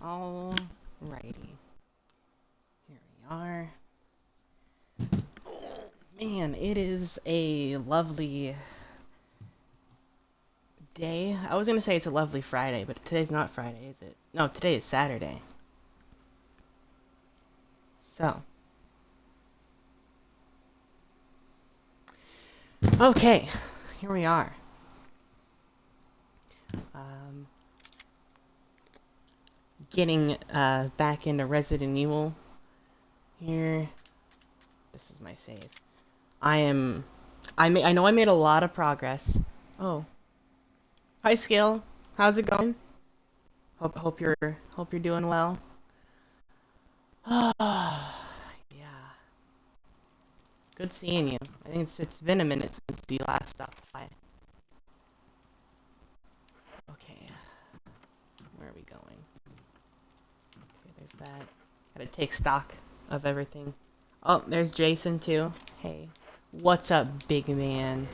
Alrighty. Here we are. Man, it is a lovely day. I was gonna say it's a lovely Friday, but today's not Friday, is it? No, today is Saturday. So. Okay, here we are. Getting back into Resident Evil here. This is my save. I know I made a lot of progress. Oh. Hi, Skill. How's it going? Hope you're doing well. Ah, yeah. Good seeing you. I think it's been a minute since you last stopped by. Okay. Where are we going? Okay, there's that. Gotta take stock of everything. Oh, there's Jason too. Hey. What's up, big man?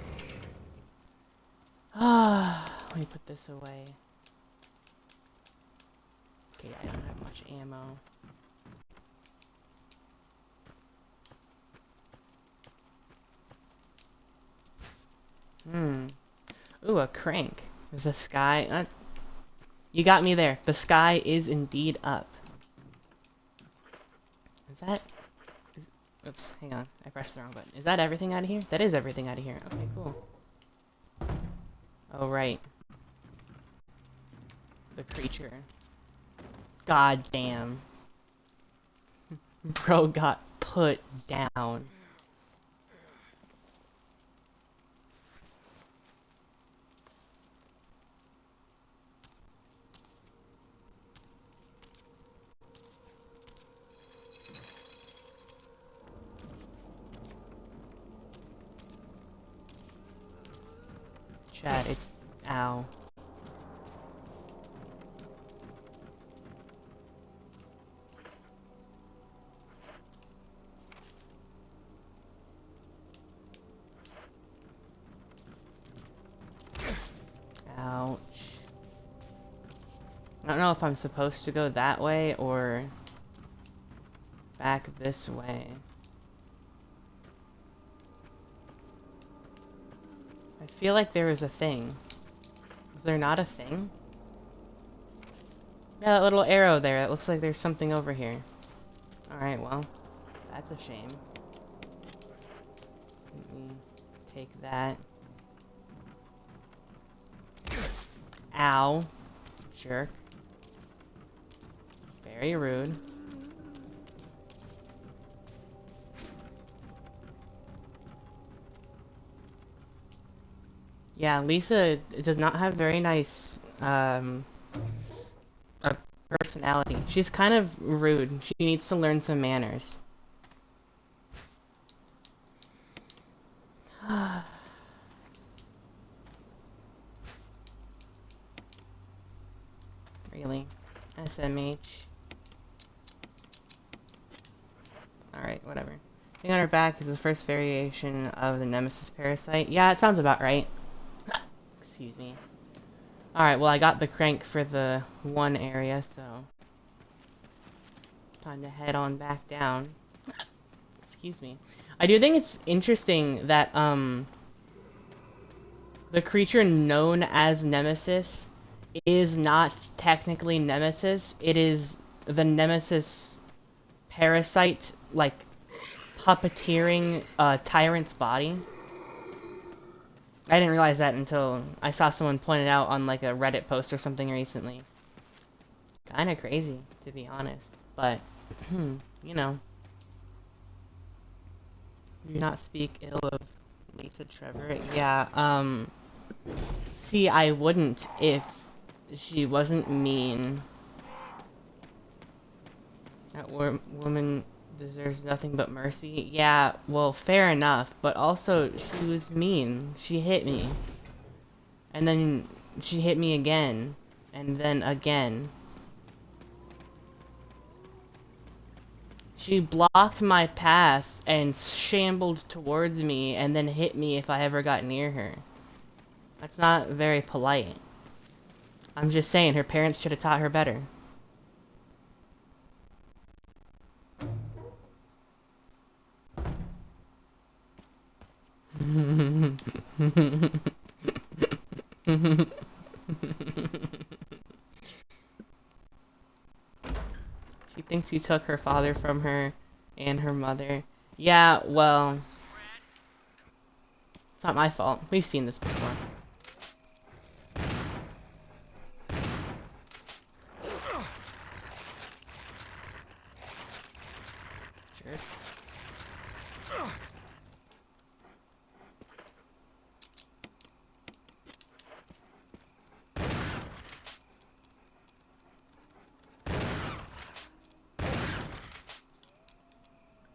Ah, let me put this away. Okay, I don't have much ammo. Ooh, a crank. There's a sky. You got me there. The sky is indeed up. Is that... Oops, hang on. I pressed the wrong button. Is that everything out of here? That is everything out of here. Okay, cool. Oh, right. The creature. God damn. Bro got put down. Chat, it's... Ow. Ouch. I don't know if I'm supposed to go that way or back this way. I feel like there was a thing. Was there not a thing? Yeah, that little arrow there. It looks like there's something over here. Alright, well, that's a shame. Let me take that. Ow. Jerk. Very rude. Yeah, Lisa does not have very nice personality. She's kind of rude. She needs to learn some manners. Really? SMH. Alright, whatever. Thing on her back is the first variation of the Nemesis parasite. Yeah, it sounds about right. Excuse me. Alright, well I got the crank for the one area, so... time to head on back down. Excuse me. I do think it's interesting that, the creature known as Nemesis is not technically Nemesis. It is the Nemesis parasite, like, puppeteering a tyrant's body. I didn't realize that until I saw someone point it out on, like, a Reddit post or something recently. Kinda crazy, to be honest. But, you know. Do not speak ill of Lisa Trevor. Yeah, see, I wouldn't if she wasn't mean. That woman deserves nothing but mercy. Yeah, well, fair enough, but also, she was mean. She hit me. And then she hit me again. And then again. She blocked my path and shambled towards me and then hit me if I ever got near her. That's not very polite. I'm just saying, her parents should have taught her better. She thinks you took her father from her and her mother. Yeah, well, it's not my fault. We've seen this before. Jerk.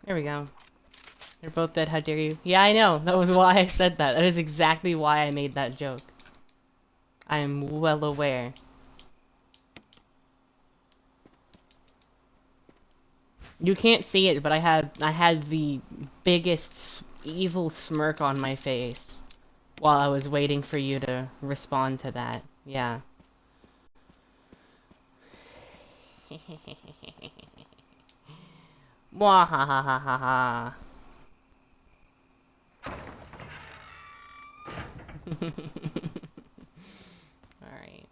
There we go. They're both dead, how dare you. Yeah, I know. That was why I said that. That is exactly why I made that joke. I am well aware. You can't see it, but I had the biggest evil smirk on my face while I was waiting for you to respond to that. Yeah. Mwahahahaha. Alright.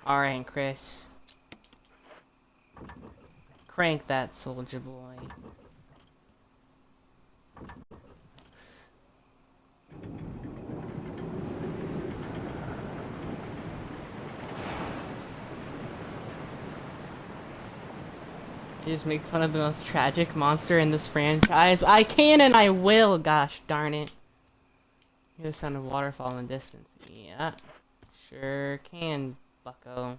Alright, Chris. Crank that, soldier boy. You just make fun of the most tragic monster in this franchise. I can and I will, gosh darn it. Hear the sound of waterfall in the distance. Yeah, sure can, bucko.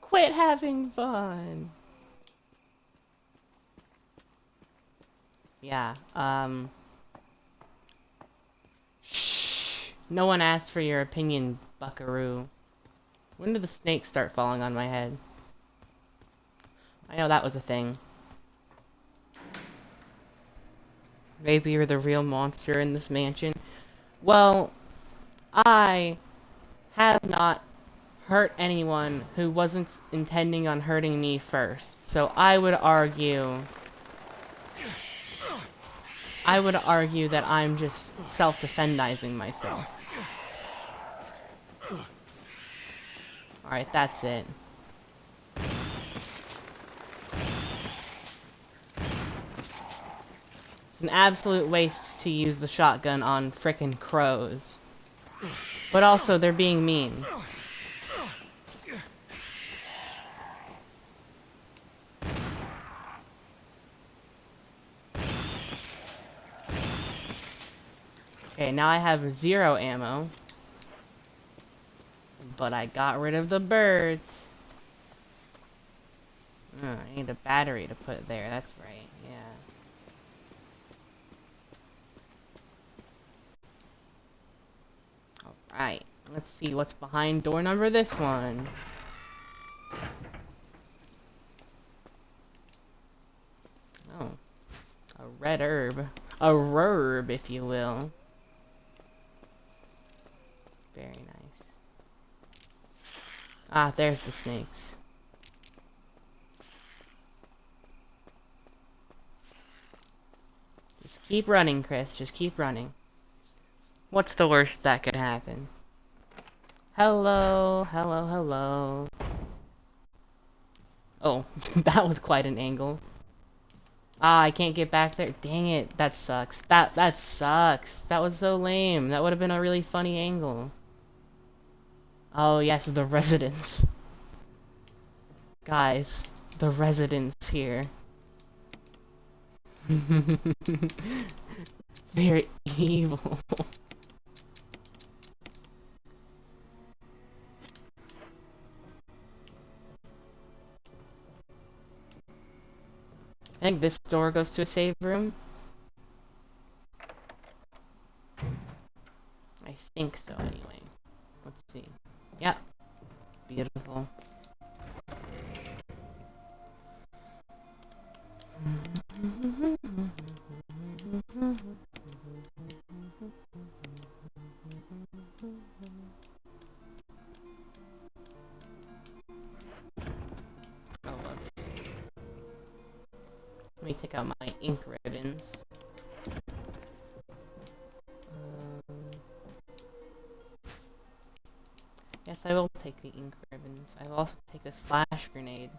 Quit having fun! Yeah, shh! No one asked for your opinion, buckaroo. When did the snakes start falling on my head? I know that was a thing. Maybe you're the real monster in this mansion. Well, I have not hurt anyone who wasn't intending on hurting me first. So I would argue that I'm just self-defendizing myself. Alright, that's it. It's an absolute waste to use the shotgun on frickin' crows. But also, they're being mean. Okay, now I have 0 ammo. But I got rid of the birds. I need a battery to put there, that's right, yeah. Alright, let's see what's behind door number this one. Oh, a red herb. A herb, if you will. Very nice. Ah, there's the snakes. Just keep running, Chris. Just keep running. What's the worst that could happen? Hello, hello, hello. Oh, that was quite an angle. Ah, I can't get back there. Dang it, that sucks. That sucks. That was so lame. That would have been a really funny angle. Oh, yes, the residents. Guys, the residents here. They're evil. I think this door goes to a save room. I think so, anyway. Let's see. Yep. Beautiful. me take out my ink ribbons. Yes, I will take the ink ribbons. I will also take this flash grenade.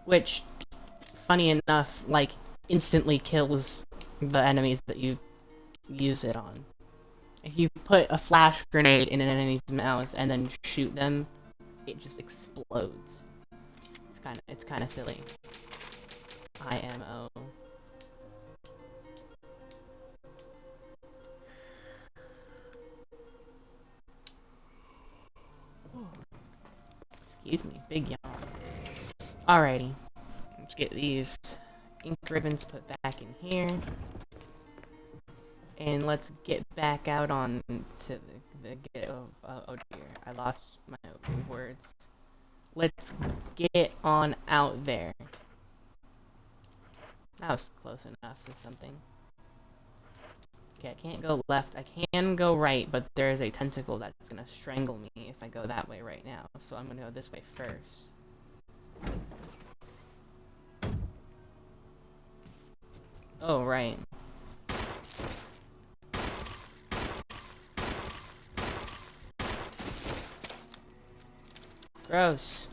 Which, funny enough, like, instantly kills the enemies that you use it on. If you put a flash grenade in an enemy's mouth and then shoot them, it just explodes. It's kinda silly. IMO. Excuse me, big yawn. Alrighty. Let's get these ink ribbons put back in here. And let's get back out on to oh dear, I lost my words. Let's get on out there. That was close enough to something. Okay, I can't go left. I can go right, but there is a tentacle that's gonna strangle me if I go that way right now. So I'm gonna go this way first. Oh, right. Gross.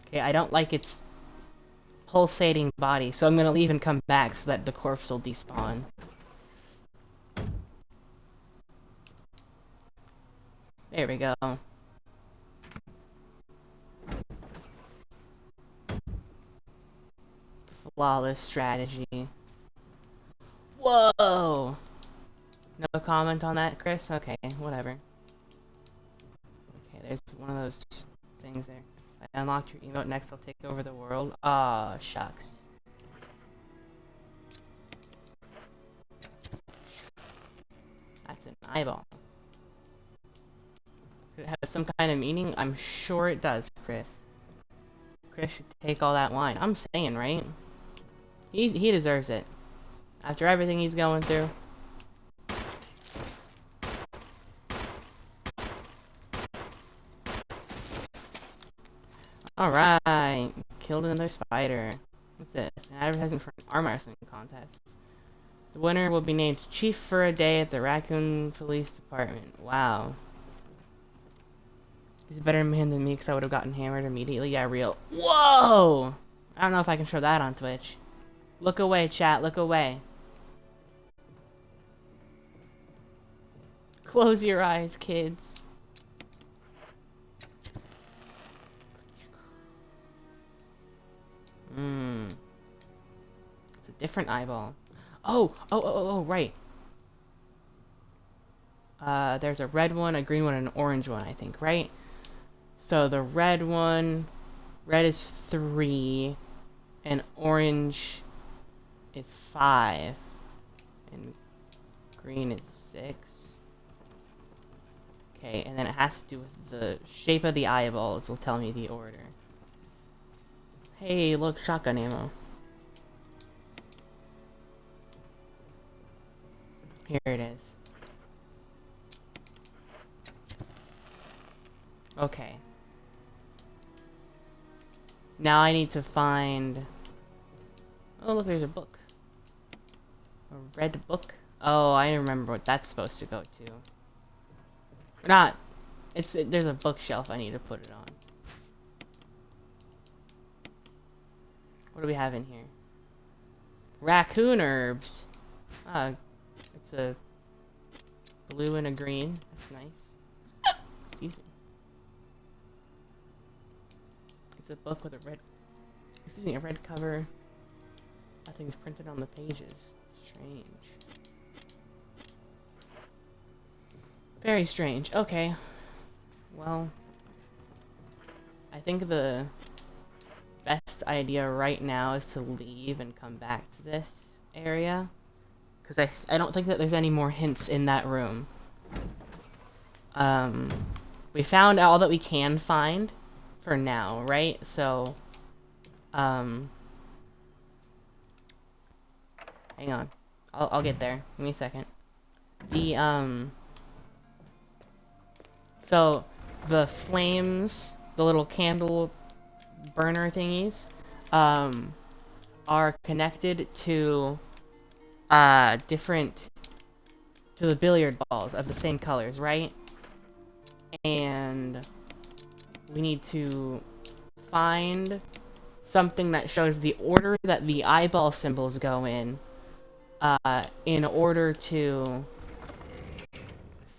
Okay, I don't like its pulsating body, so I'm gonna leave and come back so that the corpse will despawn. There we go. Flawless strategy. Whoa! No comment on that, Chris? Okay, whatever. Okay, there's one of those things there. I unlocked your emote, next I'll take over the world. Aw, shucks. That's an eyeball. Could it have some kind of meaning? I'm sure it does, Chris. Chris should take all that wine. I'm saying, right? He deserves it. After everything he's going through. Alright. Killed another spider. What's this? An advertisement for an arm wrestling contest. The winner will be named Chief for a day at the Raccoon Police Department. Wow. He's a better man than me because I would have gotten hammered immediately. Yeah, real. Whoa! I don't know if I can show that on Twitch. Look away, chat. Look away. Close your eyes, kids. It's a different eyeball. Oh, right. There's a red one, a green one, and an orange one, I think, right? So the red one, red is 3, and orange is 5, and green is 6. Okay, and then it has to do with the shape of the eyeballs will tell me the order. Hey, look, shotgun ammo. Here it is. Okay. Now I need to find... Oh, look, there's a book. A red book. Oh, I remember what that's supposed to go to. Or not. There's a bookshelf I need to put it on. What do we have in here? Raccoon herbs. It's a blue and a green. That's nice. Excuse me. It's a book with a red cover. Nothing's printed on the pages. Strange. Very strange. Okay. Well, I think the best idea right now is to leave and come back to this area. Because I don't think that there's any more hints in that room. We found all that we can find for now, right? So, hang on. I'll get there. Give me a second. The so the flames, the little candle burner thingies, are connected to different to the billiard balls of the same colors, right? And we need to find something that shows the order that the eyeball symbols go in order to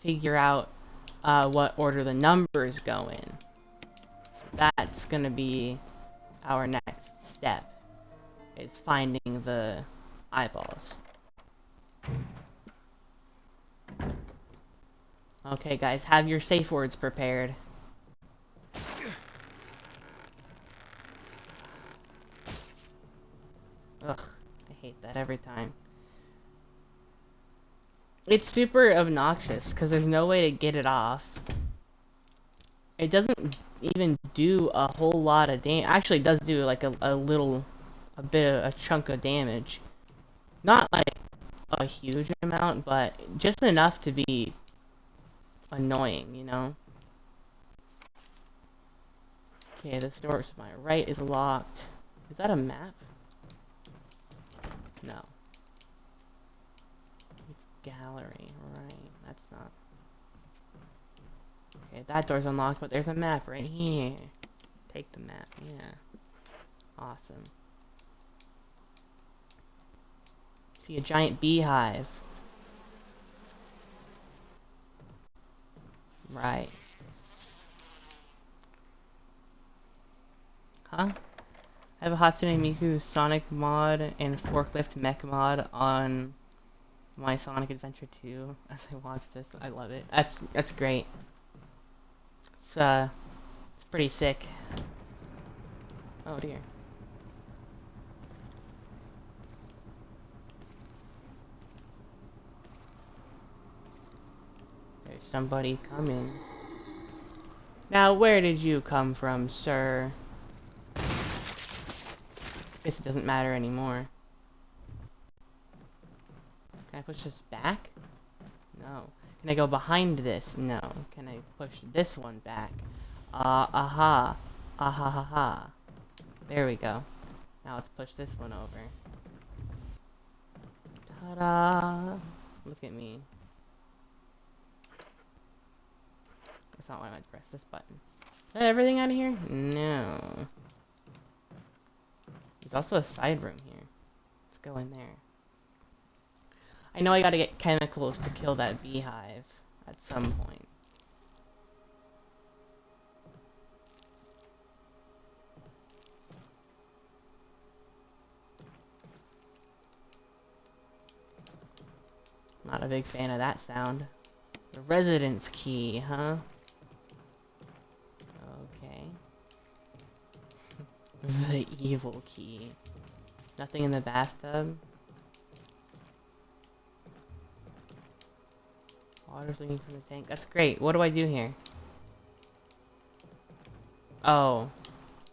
figure out what order the numbers go in. So that's gonna be our next step, is finding the eyeballs. Okay, guys, have your safe words prepared. Ugh, I hate that every time. It's super obnoxious, because there's no way to get it off. It doesn't even do a whole lot of damage. Actually, it does do like a bit of a chunk of damage. Not like a huge amount, but just enough to be annoying, you know? Okay, this door to my right is locked. Is that a map? No. It's gallery, right. That's not... Okay, that door's unlocked, but there's a map right here. Take the map, yeah. Awesome. See a giant beehive. Right. Huh? I have a Hatsune Miku Sonic mod and Forklift Mech mod on my Sonic Adventure 2 as I watch this. I love it. That's great. It's pretty sick. Oh dear. There's somebody coming. Now, where did you come from, sir? Guess it doesn't matter anymore. Can I push this back? No. Can I go behind this? No. Can I push this one back? Aha. Aha ha ha. There we go. Now let's push this one over. Ta-da! Look at me. That's not why I might press this button. Is that everything out of here? No. There's also a side room here. Let's go in there. I know I gotta get chemicals to kill that beehive at some point. Not a big fan of that sound. The residence key, huh? Okay. The evil key. Nothing in the bathtub. Water's leaking from the tank. That's great. What do I do here? Oh.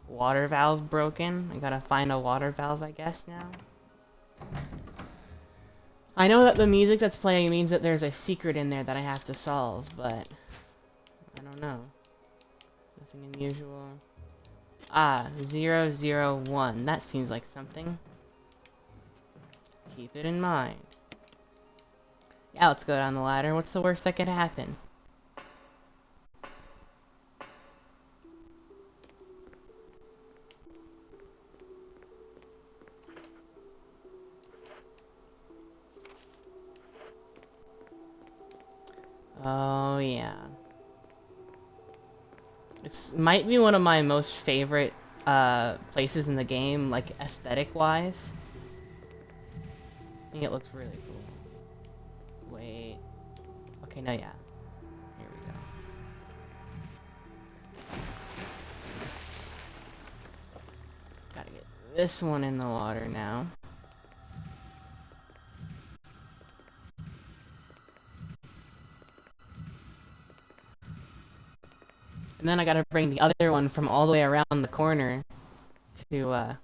Water valve broken. I gotta find a water valve, I guess, now. I know that the music that's playing means that there's a secret in there that I have to solve, but... I don't know. Nothing unusual. Ah, 001. That seems like something. Keep it in mind. Yeah, let's go down the ladder. What's the worst that could happen? Oh, yeah. This might be one of my most favorite places in the game, like aesthetic-wise. I think it looks really cool. Wait. Okay, no, yeah. Here we go. Gotta get this one in the water now. And then I gotta bring the other one from all the way around the corner to,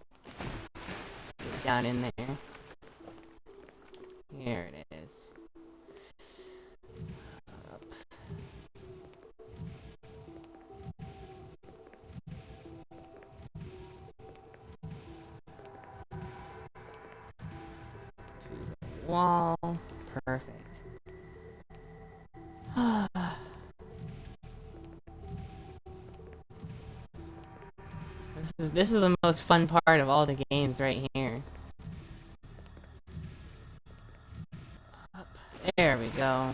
get down in there. Here it is. to the wall. Perfect. This is the most fun part of all the games right here. Up. There we go.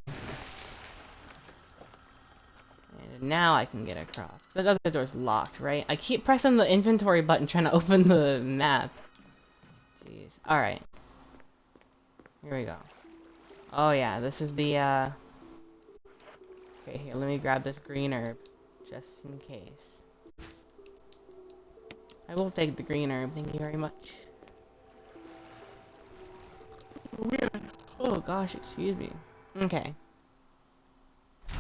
And now I can get across. Because that other door's locked, right? I keep pressing the inventory button trying to open the map. Jeez. Alright. Here we go. Oh yeah, this is the, Okay, here, let me grab this green herb. Just in case. I will take the green herb, thank you very much. Oh gosh, excuse me. Okay.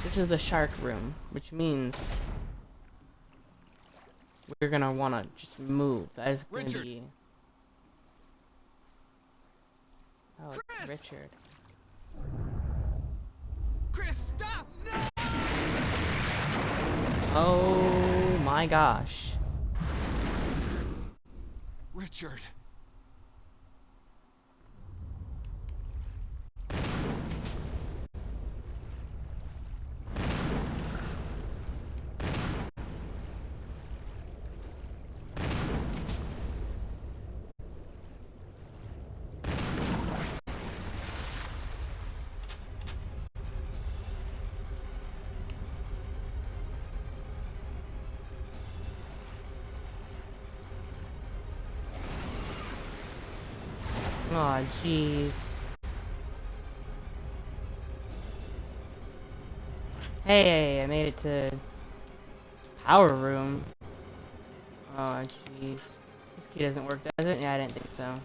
This is the shark room, which means we're gonna wanna just move. That is gonna be... Oh, it's Richard. Chris, stop! No! Oh my gosh. Richard. Aw, jeez. Hey, I made it to power room. Oh, jeez. This key doesn't work, does it? Yeah, I didn't think so.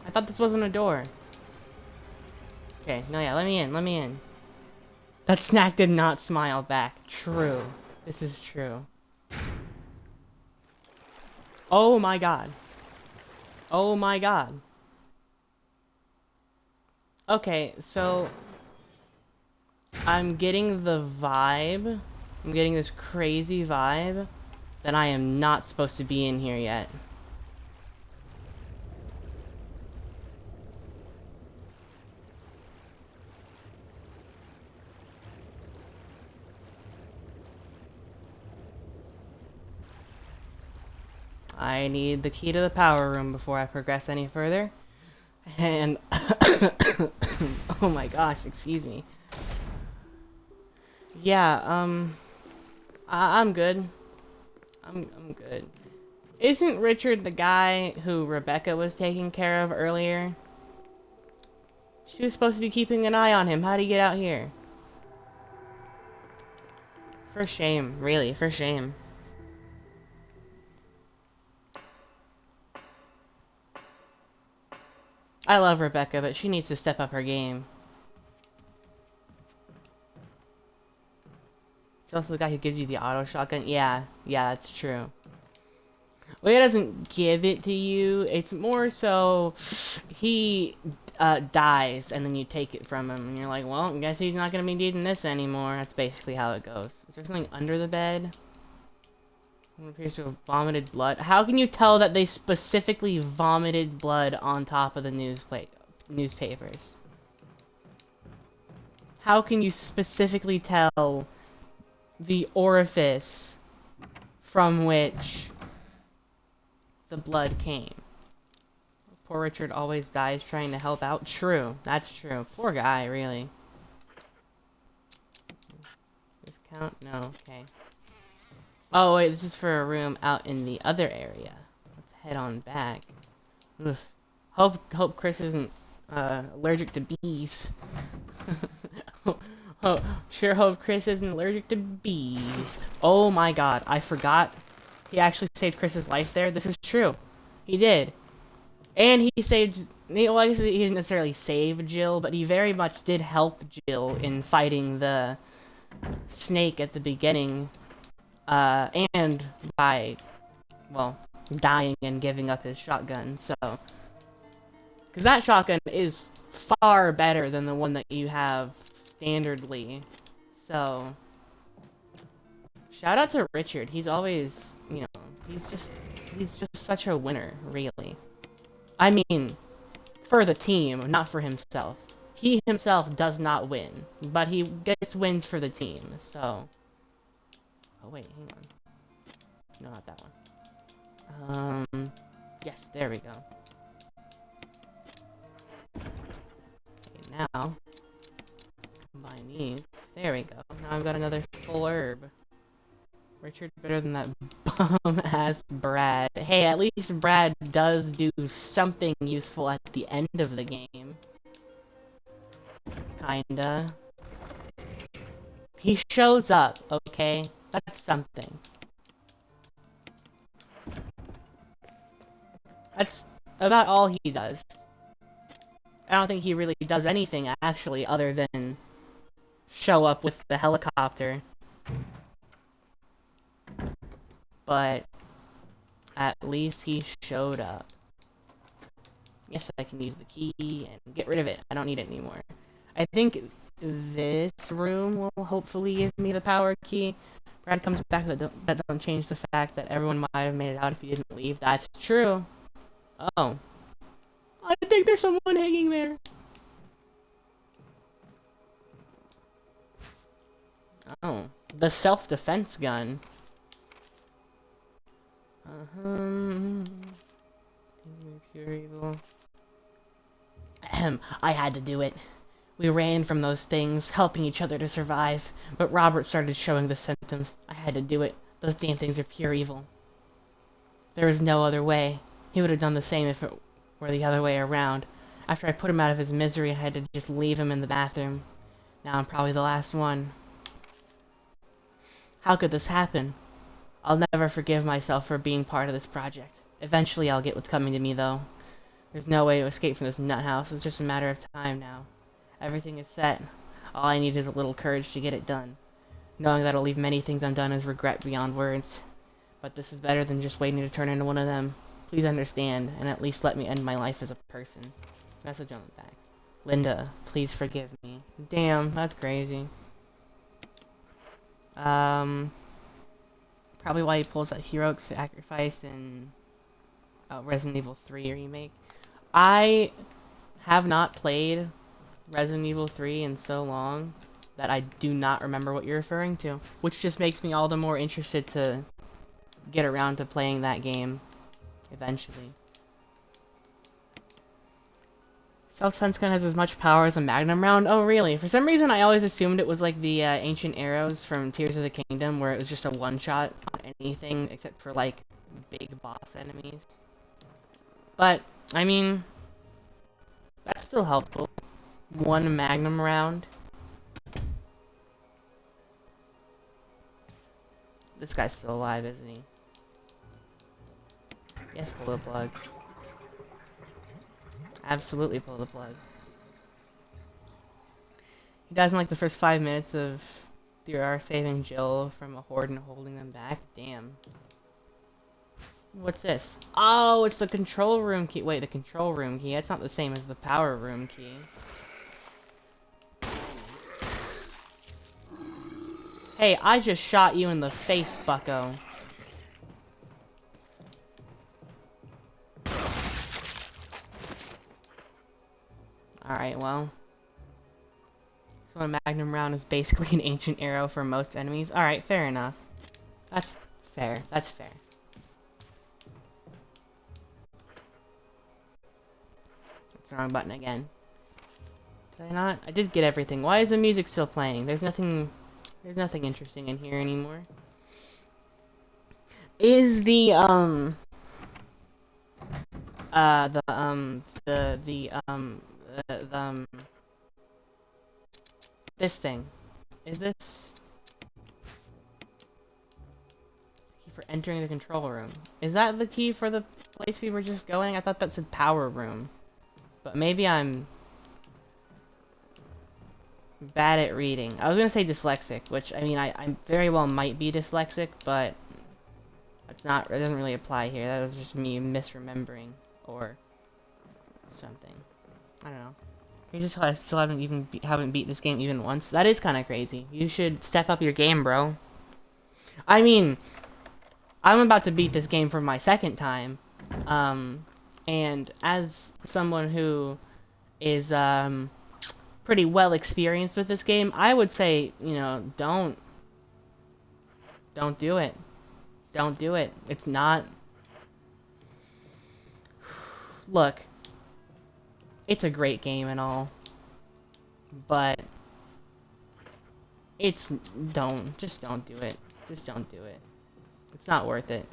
I thought this wasn't a door. Okay, no, yeah, let me in, let me in. That snack did not smile back. True. This is true. Oh my god. Oh my god. Okay, so... I'm getting the vibe. I'm getting this crazy vibe that I am not supposed to be in here yet. I need the key to the power room before I progress any further. And... oh my gosh, excuse me. Yeah, I'm good. I'm good. Isn't Richard the guy who Rebecca was taking care of earlier? She was supposed to be keeping an eye on him. How'd he get out here? For shame, really, for shame. I love Rebecca, but she needs to step up her game. He's also the guy who gives you the auto shotgun. Yeah, that's true. Well, he doesn't give it to you. It's more so he dies and then you take it from him. And you're like, well, I guess he's not going to be needing this anymore. That's basically how it goes. Is there something under the bed? Someone appears to have vomited blood. How can you tell that they specifically vomited blood on top of the newspapers? How can you specifically tell the orifice from which the blood came? Poor Richard always dies trying to help out. True, that's true. Poor guy, really. Discount? No, okay. Oh wait, this is for a room out in the other area. Let's head on back. Ugh. Hope Chris isn't allergic to bees. Sure hope Chris isn't allergic to bees. Oh my god, I forgot. He actually saved Chris's life there. This is true. He did. And he saved... Well, I guess he didn't necessarily save Jill, but he very much did help Jill in fighting the snake at the beginning. And by, well, dying and giving up his shotgun, so... Because that shotgun is far better than the one that you have standardly. So, shout out to Richard. He's always, you know, he's just such a winner, really. I mean, for the team, not for himself. He himself does not win, but he gets wins for the team, so... Oh wait, hang on. No, not that one. Yes, there we go. Okay, now, combine these. There we go. Now I've got another full herb. Richard better than that bum-ass Brad. Hey, at least Brad does do something useful at the end of the game. Kinda. He shows up, okay? That's something. That's about all he does. I don't think he really does anything, actually, other than show up with the helicopter. But at least he showed up. Yes, I can use the key and get rid of it. I don't need it anymore. I think this room will hopefully give me the power key. Brad comes back, that don't change the fact that everyone might have made it out if he didn't leave. That's true. Oh. I think there's someone hanging there. Oh. The self-defense gun. Pure evil. Ahem. I had to do it. We ran from those things, helping each other to survive. But Robert started showing the symptoms. I had to do it. Those damn things are pure evil. There was no other way. He would have done the same if it were the other way around. After I put him out of his misery, I had to just leave him in the bathroom. Now I'm probably the last one. How could this happen? I'll never forgive myself for being part of this project. Eventually I'll get what's coming to me, though. There's no way to escape from this nut house. It's just a matter of time now. Everything is set. All I need is a little courage to get it done. Knowing that I'll leave many things undone is regret beyond words. But this is better than just waiting to turn into one of them. Please understand, and at least let me end my life as a person. Message on the back. Linda, please forgive me. Damn, that's crazy. Probably why he pulls that heroic sacrifice in Resident Evil 3 remake. I have not played Resident Evil 3 in so long that I do not remember what you're referring to, which just makes me all the more interested to get around to playing that game eventually. Self-defense gun has as much power as a magnum round? Oh, really? For some reason, I always assumed it was like the ancient arrows from Tears of the Kingdom, where it was just a one-shot on anything except for, like, big boss enemies. But, I mean, that's still helpful. One magnum round. This guy's still alive, isn't he? Yes, pull the plug. Absolutely pull the plug. He dies in like the first 5 minutes of Thera saving Jill from a horde and holding them back. Damn. What's this? Oh, it's the control room key. Wait, the control room key. That's not the same as the power room key. Hey, I just shot you in the face, bucko. Alright, well. So a magnum round is basically an ancient arrow for most enemies. Alright, fair enough. That's fair. That's fair. That's the wrong button again. Did I not? I did get everything. Why is the music still playing? There's nothing interesting in here anymore. Is this thing. Is this key for entering the control room? Is that the key for the place we were just going? I thought that said power room. But maybe I'm bad at reading. I was gonna say dyslexic, which, I mean, I very well might be dyslexic, but it doesn't really apply here. That was just me misremembering, or something. I don't know. Crazy as hell I still haven't beat this game even once. That is kind of crazy. You should step up your game, bro. I mean, I'm about to beat this game for my second time. And as someone who is pretty well experienced with this game, I would say, you know, don't do it. Don't do it. It's not. Look, it's a great game and all, but just don't do it. Just don't do it. It's not worth it.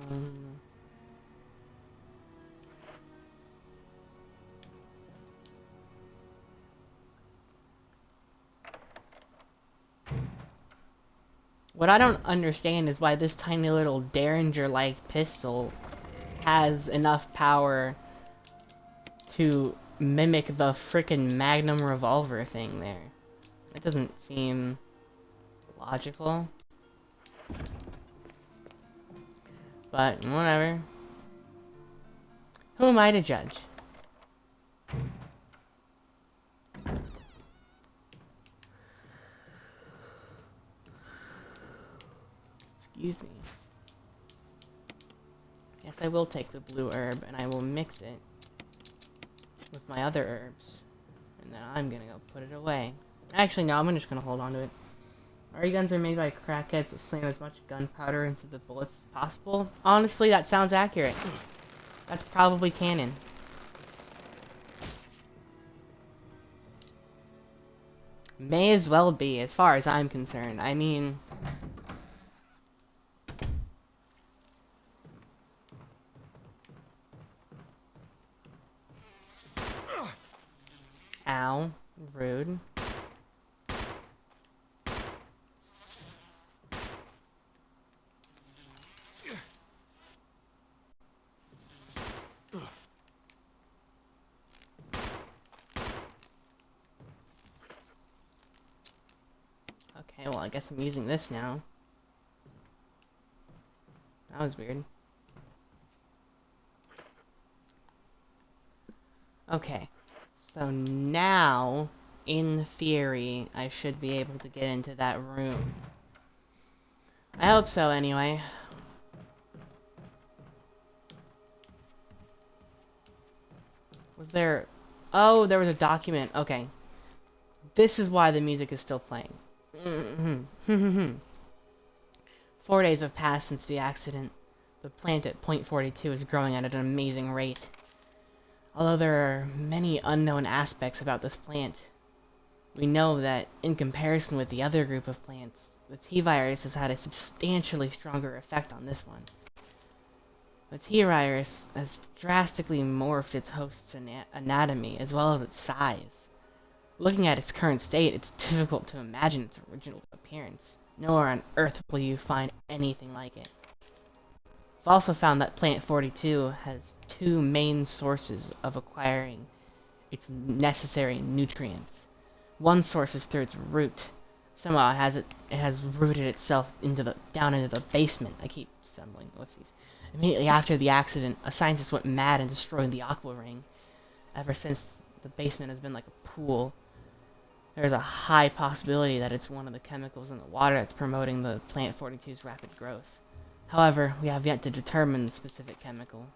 Um, what I don't understand is why this tiny little Derringer-like pistol has enough power to mimic the frickin' Magnum revolver thing there. It doesn't seem logical. But, whatever. Who am I to judge? Excuse me. Yes, I will take the blue herb, and I will mix it with my other herbs. And then I'm gonna go put it away. Actually, no, I'm just gonna hold on to it. RE guns are made by crackheads that slam as much gunpowder into the bullets as possible. Honestly, that sounds accurate. That's probably canon. May as well be, as far as I'm concerned. I mean... Ow. Rude. Okay, well, I guess I'm using this now. That was weird. Okay. So now, in theory, I should be able to get into that room. I hope so, anyway. Was there... Oh, there was a document. Okay. This is why the music is still playing. 4 days have passed since the accident. The plant at Point 42 is growing at an amazing rate. Although there are many unknown aspects about this plant, we know that, in comparison with the other group of plants, the T-virus has had a substantially stronger effect on this one. The T-virus has drastically morphed its host's anatomy as well as its size. Looking at its current state, it's difficult to imagine its original appearance. Nowhere on Earth will you find anything like it. We've also found that Plant 42 has two main sources of acquiring its necessary nutrients. One source is through its root. Somehow it has rooted itself down into the basement. I keep stumbling. Whoopsies. Immediately after the accident, a scientist went mad and destroyed the aqua ring. Ever since, the basement has been like a pool. There's a high possibility that it's one of the chemicals in the water that's promoting the Plant 42's rapid growth. However, we have yet to determine the specific chemical.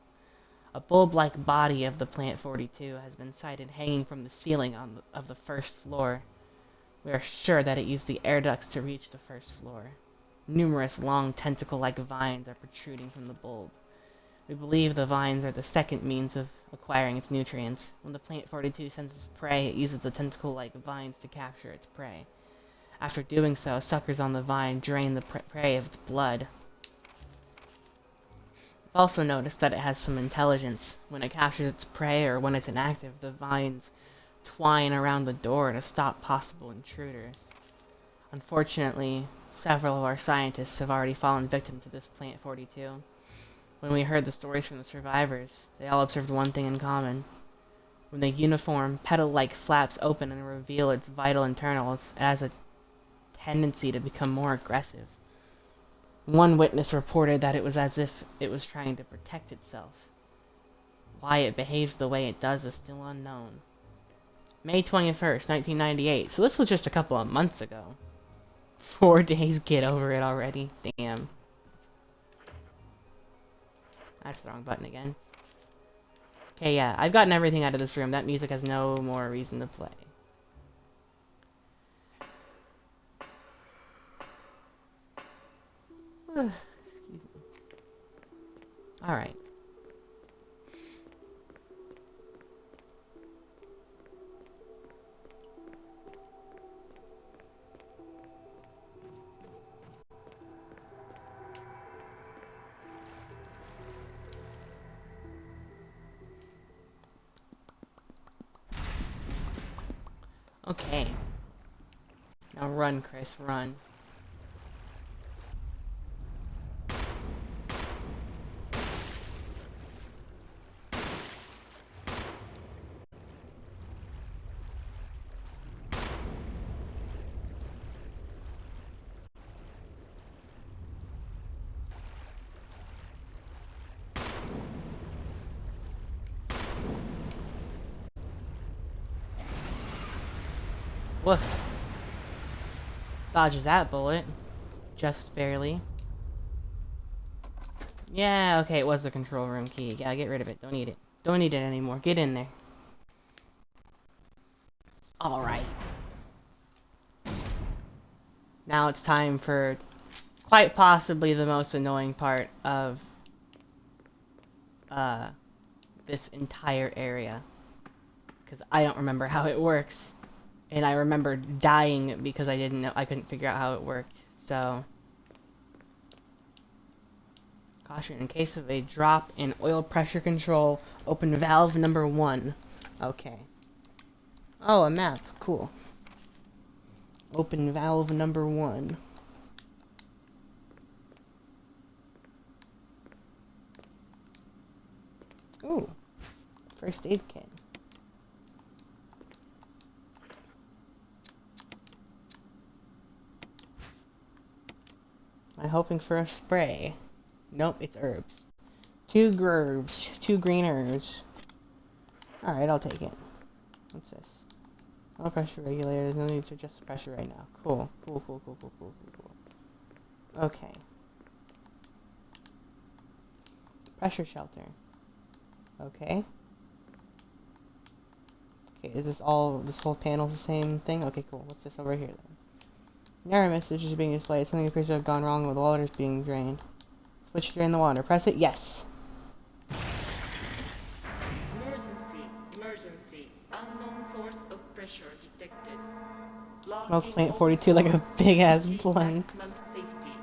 A bulb-like body of the Plant 42 has been sighted hanging from the ceiling of the first floor. We are sure that it used the air ducts to reach the first floor. Numerous long tentacle-like vines are protruding from the bulb. We believe the vines are the second means of acquiring its nutrients. When the Plant 42 senses prey, it uses the tentacle-like vines to capture its prey. After doing so, suckers on the vine drain the prey of its blood. I've also noticed that it has some intelligence. When it captures its prey or when it's inactive, the vines twine around the door to stop possible intruders. Unfortunately, several of our scientists have already fallen victim to this Plant 42. When we heard the stories from the survivors, they all observed one thing in common. When the uniform, petal-like flaps open and reveal its vital internals, it has a tendency to become more aggressive. One witness reported that it was as if it was trying to protect itself. Why it behaves the way it does is still unknown. May 21st, 1998. So this was just a couple of months ago. 4 days, get over it already. Damn. That's the wrong button again. Okay, yeah, I've gotten everything out of this room. That music has no more reason to play. Excuse me. Alright. Okay. Now run, Chris, run. Woof. Dodges that bullet. Just barely. Yeah, okay, it was the control room key. Yeah, get rid of it. Don't need it. Don't need it anymore. Get in there. Alright. Now it's time for quite possibly the most annoying part of this entire area. Because I don't remember how it works. And I remember dying because I couldn't figure out how it worked. So, caution, in case of a drop in oil pressure control, open valve number 1. Okay. Oh, a map. Cool. Open valve number 1. Ooh. First aid kit. I'm hoping for a spray. Nope, it's herbs. 2 gerbs. 2 green herbs. Alright, I'll take it. What's this? No pressure regulator. There's no need to adjust the pressure right now. Cool. Cool, cool, cool, cool, cool, cool, cool. Okay. Pressure shelter. Okay. Okay, is this whole panel's the same thing? Okay, cool. What's this over here then? An error message is being displayed. Something appears to have gone wrong with the water is being drained. Switch to drain the water. Press it. Yes. Emergency. Unknown source of pressure detected. Smoke plant 42 like a big ass blunt. Maximum safety.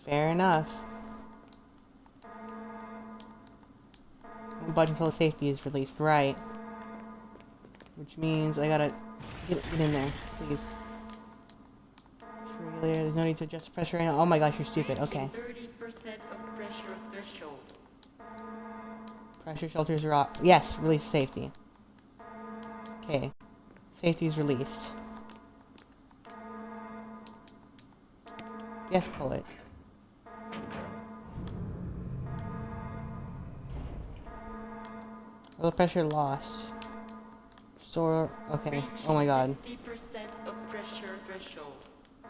Fair enough. Button full of safety is released. Right. Which means I gotta get in there, please. Regulator, there's no need to adjust pressure right now. Oh my gosh, you're stupid. Okay. 30% of pressure threshold. Pressure shelters are off. Yes, release safety. Okay. Safety is released. Yes, pull it. Oil pressure lost. Restore. Okay. Oh my god. 50% of pressure threshold.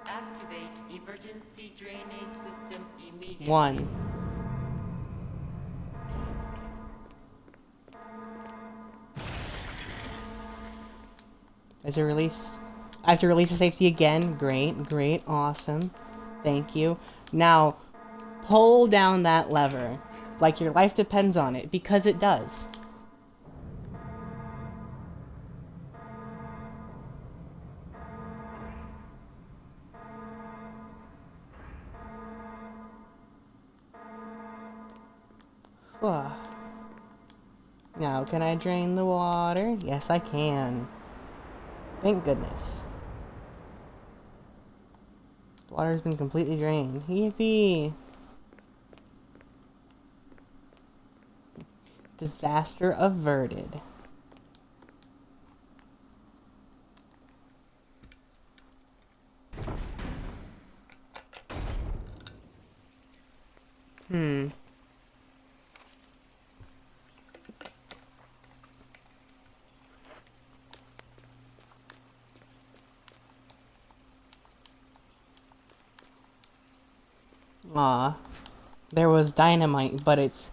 Activate emergency drainage system immediately. 1. Is it release? I have to release the safety again. Great, great, awesome. Thank you. Now, pull down that lever. Like your life depends on it, because it does. Now, can I drain the water? Yes, I can. Thank goodness. The water's been completely drained. Yippee! Disaster averted. Hmm. Aw. There was dynamite, but it's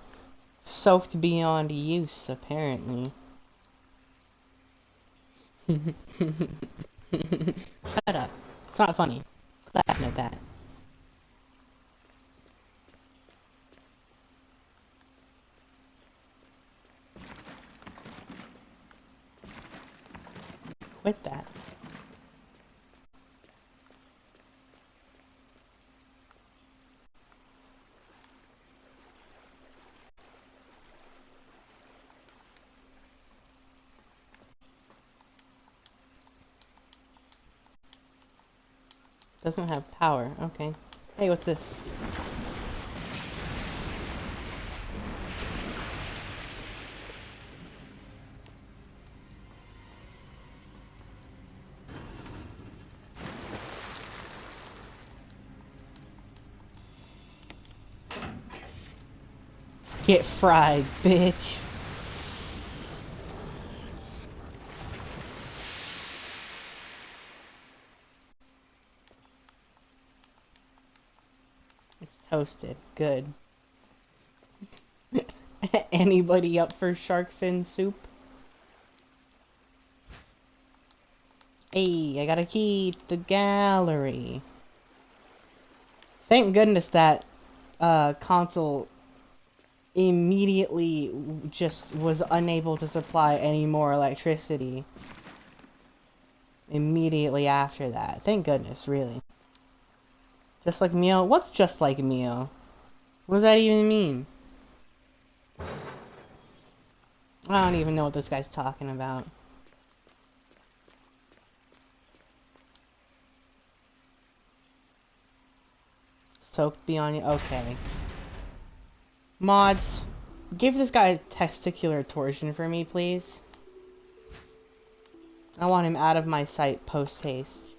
soaked beyond use, apparently. Shut up. It's not funny. Quit laughing at that. Quit that. Doesn't have power. Okay. Hey, what's this? Get fried, bitch. It's toasted. Good. Anybody up for shark fin soup? Hey, I got a key to the gallery. Thank goodness that console immediately just was unable to supply any more electricity. Immediately after that. Thank goodness, really. Just like Mio? What's just like Mio? What does that even mean? I don't even know what this guy's talking about. Soaked beyond you? Okay. Mods, give this guy testicular torsion for me, please. I want him out of my sight post-haste.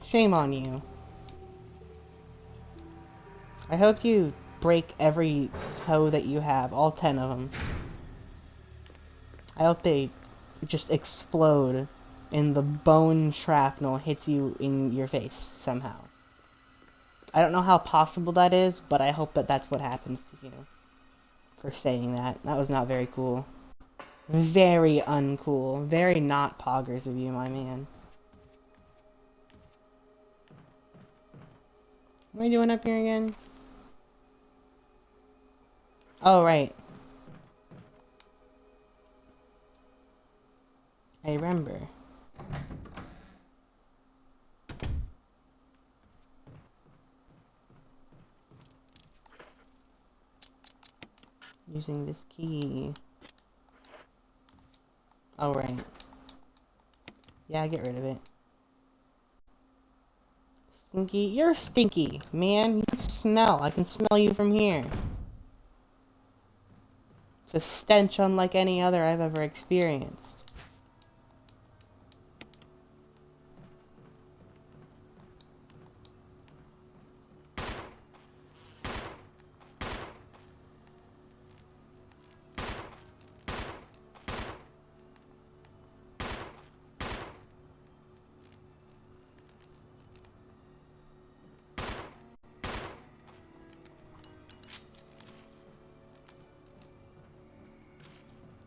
Shame on you. I hope you break every toe that you have, all 10 of them. I hope they just explode and the bone shrapnel hits you in your face somehow. I don't know how possible that is, but I hope that that's what happens to you. For saying that. That was not very cool. Very uncool. Very not poggers of you, my man. What are we doing up here again? Oh, right. I remember. Using this key. Oh, right. Yeah, get rid of it. Stinky? You're stinky, man. You smell. I can smell you from here. It's a stench unlike any other I've ever experienced.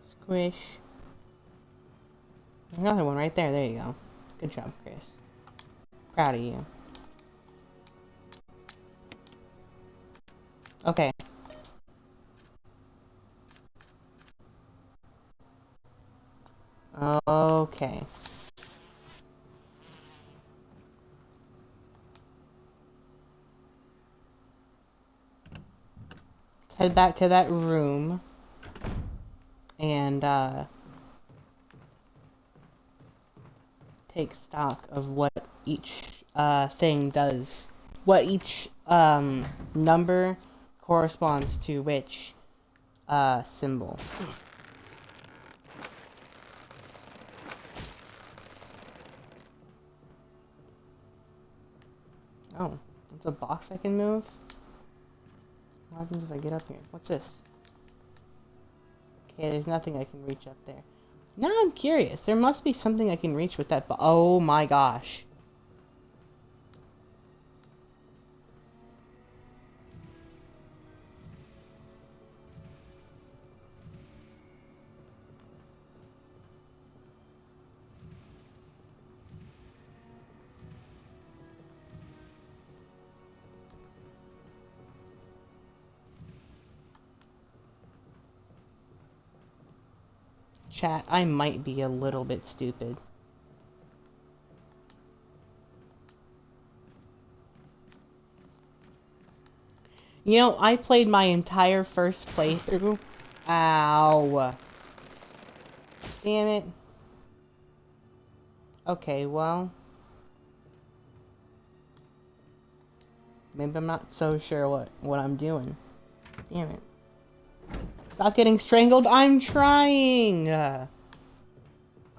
Squish. Another one right there. There you go. Good job, Chris. Proud of you. Okay. Okay. Let's head back to that room. And, take stock of what each, thing does. What each, number corresponds to which symbol. Oh, it's a box I can move? What happens if I get up here? What's this? Okay, there's nothing I can reach up there. Now I'm curious. There must be something I can reach with that oh my gosh. Chat, I might be a little bit stupid. You know, I played my entire first playthrough. Ow. Damn it. Okay, well. Maybe I'm not so sure what I'm doing. Damn it. Stop getting strangled. I'm trying.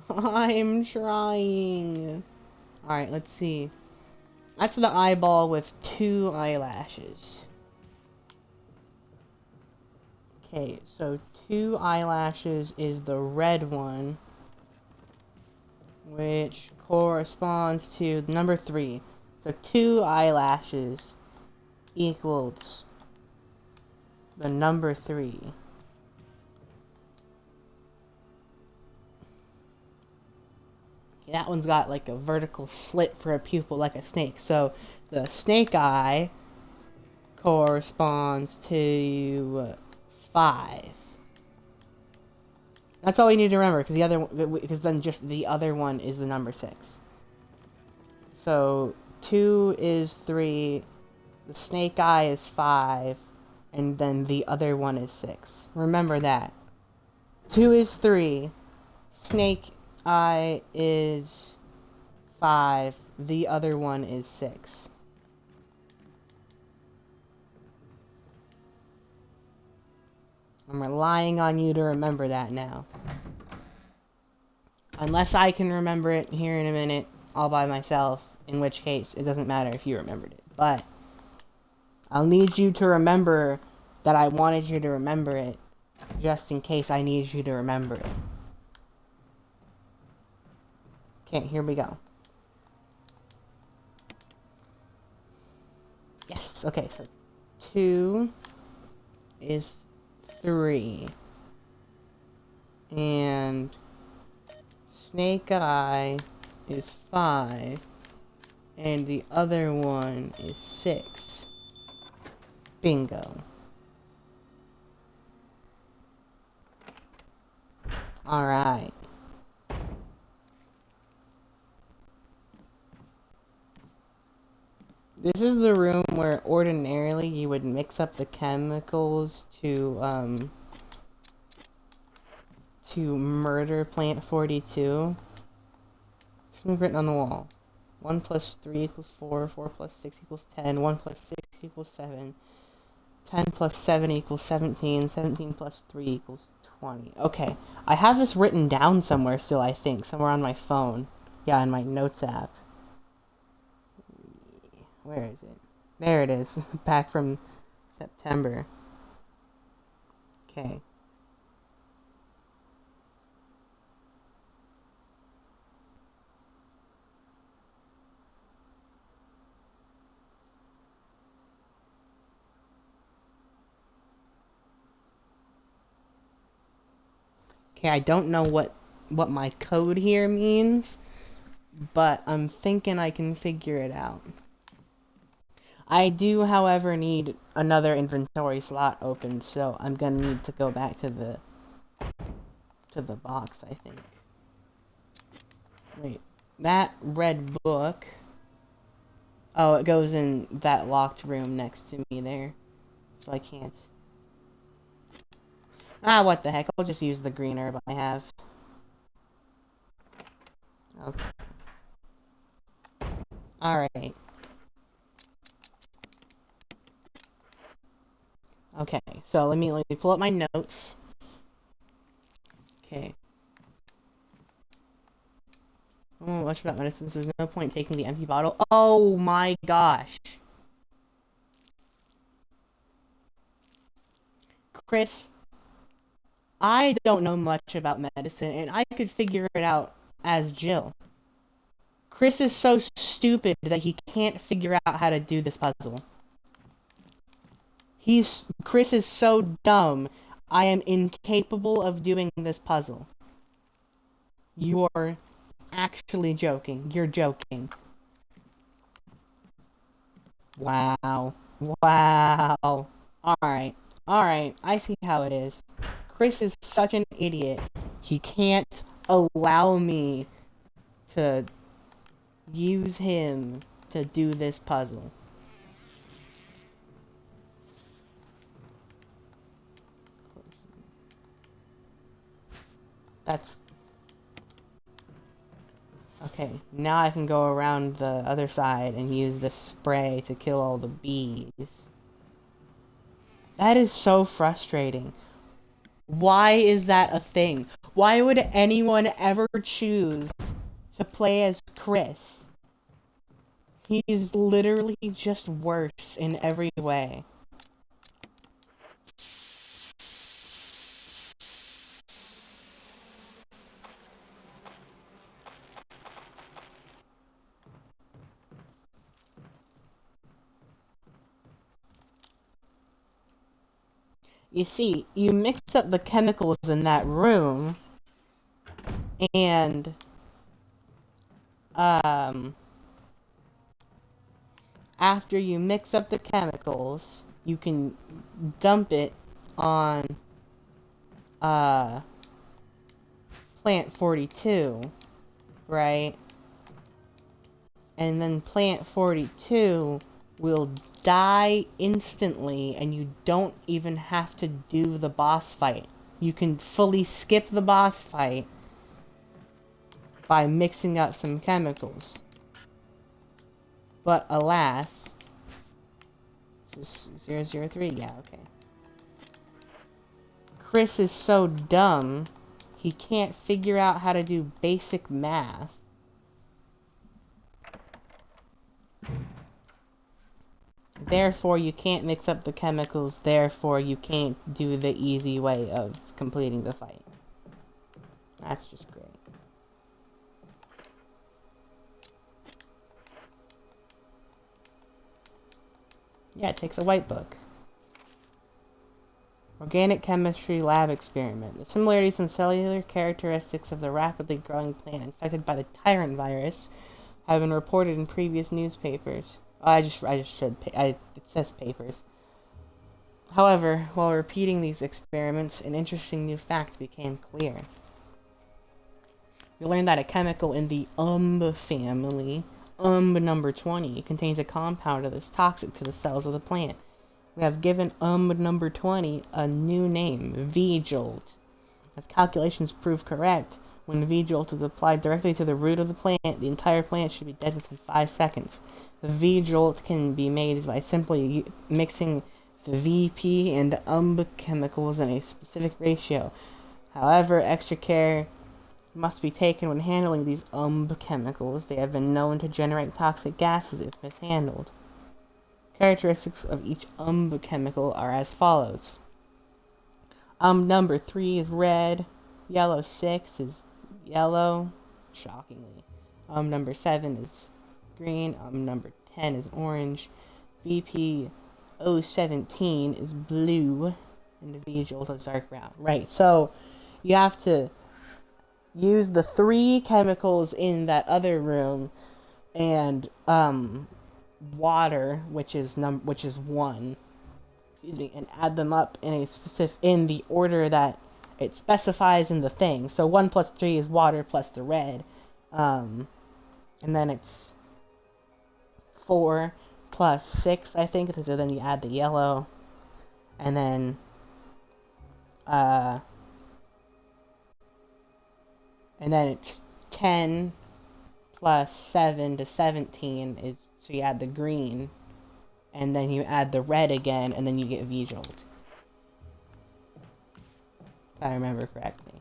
I'm trying. Alright, let's see. That's the eyeball with 2 eyelashes. Okay, so 2 eyelashes is the red one, which corresponds to number 3. So 2 eyelashes equals the number 3. Okay, that one's got like a vertical slit for a pupil like a snake. So the snake eye corresponds to 5. That's all we need to remember, because then just the other one is the number 6. So 2 is 3, the snake eye is 5, and then the other one is 6. Remember that. 2 is 3, snake eye is 5, the other one is 6. I'm relying on you to remember that now. Unless I can remember it here in a minute, all by myself, in which case it doesn't matter if you remembered it. But I'll need you to remember that I wanted you to remember it, just in case I need you to remember it. Okay, here we go. Yes, okay, so 2 is 3. And snake eye is 5. And the other one is 6. Bingo. Alright. This is the room where ordinarily you would mix up the chemicals to murder Plant 42. Something written on the wall. 1 plus 3 equals 4, 4 plus 6 equals 10, 1 plus 6 equals 7, 10 plus 7 equals 17, 17 plus 3 equals 20. Okay, I have this written down somewhere still, I think, somewhere on my phone. Yeah, in my notes app. Where is it? There it is. Back from September. Okay. Okay, I don't know what my code here means, but I'm thinking I can figure it out. I do, however, need another inventory slot open, so I'm gonna need to go back to the box, I think. Wait, that red book... Oh, it goes in that locked room next to me there, so I can't... Ah, what the heck, I'll just use the green herb I have. Okay. Alright. so let me pull up my notes. Okay. Oh, much about medicines. There's no point taking the empty bottle. Oh my gosh. Chris, I don't know much about medicine, and I could figure it out as Jill. Chris is so stupid that he can't figure out how to do this puzzle. Chris is so dumb. I am incapable of doing this puzzle. You're actually joking. You're joking. Wow. Wow. Alright. Alright. I see how it is. Chris is such an idiot. He can't allow me to use him to do this puzzle. That's... Okay, now I can go around the other side and use the spray to kill all the bees. That is so frustrating. Why is that a thing? Why would anyone ever choose to play as Chris? He's literally just worse in every way. You see, you mix up the chemicals in that room, and, after you mix up the chemicals, you can dump it on, plant 42, right? And then plant 42 will die instantly, and you don't even have to do the boss fight. You can fully skip the boss fight by mixing up some chemicals. But alas... This is 003, yeah, okay. Chris is so dumb, he can't figure out how to do basic math. Therefore, you can't mix up the chemicals, therefore you can't do the easy way of completing the fight. That's just great. Yeah, it takes a white book. Organic chemistry lab experiment. The similarities in cellular characteristics of the rapidly growing plant infected by the tyrant virus have been reported in previous newspapers. Oh, I just said, it says papers. However, while repeating these experiments, an interesting new fact became clear. We learned that a chemical in the family, number 20, contains a compound that is toxic to the cells of the plant. We have given number 20 a new name, V-Jolt. If calculations prove correct, when V-Jolt is applied directly to the root of the plant, the entire plant should be dead within 5 seconds. The V-Jolt can be made by simply mixing the VP and chemicals in a specific ratio. However, extra care must be taken when handling these chemicals. They have been known to generate toxic gases if mishandled. Characteristics of each chemical are as follows. Number 3 is red. Yellow 6 is yellow, shockingly. Number 7 is green. Number 10 is orange. VP 017 is blue. And the V-Jolt is dark brown. Right, so you have to use the 3 chemicals in that other room and water, which is 1, and add them up in the order that it specifies in the thing. So 1 plus 3 is water plus the red, and then it's 4 plus 6, I think. So then you add the yellow, and then it's 10 plus 7 to 17 is, so you add the green, and then you add the red again, and then you get V-Jolt. If I remember correctly.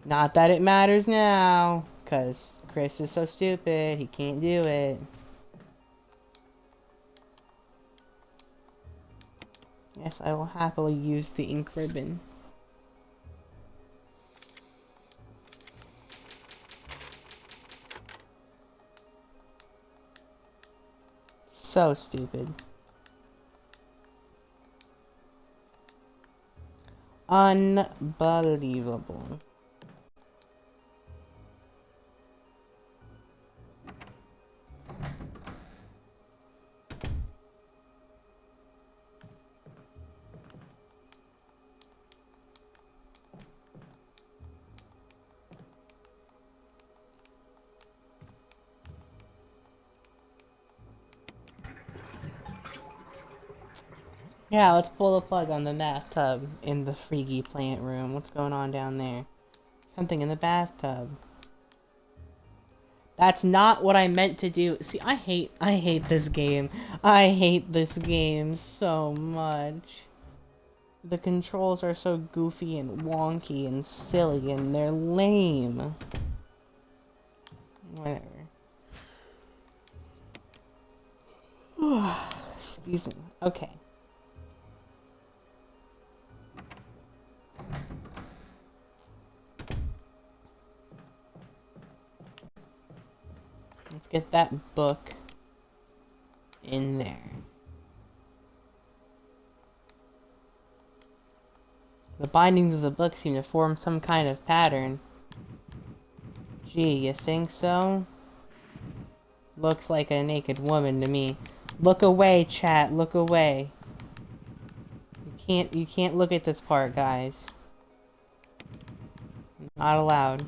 Not that it matters now, because Chris is so stupid, he can't do it. Yes, I will happily use the ink ribbon. So stupid. Unbelievable. Yeah, let's pull the plug on the bathtub in the freaky plant room. What's going on down there? Something in the bathtub. That's not what I meant to do. See, I hate this game. I hate this game so much. The controls are so goofy and wonky and silly and they're lame. Whatever. Excuse me. Okay. Let's get that book in there. The bindings of the book seem to form some kind of pattern. Gee, you think so? Looks like a naked woman to me. Look away, chat. Look away. You can't look at this part, guys. Not allowed.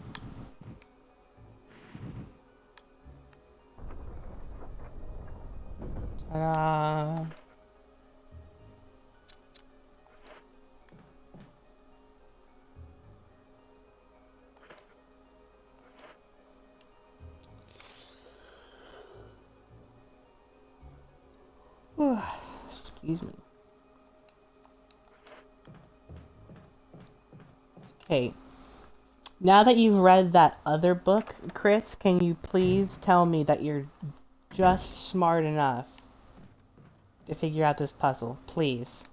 Ta-da! Excuse me. Okay. Now that you've read that other book, Chris, can you please tell me that you're just smart enough to figure out this puzzle, please?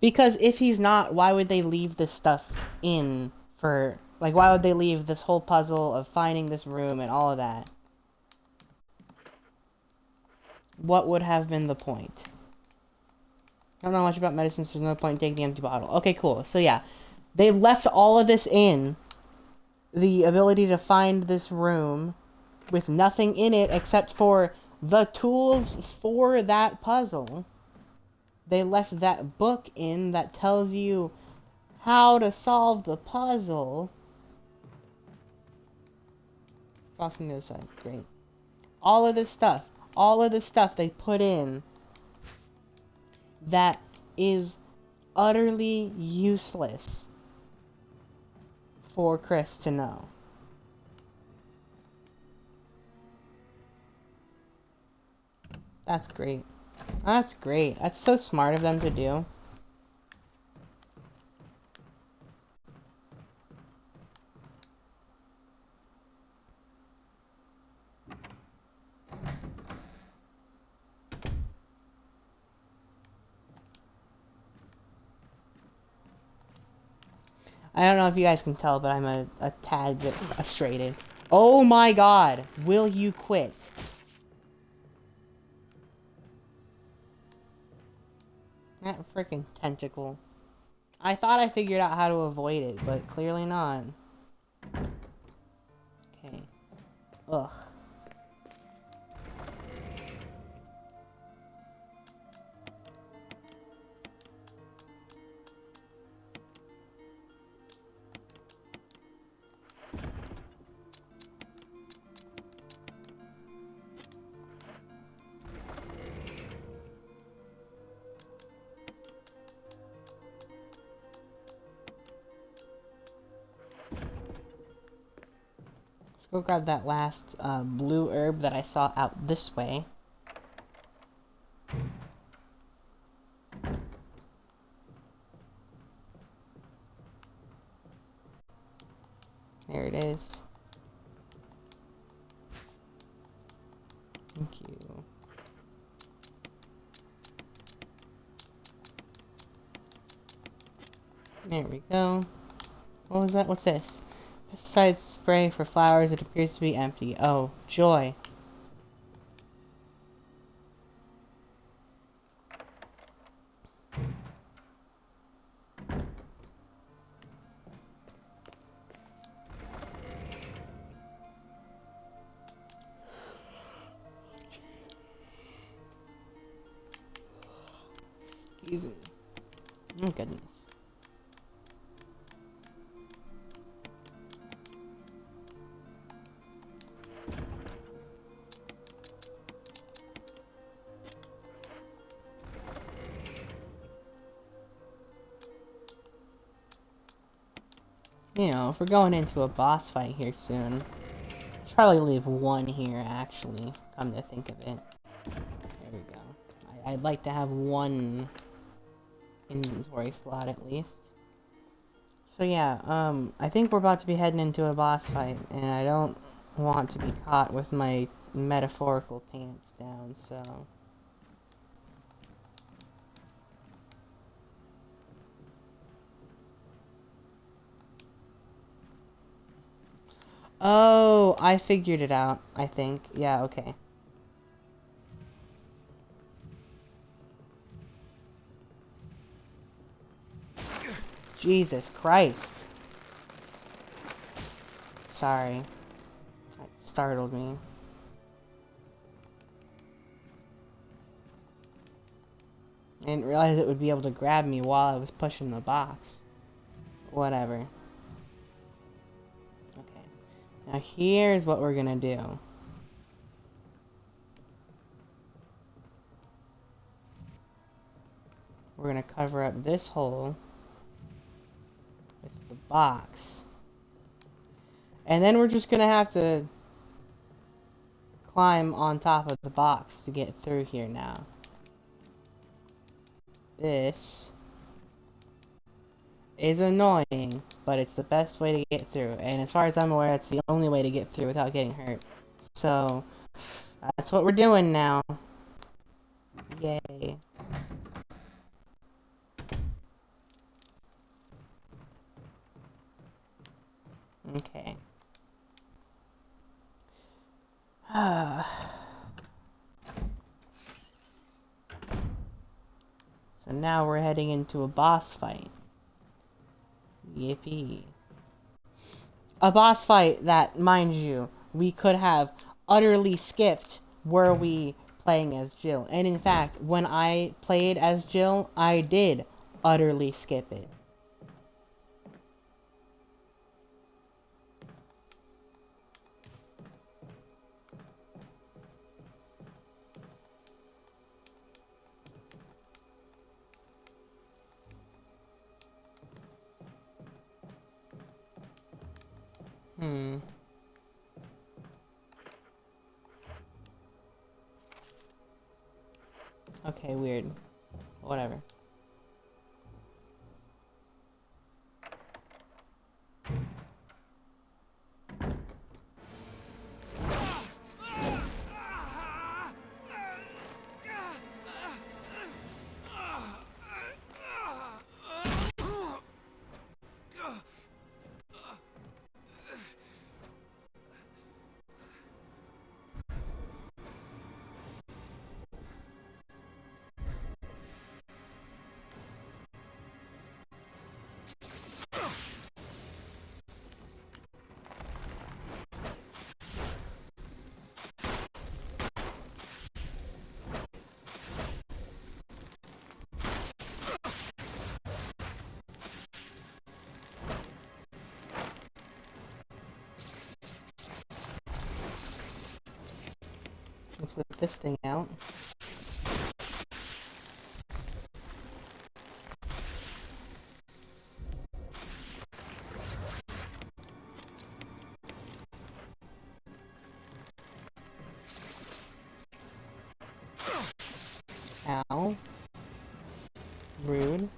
Because if he's not, why would they leave this stuff in for... Like, why would they leave this whole puzzle of finding this room and all of that? What would have been the point? I don't know much about medicine, so there's no point in taking the empty bottle. Okay, cool. So yeah, they left all of this in. The ability to find this room with nothing in it except for the tools for that puzzle. They left that book in that tells you how to solve the puzzle. Off from the other side. Great. All of this stuff they put in that is utterly useless for Chris to know. That's great. That's great. That's so smart of them to do. I don't know if you guys can tell, but I'm a tad bit frustrated. Oh my god! Will you quit? That freaking tentacle. I thought I figured out how to avoid it, but clearly not. Okay. Ugh. Go grab that last blue herb that I saw out this way. There we go. What was that? What's this? Pesticide spray for flowers. It appears to be empty. Oh, joy. Excuse me. Oh, goodness. You know, if we're going into a boss fight here soon, I'll probably leave one here, actually, come to think of it. There we go. I'd like to have one inventory slot at least. So yeah, I think we're about to be heading into a boss fight, and I don't want to be caught with my metaphorical pants down, so... Oh, I figured it out, I think. Yeah, okay. Jesus Christ. Sorry. That startled me. I didn't realize it would be able to grab me while I was pushing the box. Whatever. Okay. Now here's what we're gonna do. We're gonna cover up this hole with the box. And then we're just gonna have to climb on top of the box to get through here now. This is annoying, but it's the best way to get through. And as far as I'm aware, it's the only way to get through without getting hurt. So, that's what we're doing now. Yay. Okay. So now we're heading into a boss fight. Yippee. A boss fight that, mind you, we could have utterly skipped were we playing as Jill. And in fact, when I played as Jill, I did utterly skip it. Okay, weird. Whatever. Let's whip this thing out. Ow. Rude.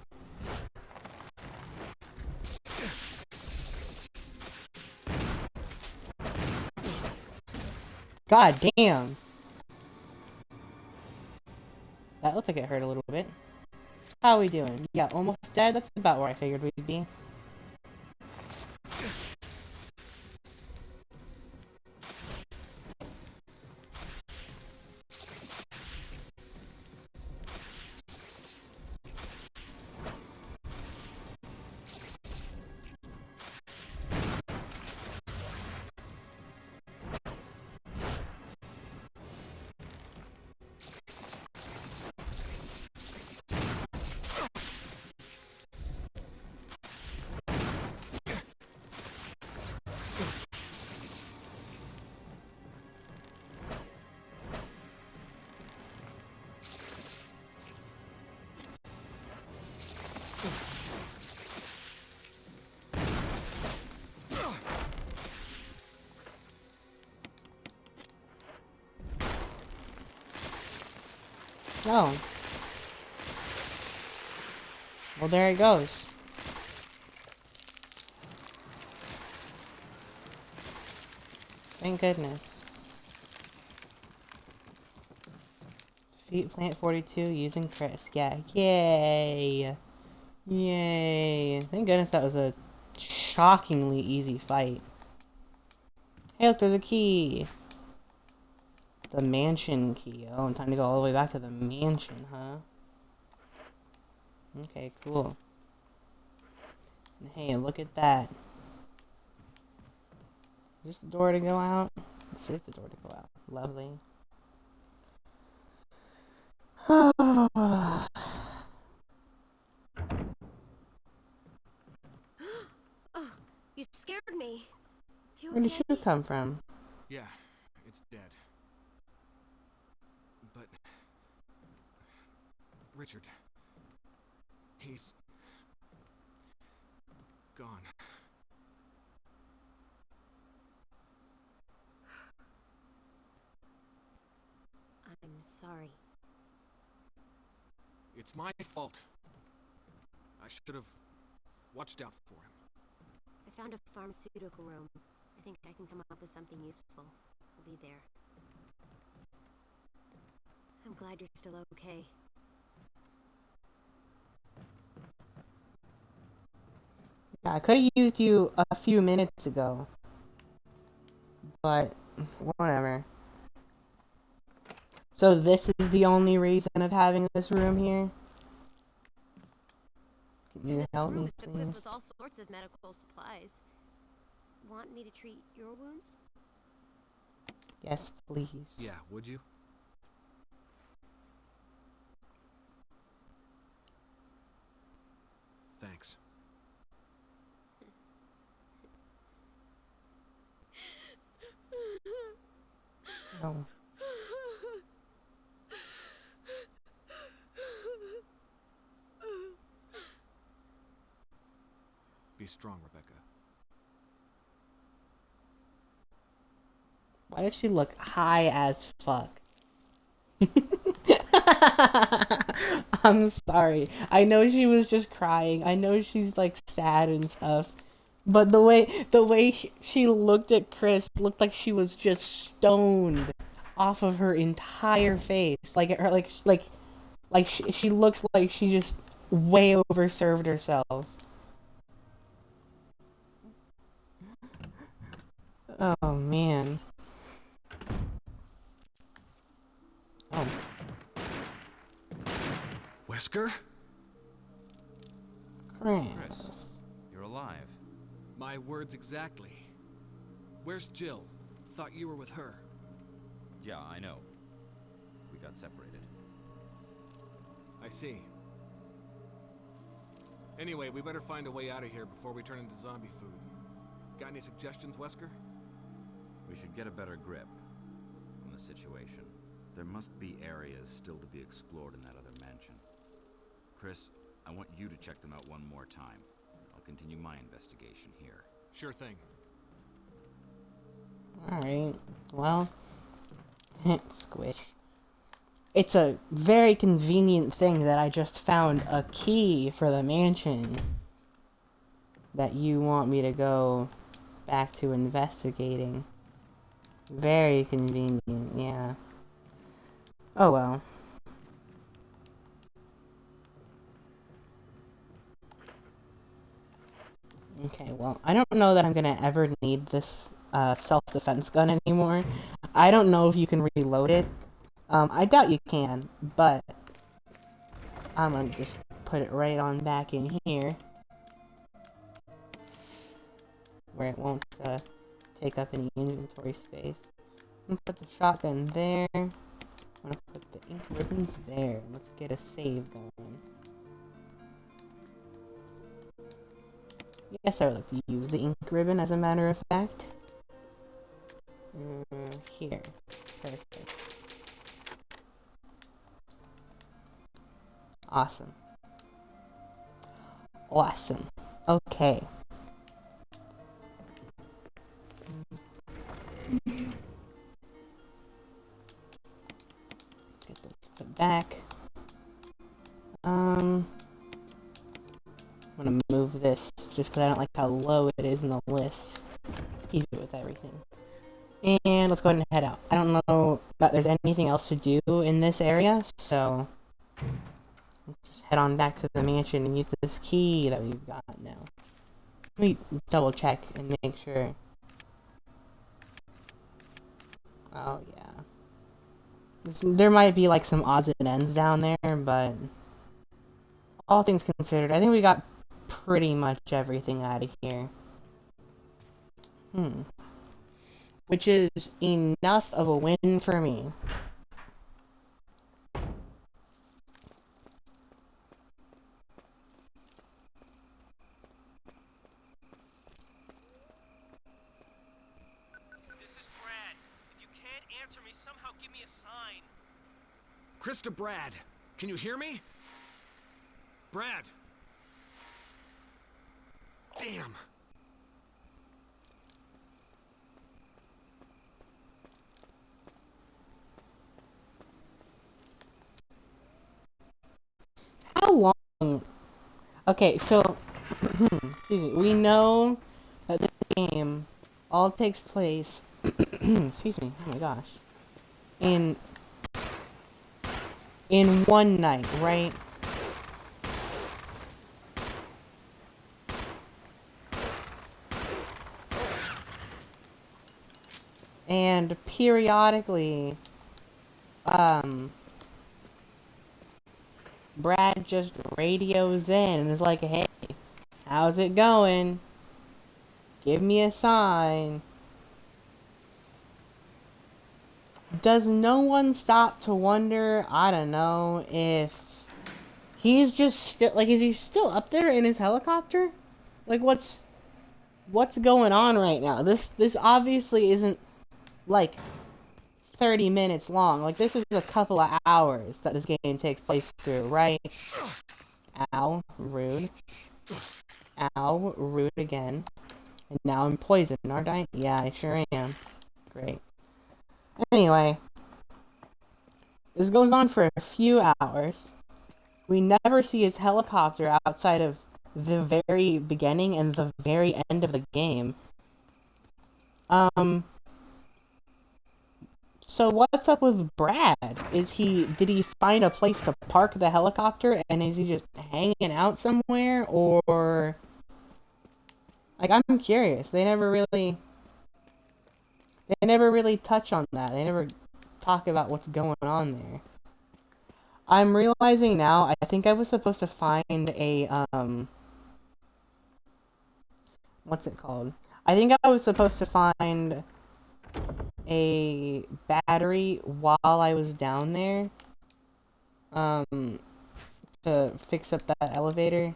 God damn! That looks like it hurt a little bit. How we doing? Yeah, almost dead? That's about where I figured we'd be. Oh. Well, there it goes. Thank goodness. Defeat Plant 42 using Chris. Yeah. Yay. Yay. Thank goodness that was a shockingly easy fight. Hey, look, there's a key. The mansion key. Oh, and time to go all the way back to the mansion, huh? Okay, cool. And hey, look at that. Is this the door to go out? This is the door to go out. Lovely. Oh, you scared me. You Where did okay? you come from? Yeah, it's dead. But... Richard... He's... gone. I'm sorry. It's my fault. I should have watched out for him. I found a pharmaceutical room. I think I can come up with something useful. I'll be there. I'm glad you're still okay. Yeah, I could have used you a few minutes ago. But, whatever. So this is the only reason of having this room here? Can you This help room me, is equipped with please? all sorts of medical supplies. Want me to treat your wounds? Yes, please. Yeah, would you? Thanks. Oh. Be strong, Rebecca. Why does she look high as fuck? I'm sorry. I know she was just crying. I know she's like sad and stuff. But the way she looked at Chris looked like she was just stoned off of her entire face. Like she looks like she just way overserved herself. Oh man. Oh. Wesker? Chris. You're alive. My words exactly. Where's Jill? Thought you were with her. Yeah, I know. We got separated. I see. Anyway, we better find a way out of here before we turn into zombie food. Got any suggestions, Wesker? We should get a better grip on the situation. There must be areas still to be explored in that other mansion. Chris, I want you to check them out one more time. I'll continue my investigation here. Sure thing. Alright. Well. Squish. It's a very convenient thing that I just found a key for the mansion that you want me to go back to investigating. Very convenient, yeah. Oh well. Okay, well, I don't know that I'm gonna ever need this self-defense gun anymore. I don't know if you can reload it. I doubt you can, but I'm gonna just put it right on back in here, where it won't take up any inventory space. I'm gonna put the shotgun there. I'm gonna put the ink ribbons there. Let's get a save going. Yes, I would like to use the ink ribbon, as a matter of fact. Here. Perfect. Awesome. Awesome. Okay. Get this put back. I'm gonna move this just because I don't like how low it is in the list. Let's keep it with everything. And let's go ahead and head out. I don't know that there's anything else to do in this area, so let's just head on back to the mansion and use this key that we've got now. Let me double check and make sure. Oh yeah. There might be like some odds and ends down there, but all things considered, I think we got pretty much everything out of here. Which is enough of a win for me. This is Brad. If you can't answer me, somehow give me a sign. Chris to Brad. Can you hear me? Brad. Damn. How long? Okay, so excuse me. We know that this game all takes place. Excuse me. Oh my gosh. In one night, right? And periodically, Brad just radios in and is like, "Hey, how's it going? Give me a sign." Does no one stop to wonder, I don't know, if he's just still, like, is he still up there in his helicopter? Like, what's going on right now? This obviously isn't, like, 30 minutes long. Like, this is a couple of hours that this game takes place through, right? Ow, rude. Ow, rude again. And now I'm poisoned, aren't I? Yeah, I sure am. Great. Anyway, this goes on for a few hours. We never see his helicopter outside of the very beginning and the very end of the game. So what's up with Brad? Did he find a place to park the helicopter and is he just hanging out somewhere, or like, I'm curious. They never really touch on that. They never talk about what's going on there. I'm realizing now, I think I was supposed to find a, what's it called? I think I was supposed to find a battery while I was down there, to fix up that elevator,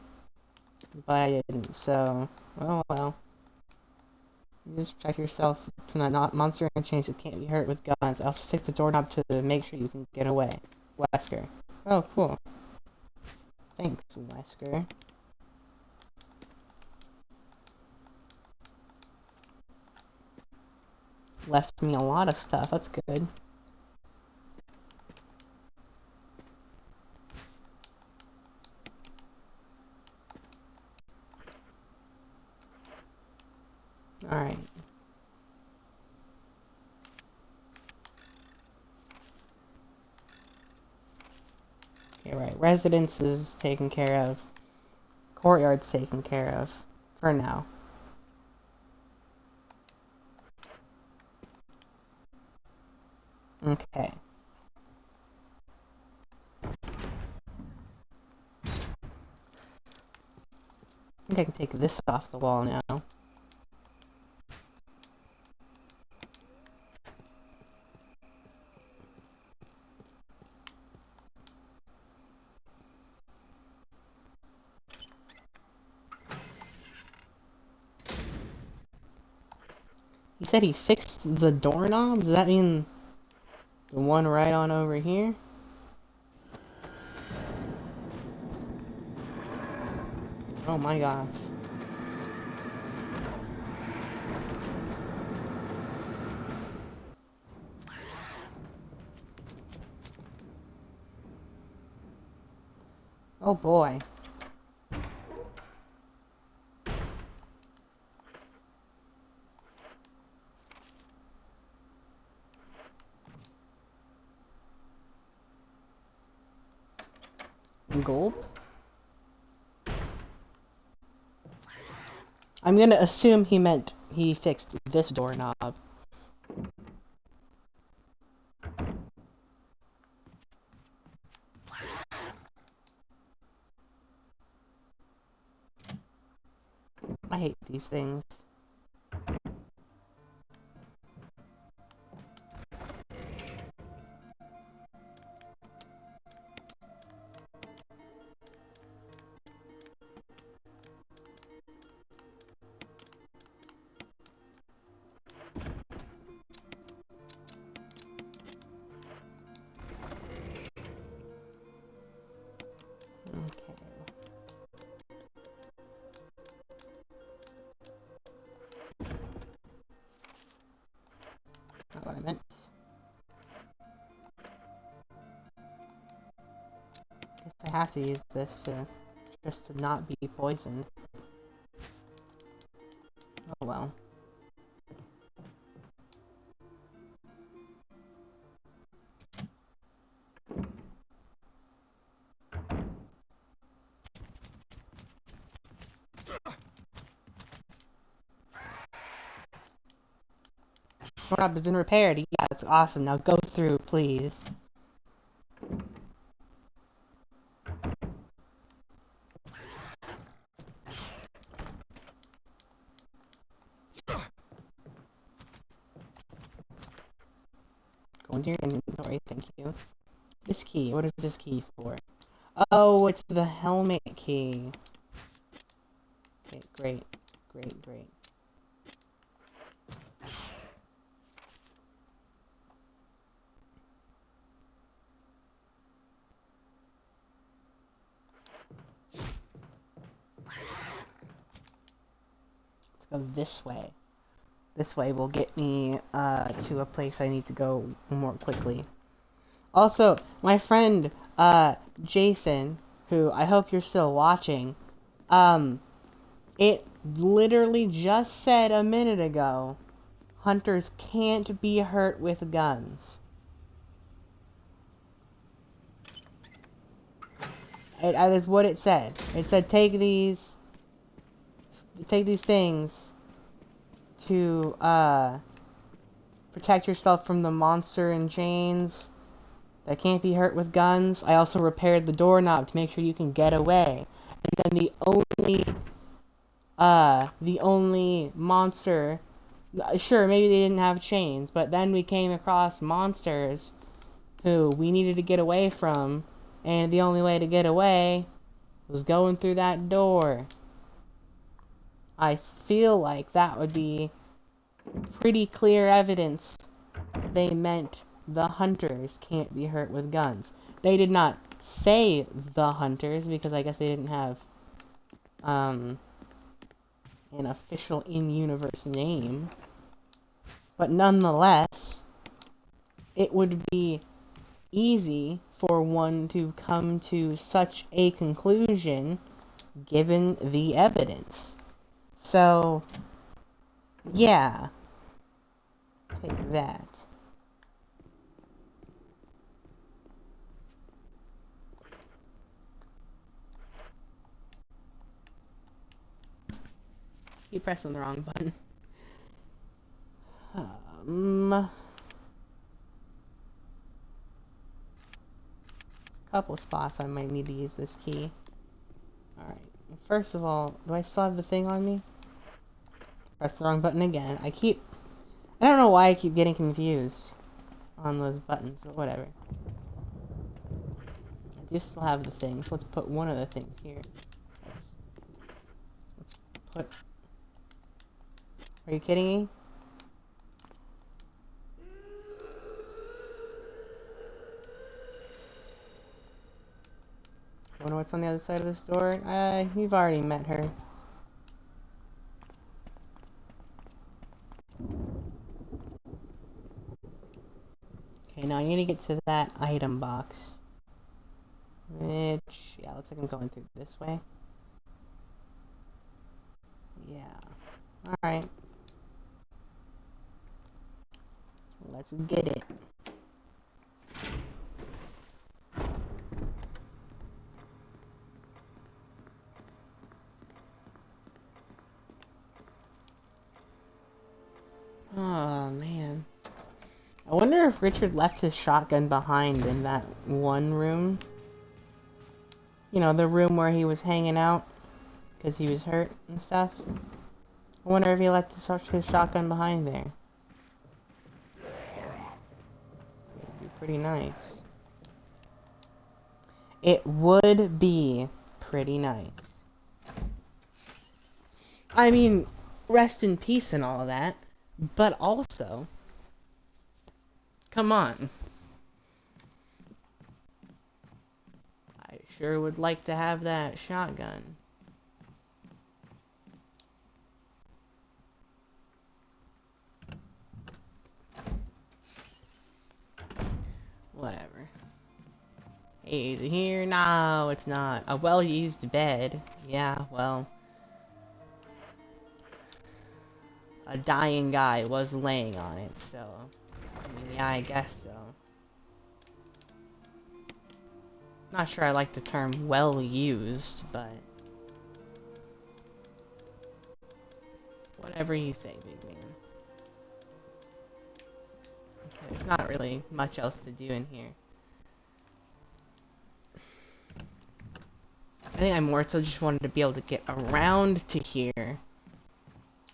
but I didn't, so, oh well. You just protect yourself from that monster and change that can't be hurt with guns. I also fixed the doorknob to make sure you can get away. Wesker. Oh, cool. Thanks, Wesker. Left me a lot of stuff, that's good. Alright. Okay, right. Residence is taken care of. Courtyard's taken care of. For now. Okay. I think I can take this off the wall now. He said he fixed the doorknob? Does that mean the one right on over here? Oh my gosh. Oh boy. Gulp? I'm gonna assume he meant he fixed this doorknob. I hate these things. Okay. Not what I meant. Guess I have to use this to just to not be poisoned. Oh well. Doorknob has been repaired. Yeah, that's awesome. Now go through, please. Go into your inventory, thank you. This key, what is this key for? Oh, it's the helmet key. Okay, great. Great, great. Let's go this way. This way will get me to a place I need to go more quickly. Also, my friend Jason, who I hope you're still watching, it literally just said a minute ago, hunters can't be hurt with guns. That is what it said. It said take these things to protect yourself from the monster in chains that can't be hurt with guns. I also repaired the doorknob to make sure you can get away. And then the only monster, sure, maybe they didn't have chains, but then we came across monsters who we needed to get away from, and the only way to get away was going through that door. I feel like that would be pretty clear evidence they meant the hunters can't be hurt with guns. They did not say the hunters, because I guess they didn't have an official in-universe name. But nonetheless, it would be easy for one to come to such a conclusion given the evidence. So, yeah. Take that. Keep pressing the wrong button. A couple spots I might need to use this key. Alright. First of all, do I still have the thing on me? Press the wrong button again. I don't know why I keep getting confused on those buttons, but whatever. I do still have the thing, so let's put one of the things here. Let's put... Are you kidding me? Wonder what's on the other side of this door? You've already met her. Okay, now I need to get to that item box. Which, yeah, looks like I'm going through this way. Yeah. Alright. Let's get it. Oh, man. I wonder if Richard left his shotgun behind in that one room. You know, the room where he was hanging out because he was hurt and stuff. I wonder if he left his shotgun behind there. It'd be pretty nice. It would be pretty nice. I mean, rest in peace and all that, but also, come on. I sure would like to have that shotgun. Whatever. Hey, is it here? No, it's not. A well-used bed. Yeah, well. A dying guy was laying on it, so... I mean, yeah, I guess so. Not sure I like the term well-used, but... Whatever you say, big man. Okay, there's not really much else to do in here. I think I more so just wanted to be able to get around to here.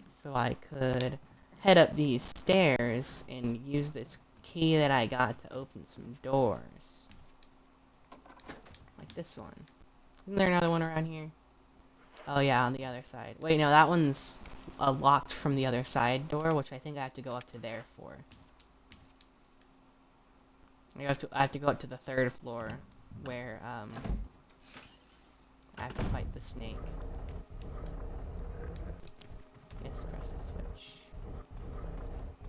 So I could head up these stairs and use this key that I got to open some doors. Like this one. Isn't there another one around here? Oh yeah, on the other side. Wait, no, that one's locked from the other side door, which I think I have to go up to there for. I have to go up to the 3rd floor, where, I have to fight the snake. Yes, press the switch.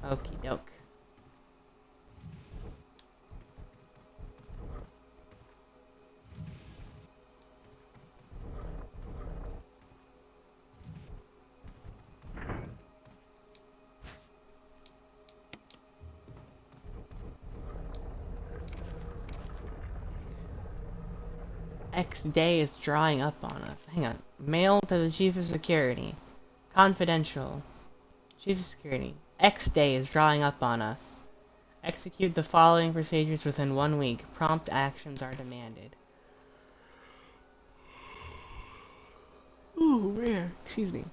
Okie doke. X day is drawing up on us. Hang on. Mail to the Chief of Security. Confidential. Chief of Security. X day is drawing up on us. Execute the following procedures within 1 week. Prompt actions are demanded. Ooh, man. Excuse me.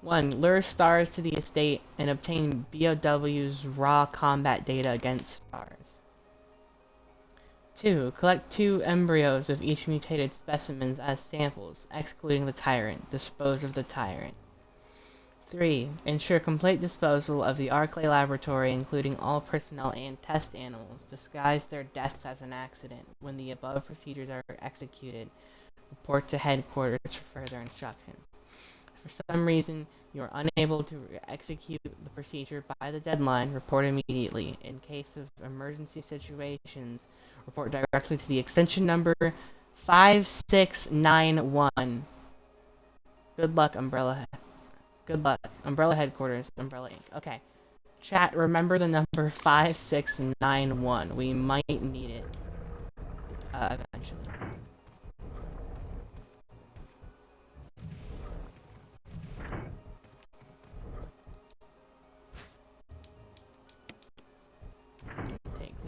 1. Lure stars to the estate and obtain BOW's raw combat data against stars. 2. Collect 2 embryos of each mutated specimens as samples, excluding the tyrant. Dispose of the tyrant. 3. Ensure complete disposal of the Arclay laboratory, including all personnel and test animals. Disguise their deaths as an accident. When the above procedures are executed, report to headquarters for further instructions. If for some reason you are unable to execute the procedure by the deadline, report immediately. In case of emergency situations, report directly to the extension number 5691. Good luck, Umbrella. Good luck. Umbrella Headquarters, Umbrella Inc. Okay. Chat, remember the number 5691. We might need it. Eventually.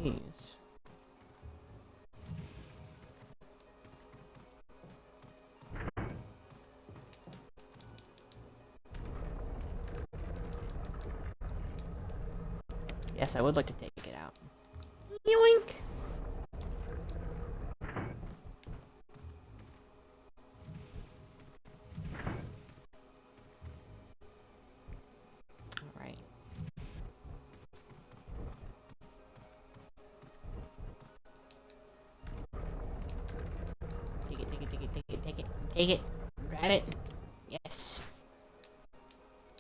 Please. Yes, I would like to take it out. Yoink! Alright. Take it, take it, take it, take it, take it, take it! Grab it! Yes!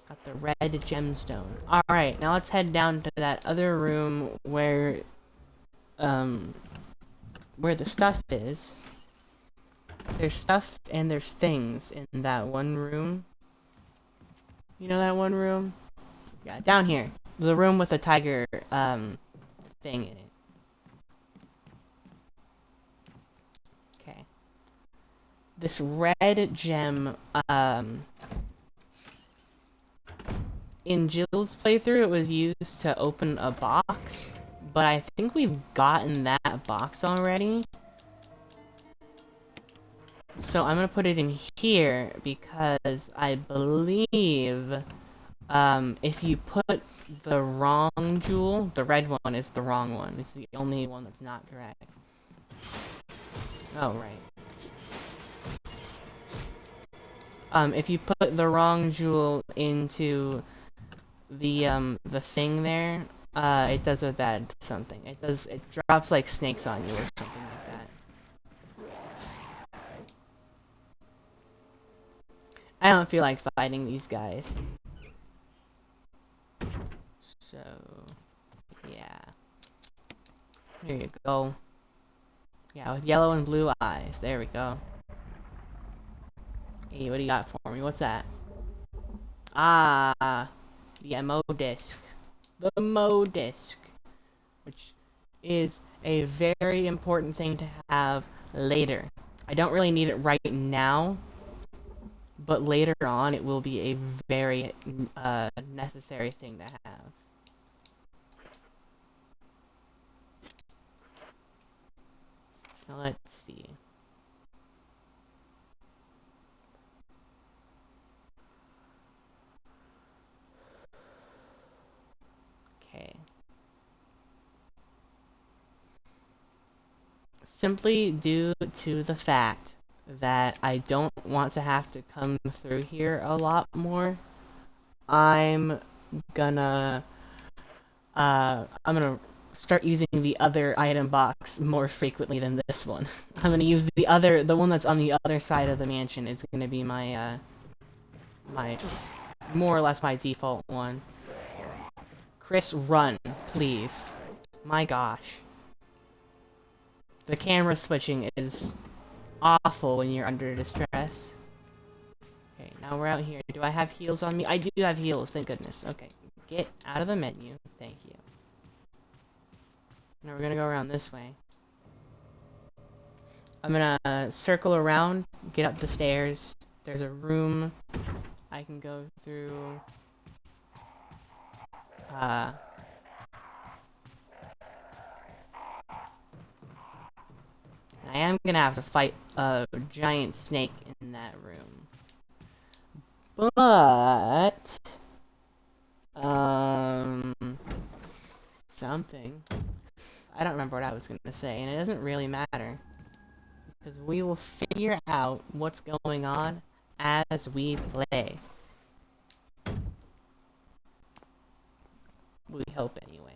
Got the red gemstone. Alright, now let's head down to that other room where the stuff is. There's stuff and there's things in that one room. You know that one room? Yeah, down here. The room with the tiger, thing in it. Okay. This red gem, in Jill's playthrough, it was used to open a box, but I think we've gotten that box already. So I'm gonna put it in here because I believe, if you put the wrong jewel, the red one is the wrong one. It's the only one that's not correct. Oh, right. If you put the wrong jewel into the thing there, it does a bad something. It drops like snakes on you or something like that. I don't feel like fighting these guys. So, yeah. Here you go. Yeah, with yellow and blue eyes. There we go. Hey, what do you got for me? What's that? Ah, the MO disc. The MO disc. Which is a very important thing to have later. I don't really need it right now, but later on it will be a very necessary thing to have. Now let's see. Okay. Simply due to the fact that I don't want to have to come through here a lot more, I'm gonna start using the other item box more frequently than this one. I'm gonna use the one that's on the other side of the mansion. It's gonna be my more or less my default one. Chris, run, please. My gosh. The camera switching is awful when you're under distress. Okay, now we're out here. Do I have heals on me? I do have heals, thank goodness. Okay, get out of the menu. Thank you. Now we're gonna go around this way. I'm gonna circle around, get up the stairs. There's a room I can go through. I am gonna have to fight a giant snake in that room. But... something. I don't remember what I was gonna say, and it doesn't really matter. Because we will figure out what's going on as we play. We hope, anyway.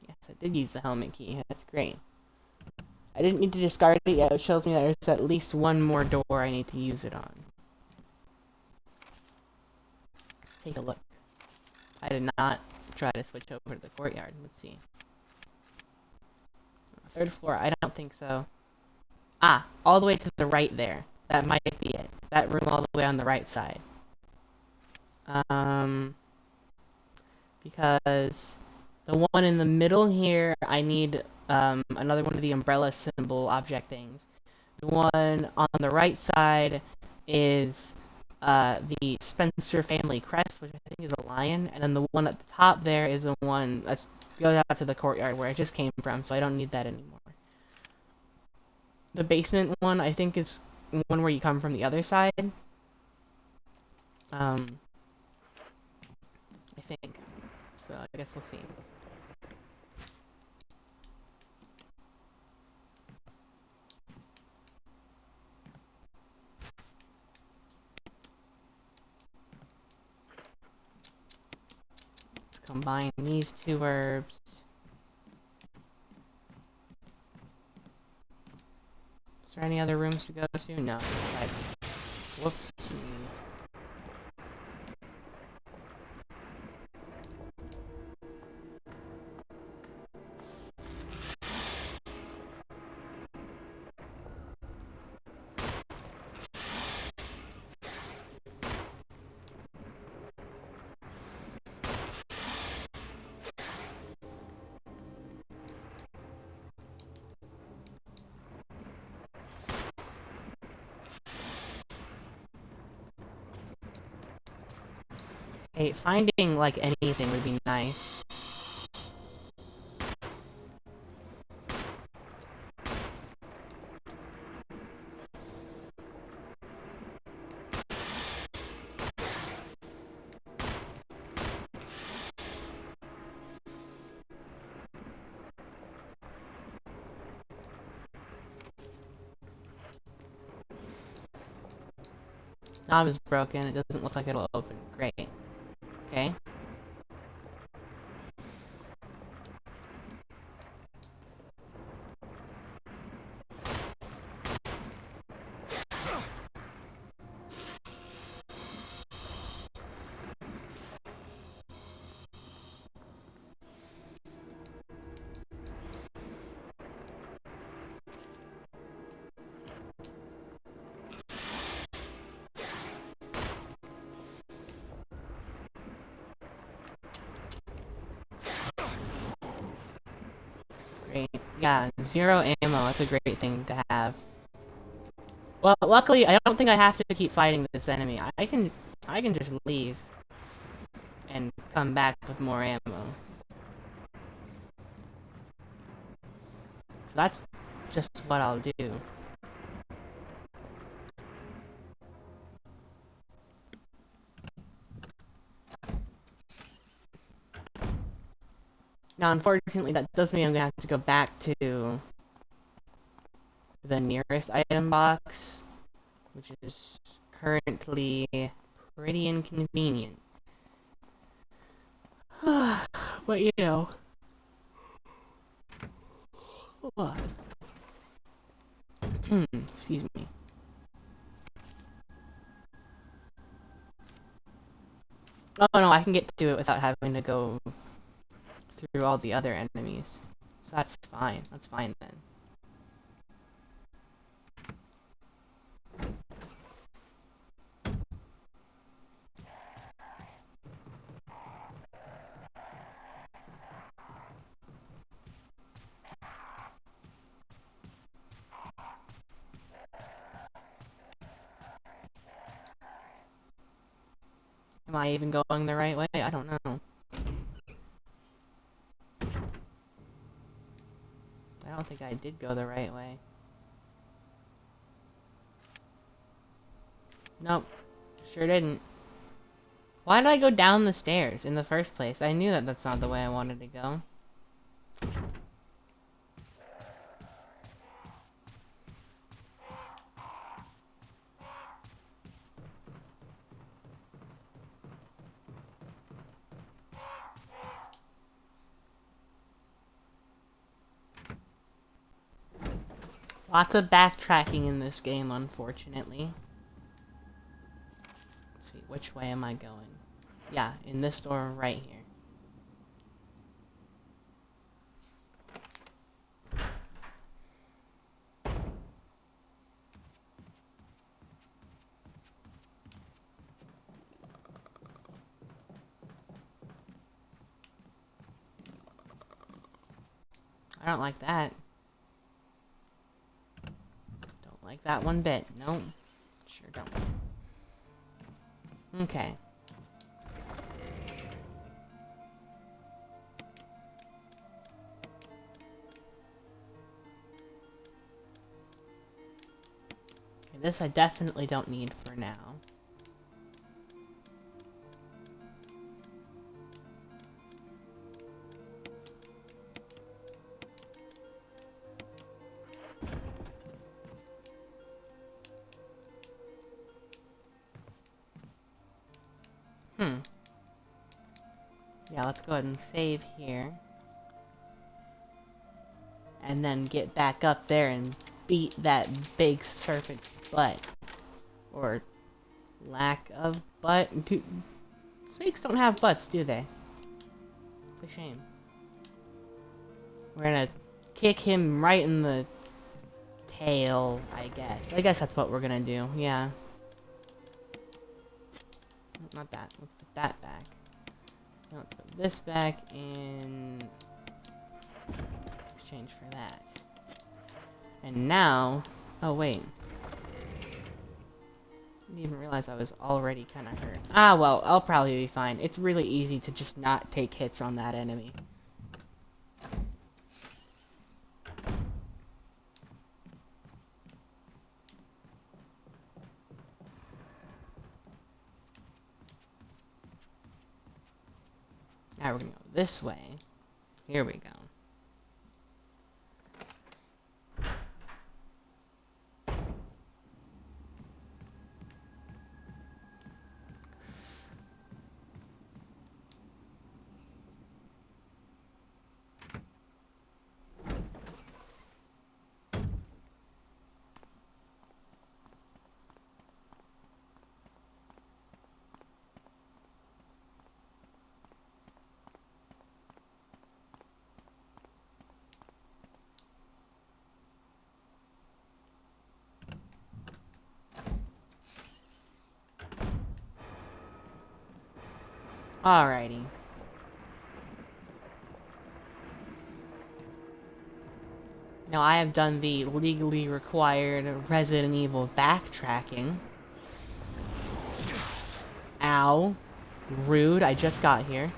Yes, I did use the helmet key. That's great. I didn't need to discard it yet. It shows me that there's at least one more door I need to use it on. Let's take a look. I did not try to switch over to the courtyard. Let's see. Third floor, I don't think so. Ah, all the way to the right there. That might be it. That room all the way on the right side. Because the one in the middle here, I need another one of the umbrella symbol object things. The one on the right side is the Spencer family crest, which I think is a lion, and then the one at the top there is the one that goes out to the courtyard where I just came from, so I don't need that anymore. The basement one, I think, is one where you come from the other side. I think. So I guess we'll see. Let's combine these two herbs. Is there any other rooms to go to? No. Whoopsie. Hey, finding, like, anything would be nice. Knob is broken. It doesn't look like it'll open. Great. Okay. Great. Yeah, 0 ammo. That's a great thing to have. Well, luckily, I don't think I have to keep fighting this enemy. I can just leave and come back with more ammo. So that's just what I'll do. Now, unfortunately, that does mean I'm gonna have to go back to the nearest item box, which is currently pretty inconvenient. But you know. Excuse me. Oh no, I can get to it without having to go through all the other enemies. So that's fine. That's fine then. Am I even going the right way? I don't know. I don't think I did go the right way. Nope. Sure didn't. Why did I go down the stairs in the first place? I knew that that's not the way I wanted to go. Lots of backtracking in this game, unfortunately. Let's see, which way am I going? Yeah, in this door right here. I don't like that. Don't like that one bit. No. Sure don't. Okay. Okay, this I definitely don't need for now. Yeah, let's go ahead and save here. And then get back up there and beat that big serpent's butt. Or lack of butt. Snakes don't have butts, do they? It's a shame. We're gonna kick him right in the tail, I guess. I guess that's what we're gonna do, yeah. Not that. Let's put that back. Now let's put this back in exchange for that. And now... Oh, wait. I didn't even realize I was already kind of hurt. Ah, well, I'll probably be fine. It's really easy to just not take hits on that enemy. Now we're gonna go this way. Here we go. Alrighty. Now I have done the legally required Resident Evil backtracking. Ow. Rude, I just got here.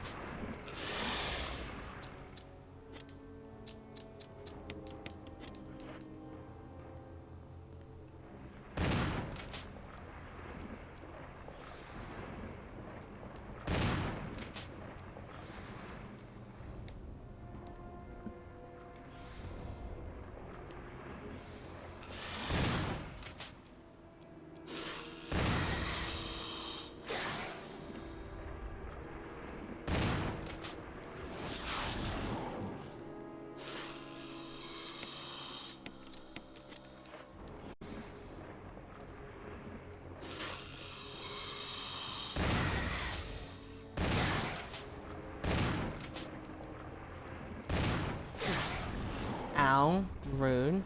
Ow. Rude.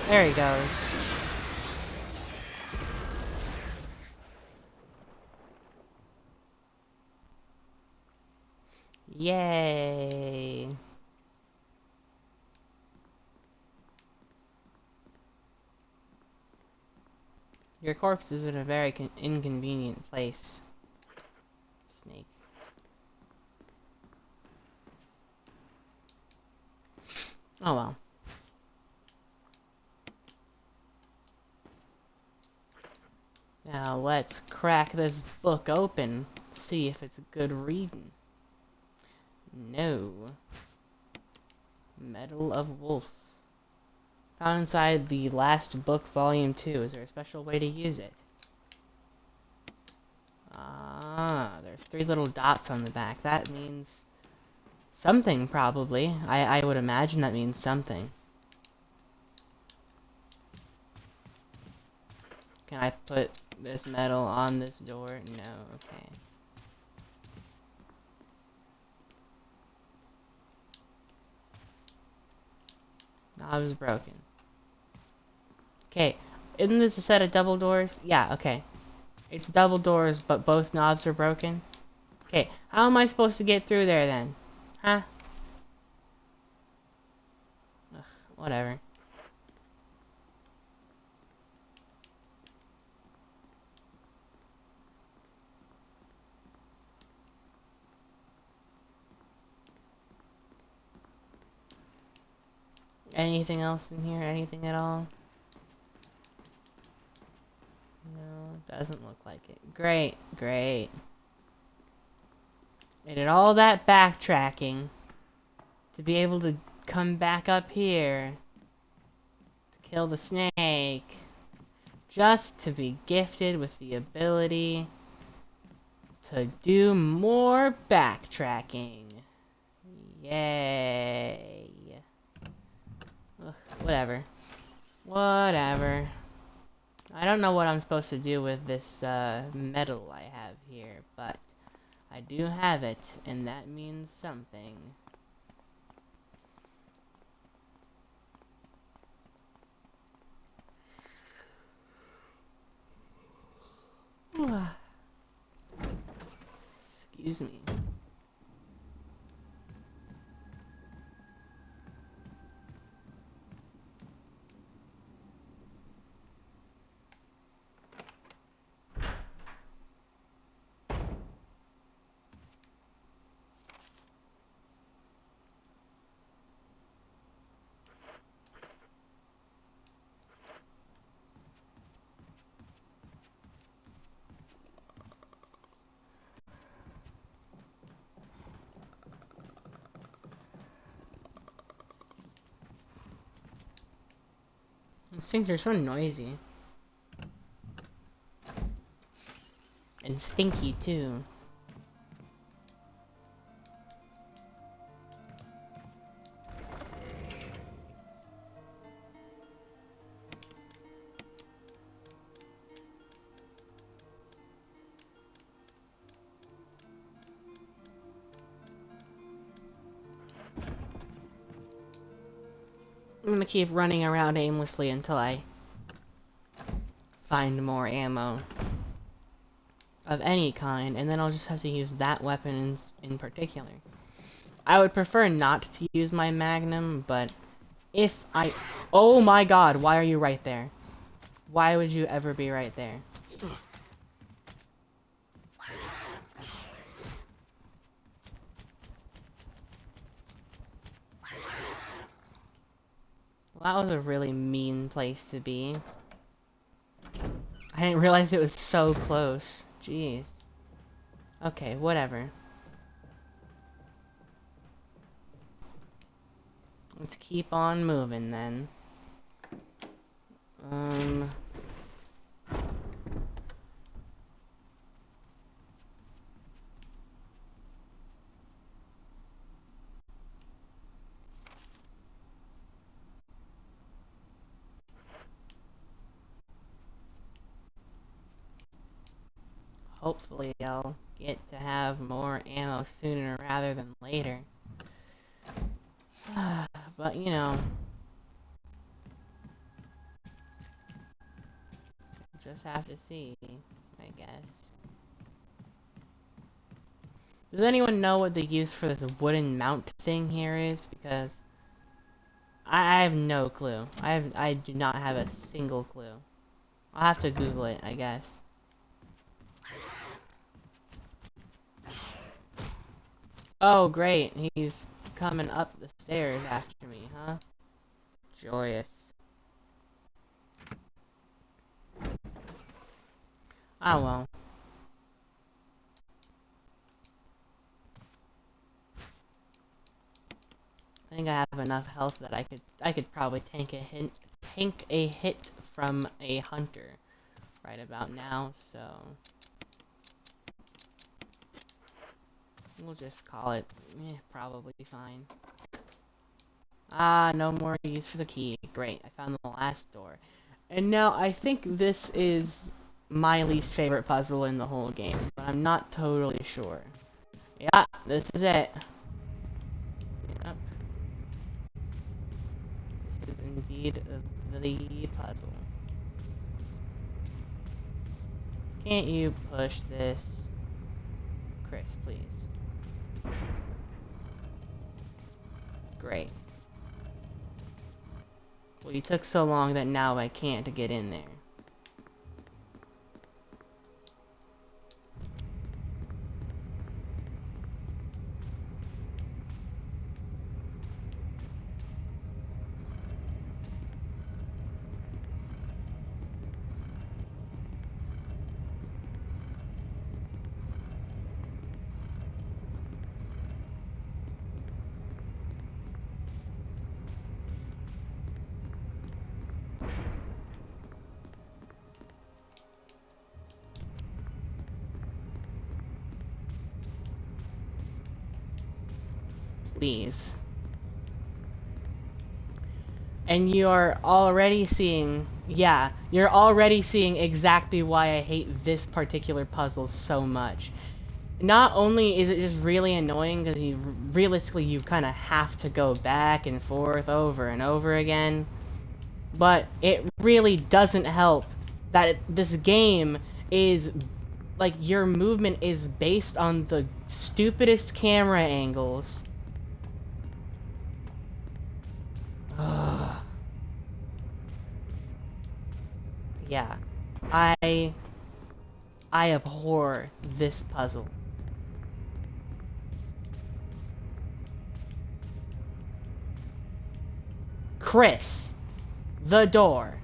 There he goes. Yay. Your corpse is in a very inconvenient place. Snake. Oh well. Now let's crack this book open, see if it's good reading. No. Medal of Wolf. Found inside the last book, volume 2. Is there a special way to use it? Ah, there's 3 little dots on the back. That means something, probably. I would imagine that means something. Can I put this metal on this door? No, okay. I was broken. Okay, isn't this a set of double doors? Yeah, okay. It's double doors, but both knobs are broken. Okay, how am I supposed to get through there then? Huh? Ugh, whatever. Anything else in here? Anything at all? No, doesn't look like it. Great, great. I did all that backtracking to be able to come back up here to kill the snake, just to be gifted with the ability to do more backtracking. Yay. Ugh, whatever. Whatever. I don't know what I'm supposed to do with this metal I have here, but I do have it, and that means something. Excuse me. These things are so noisy. And stinky, too. I'm gonna keep running around aimlessly until I find more ammo of any kind, and then I'll just have to use that weapon in particular. I would prefer not to use my magnum, but if I... Oh my god, why are you right there? Why would you ever be right there? Well, that was a really mean place to be. I didn't realize it was so close. Jeez. Okay, whatever. Let's keep on moving then. Hopefully I'll get to have more ammo sooner rather than later. But, you know, just have to see, I guess. Does anyone know what the use for this wooden mount thing here is? Because I have no clue. I do not have a single clue. I'll have to Google it, I guess. Oh, great. He's coming up the stairs after me, huh? Joyous. Oh well. I think I have enough health that I could probably tank a hit from a hunter right about now, so we'll just call it probably fine. Ah, no more use for the key. Great, I found the last door. And now I think this is my least favorite puzzle in the whole game, but I'm not totally sure. Yeah, this is it. Yep. This is indeed the puzzle. Can't you push this? Chris, please. Great. Well, you took so long that now I can't get in there. Please. And you are already seeing, yeah, you're already seeing exactly why I hate this particular puzzle so much. Not only is it just really annoying because realistically you kind of have to go back and forth over and over again, but it really doesn't help that this game is, like, your movement is based on the stupidest camera angles. Yeah, I abhor this puzzle. Chris, the door.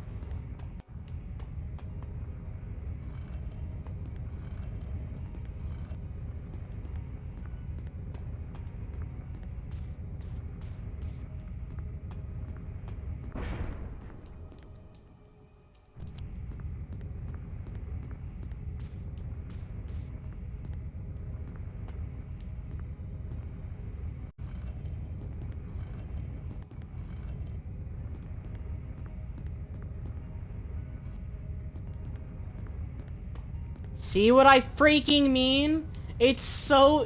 See what I freaking mean? It's so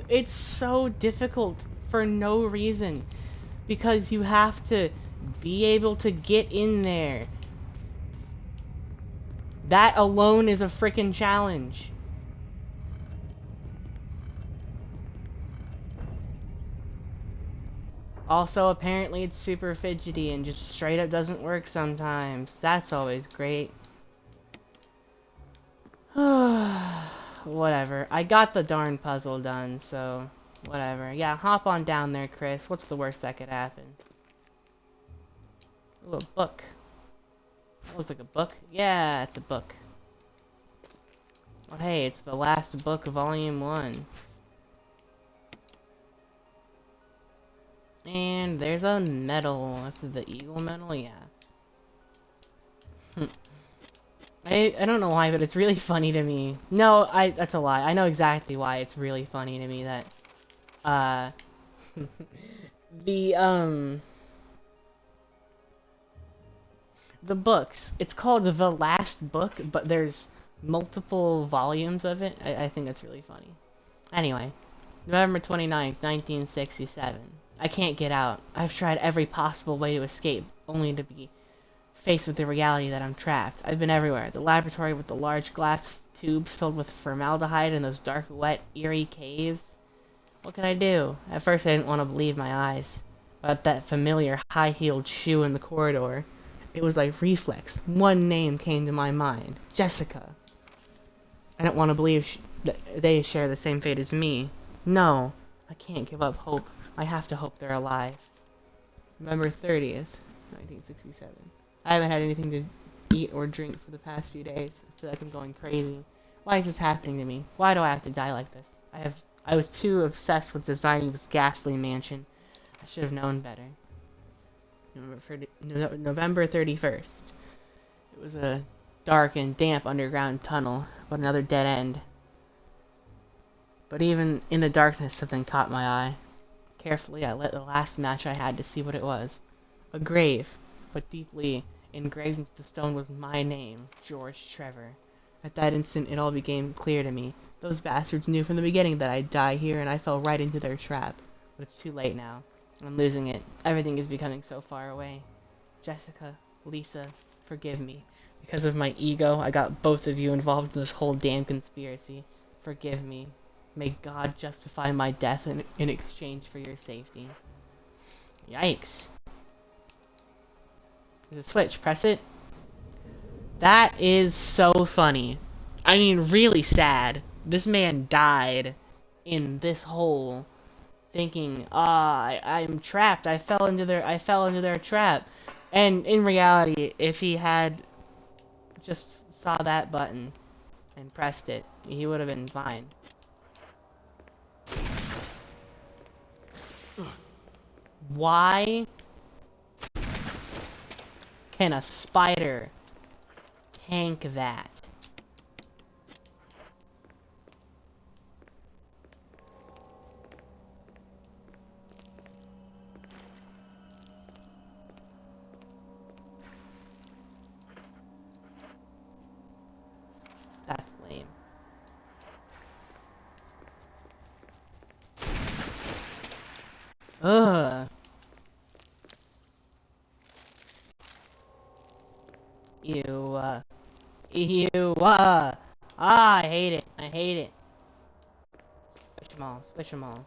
difficult for no reason. Because you have to be able to get in there. That alone is a freaking challenge. Also, apparently it's super fidgety and just straight up doesn't work sometimes. That's always great. Whatever. I got the darn puzzle done, so whatever. Yeah, hop on down there, Chris. What's the worst that could happen? Ooh, a book. That looks like a book. Yeah, it's a book. Oh, hey, it's the last book of Volume 1. And there's a medal. This is the Eagle medal? Yeah. I don't know why, but it's really funny to me. No, that's a lie. I know exactly why it's really funny to me that, the, the books. It's called The Last Book, but there's multiple volumes of it. I think that's really funny. Anyway, November 29th, 1967. I can't get out. I've tried every possible way to escape, only to be faced with the reality that I'm trapped. I've been everywhere. The laboratory with the large glass tubes filled with formaldehyde and those dark, wet, eerie caves. What can I do? At first I didn't want to believe my eyes. But that familiar high-heeled shoe in the corridor. It was like reflex. One name came to my mind. Jessica. I don't want to believe that they share the same fate as me. No. I can't give up hope. I have to hope they're alive. November 30th, 1967. I haven't had anything to eat or drink for the past few days. I feel like I'm going crazy. Why is this happening to me? Why do I have to die like this? I was too obsessed with designing this ghastly mansion. I should have known better. November 31st. It was a dark and damp underground tunnel, but another dead end. But even in the darkness, something caught my eye. Carefully, I lit the last match I had to see what it was. A grave, but deeply engraved into the stone was my name, George Trevor. At that instant, it all became clear to me. Those bastards knew from the beginning that I'd die here, and I fell right into their trap. But it's too late now. I'm losing it. Everything is becoming so far away. Jessica, Lisa, forgive me. Because of my ego, I got both of you involved in this whole damn conspiracy. Forgive me. May God justify my death in exchange for your safety. Yikes. There's a switch. Press it. That is so funny. I mean, really sad. This man died in this hole, thinking, I'm trapped. I fell into their trap. And in reality, if he had just saw that button and pressed it, he would have been fine. Why can a spider tank that? That's lame. Ugh. I hate it. I hate it. Switch them all. Switch them all.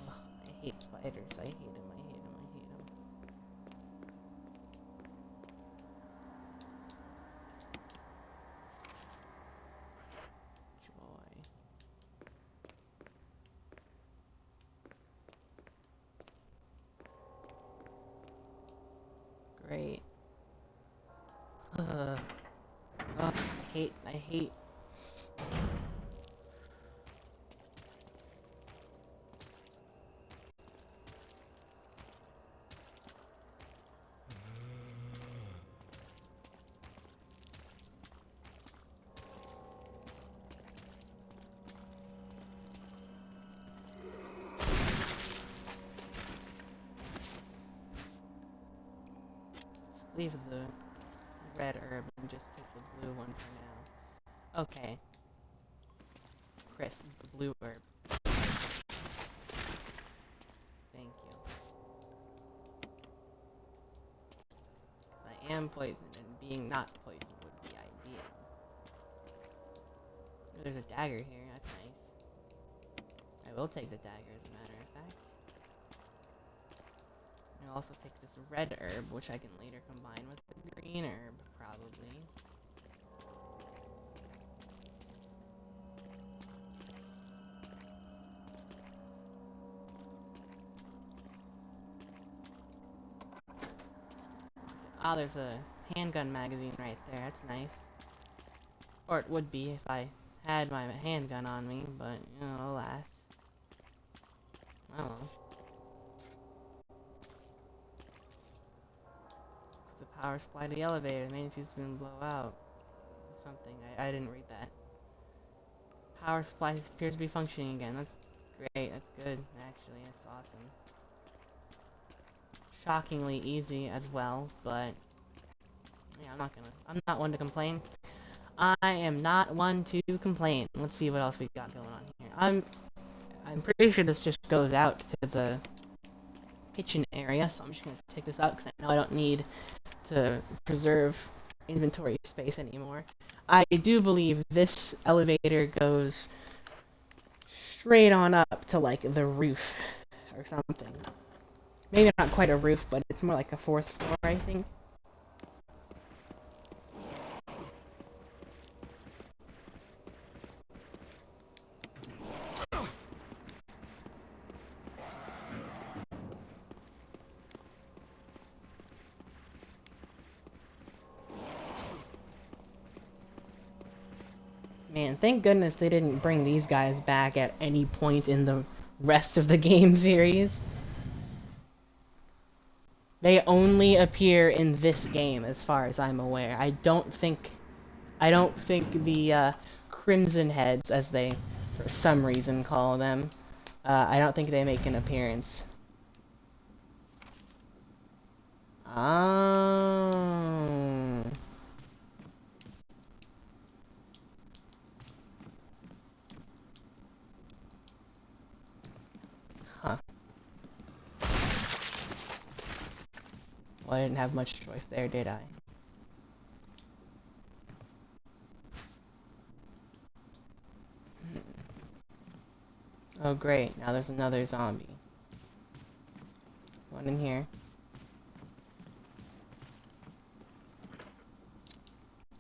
Ugh, I hate spiders. I hate them. I hate them. I hate them. Joy. Great. Ugh. Ugh, I hate. Let's leave the red herb and just take the blue one for now. Okay. Chris, the blue herb. Thank you. I am poisoned, and being not poisoned would be ideal. There's a dagger here, that's nice. I will take the dagger, as a matter of fact. I'll also take this red herb, which I can later combine with the green herb, probably. Ah, there's a handgun magazine right there. That's nice. Or it would be if I had my handgun on me, but, you know, alas. I don't know. It's the power supply to the elevator. The main fuse's been blow out. Something. I didn't read that. Power supply appears to be functioning again. That's great. That's good, actually. That's awesome. Shockingly easy as well, but yeah, I'm not one to complain. I am not one to complain. Let's see what else we got going on here. I'm pretty sure this just goes out to the kitchen area, so I'm just gonna take this out because I know I don't need to preserve inventory space anymore. I do believe this elevator goes straight on up to like the roof or something. Maybe not quite a roof, but it's more like a 4th floor, I think. Man, thank goodness they didn't bring these guys back at any point in the rest of the game series. They only appear in this game, as far as I'm aware. I don't think the Crimson Heads, as they for some reason call them, I don't think they make an appearance. Oh. Well, I didn't have much choice there, did I? Oh great, now there's another zombie. One in here.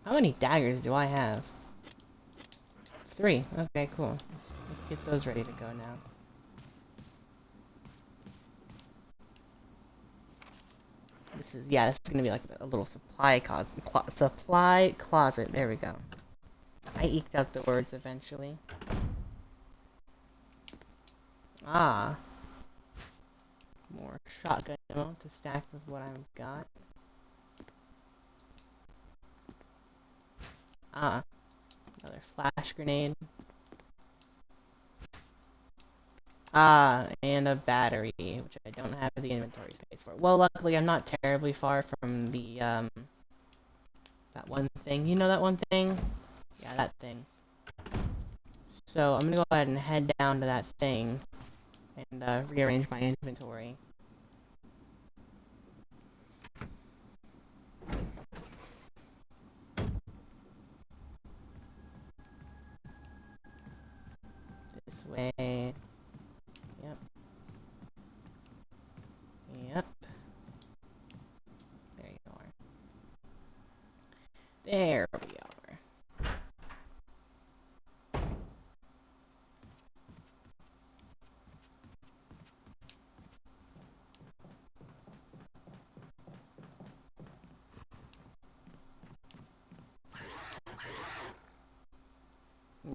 How many daggers do I have? 3. Okay, cool. Let's get those ready to go now. This is gonna be like a little supply closet. There we go. I eked out the words eventually. Ah. More shotgun ammo to stack with what I've got. Ah. Another flash grenade. Ah, and a battery, which I don't have the inventory space for. Well, luckily I'm not terribly far from the, that one thing. You know that one thing? Yeah, that thing. So, I'm gonna go ahead and head down to that thing and, rearrange my inventory. This way. Yep. Yep. There you are. There we are.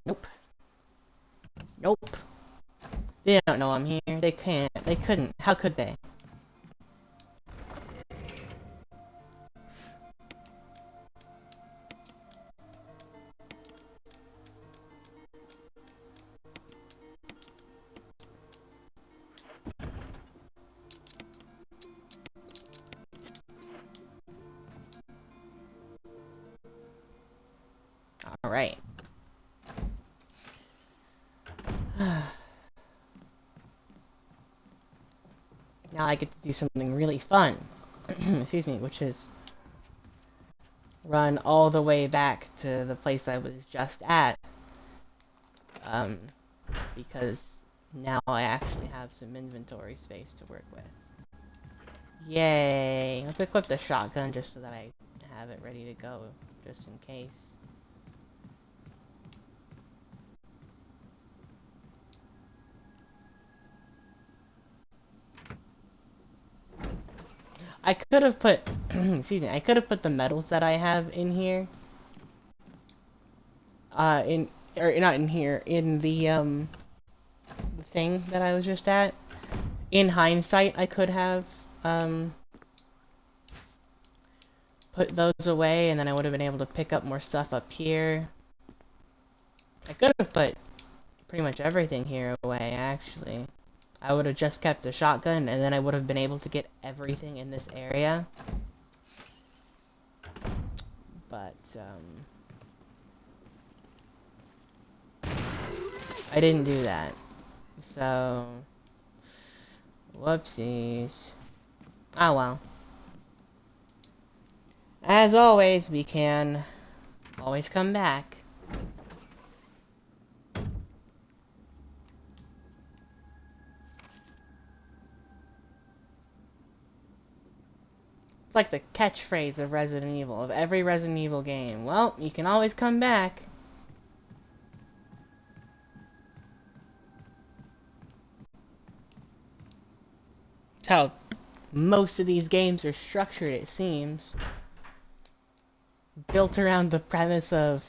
Nope. Nope. They don't know I'm here. They can't. They couldn't. How could they? Alright. Now I get to do something really fun. Excuse me, which is run all the way back to the place I was just at. Because now I actually have some inventory space to work with. Yay! Let's equip the shotgun just so that I have it ready to go, just in case. I could have put, excuse me, I could have put the medals that I have in here. Not in here, in the thing that I was just at. In hindsight, I could have, put those away, and then I would have been able to pick up more stuff up here. I could have put pretty much everything here away, actually. I would have just kept the shotgun, and then I would have been able to get everything in this area. But, I didn't do that. So, whoopsies. Oh well. As always, we can always come back. It's like the catchphrase of Resident Evil, of every Resident Evil game. Well, you can always come back. That's how most of these games are structured, it seems. Built around the premise of,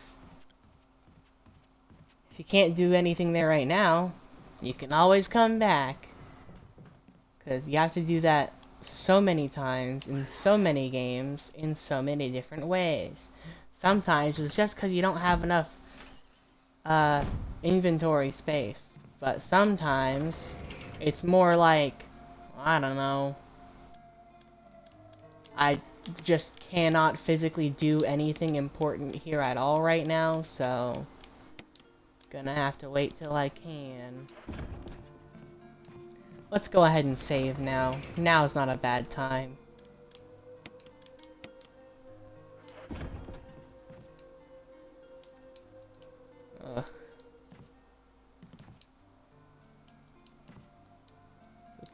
if you can't do anything there right now, you can always come back. Because you have to do that so many times, in so many games, in so many different ways. Sometimes it's just because you don't have enough inventory space. But sometimes it's more like, I don't know, I just cannot physically do anything important here at all right now, so gonna have to wait till I can. Let's go ahead and save now. Now's not a bad time.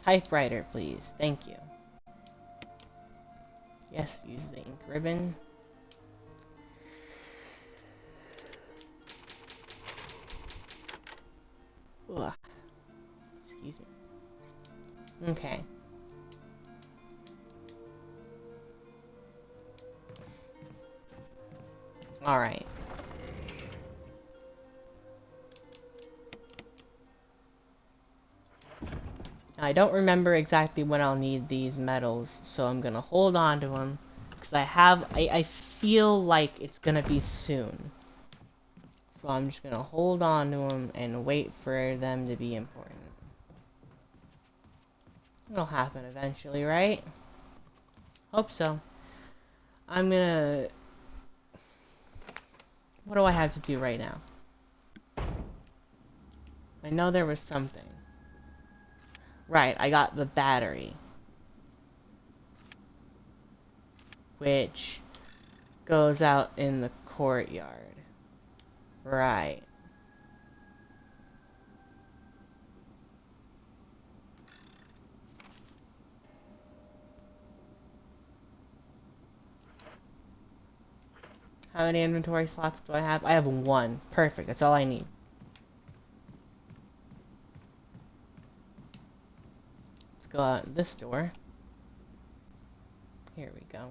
Typewriter, please. Thank you. Yes, use the ink ribbon. Ugh. Excuse me. Okay. Alright. I don't remember exactly when I'll need these metals, so I'm gonna hold on to them. Because I feel like it's gonna be soon. So I'm just gonna hold on to them and wait for them to be important. It'll happen eventually, right? Hope so. I'm gonna... What do I have to do right now? I know there was something. Right, I got the battery. Which goes out in the courtyard. Right. How many inventory slots do I have? I have one. Perfect, that's all I need. Let's go out this door. Here we go.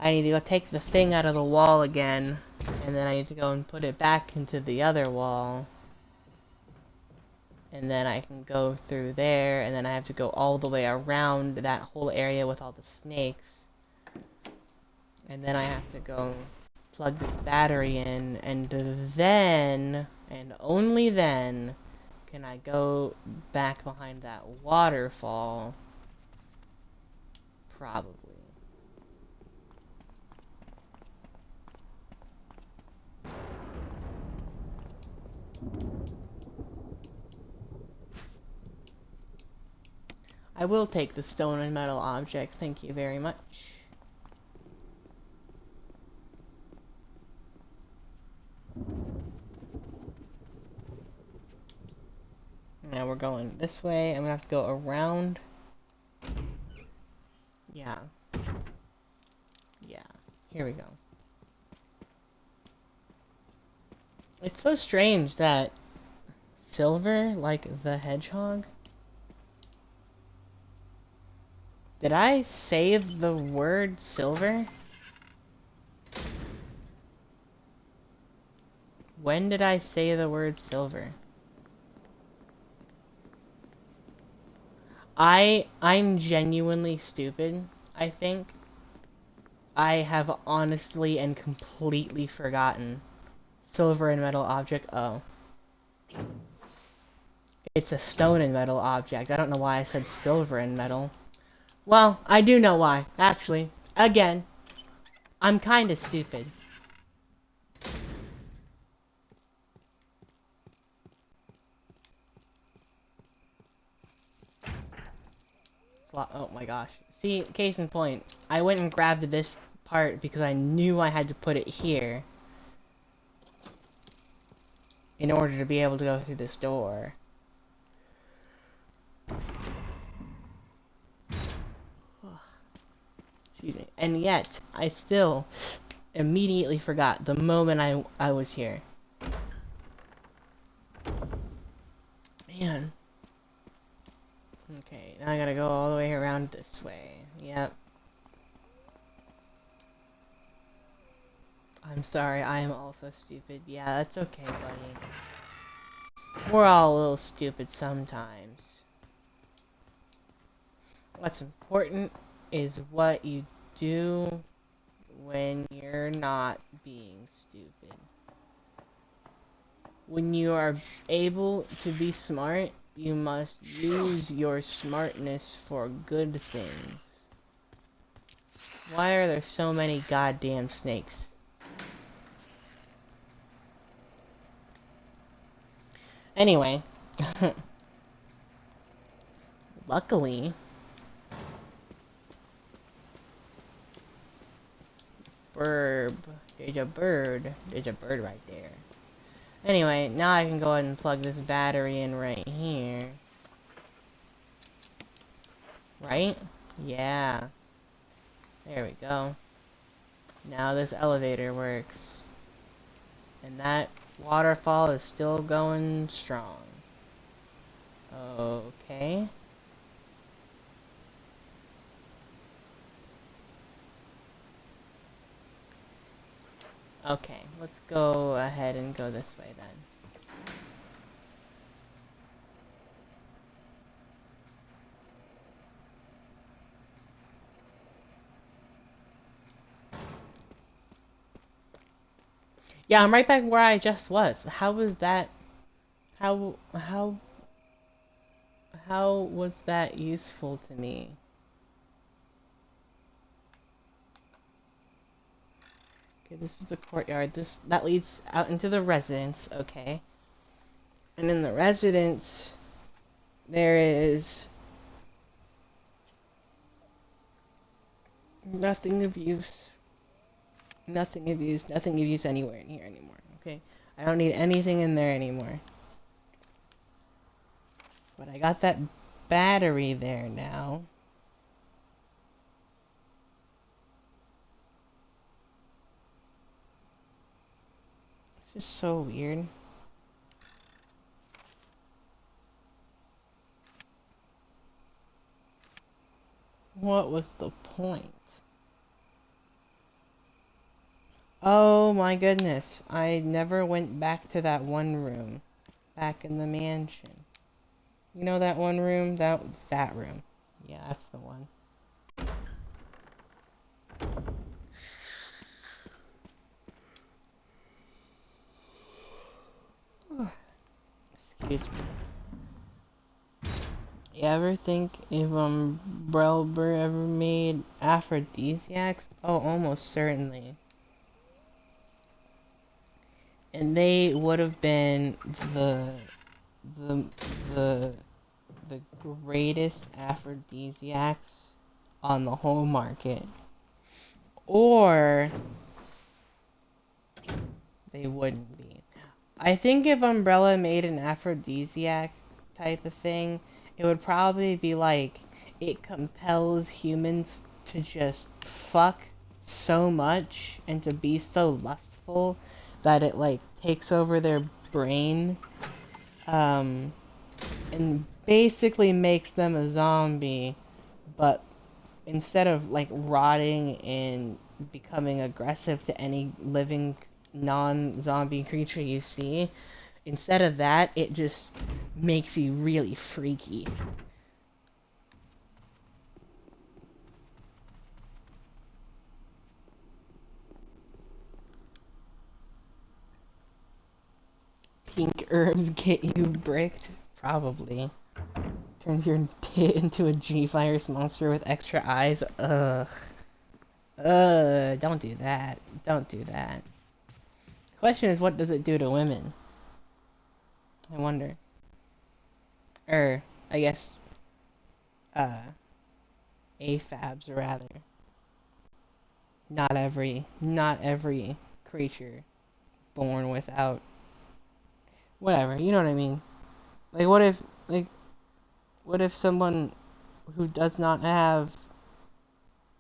I need to go take the thing out of the wall again, and then I need to go and put it back into the other wall. And then I can go through there, and then I have to go all the way around that whole area with all the snakes. And then I have to go plug this battery in, and then, and only then, can I go back behind that waterfall. Probably. I will take the stone and metal object, thank you very much. Now we're going this way. I'm gonna have to go around. Yeah. Yeah. Here we go. It's so strange that Silver, like the hedgehog. Did I say the word silver? When did I say the word silver? I'm genuinely stupid, I think. I have honestly and completely forgotten. Silver and metal object, oh. It's a stone and metal object. I don't know why I said silver and metal. Well, I do know why, actually. Again, I'm kinda stupid. Oh my gosh. See, case in point, I went and grabbed this part because I knew I had to put it here in order to be able to go through this door. Excuse me. And yet, I still immediately forgot the moment I was here. Man. Okay, now I gotta go all the way around this way. Yep. I'm sorry, I am also stupid. Yeah, that's okay, buddy. We're all a little stupid sometimes. What's important is what you do when you're not being stupid. When you are able to be smart, you must use your smartness for good things. Why are there so many goddamn snakes? Anyway. Luckily... Burb. There's a bird. There's a bird right there. Anyway, now I can go ahead and plug this battery in right here. Right? Yeah. There we go. Now this elevator works. And that waterfall is still going strong. Okay. Okay, let's go ahead and go this way then. Yeah, I'm right back where I just was. How was that? How was that useful to me? Okay, this is the courtyard. That leads out into the residence, okay. And in the residence there is nothing of use. Nothing of use, nothing of use anywhere in here anymore, okay? I don't need anything in there anymore. But I got that battery there now. This is so weird. What was the point? Oh my goodness. I never went back to that one room. Back in the mansion. You know that one room? That room. Yeah, that's the one. Excuse me. You ever think if Umbrella ever made aphrodisiacs? Oh, almost certainly. And they would have been the the the the greatest aphrodisiacs on the whole market. Or they wouldn't be. I think if Umbrella made an aphrodisiac type of thing, it would probably be like it compels humans to just fuck so much and to be so lustful that it like takes over their brain and basically makes them a zombie, but instead of like rotting and becoming aggressive to any living non-zombie creature you see, instead of that, it just makes you really freaky. Pink herbs get you bricked? Probably. Turns your tit into a G-Virus monster with extra eyes? Ugh. Ugh, don't do that. Don't do that. Question is, what does it do to women? I wonder. I guess, uh, AFABs, rather. Not every creature born without, whatever, you know what I mean? Like, what if someone who does not have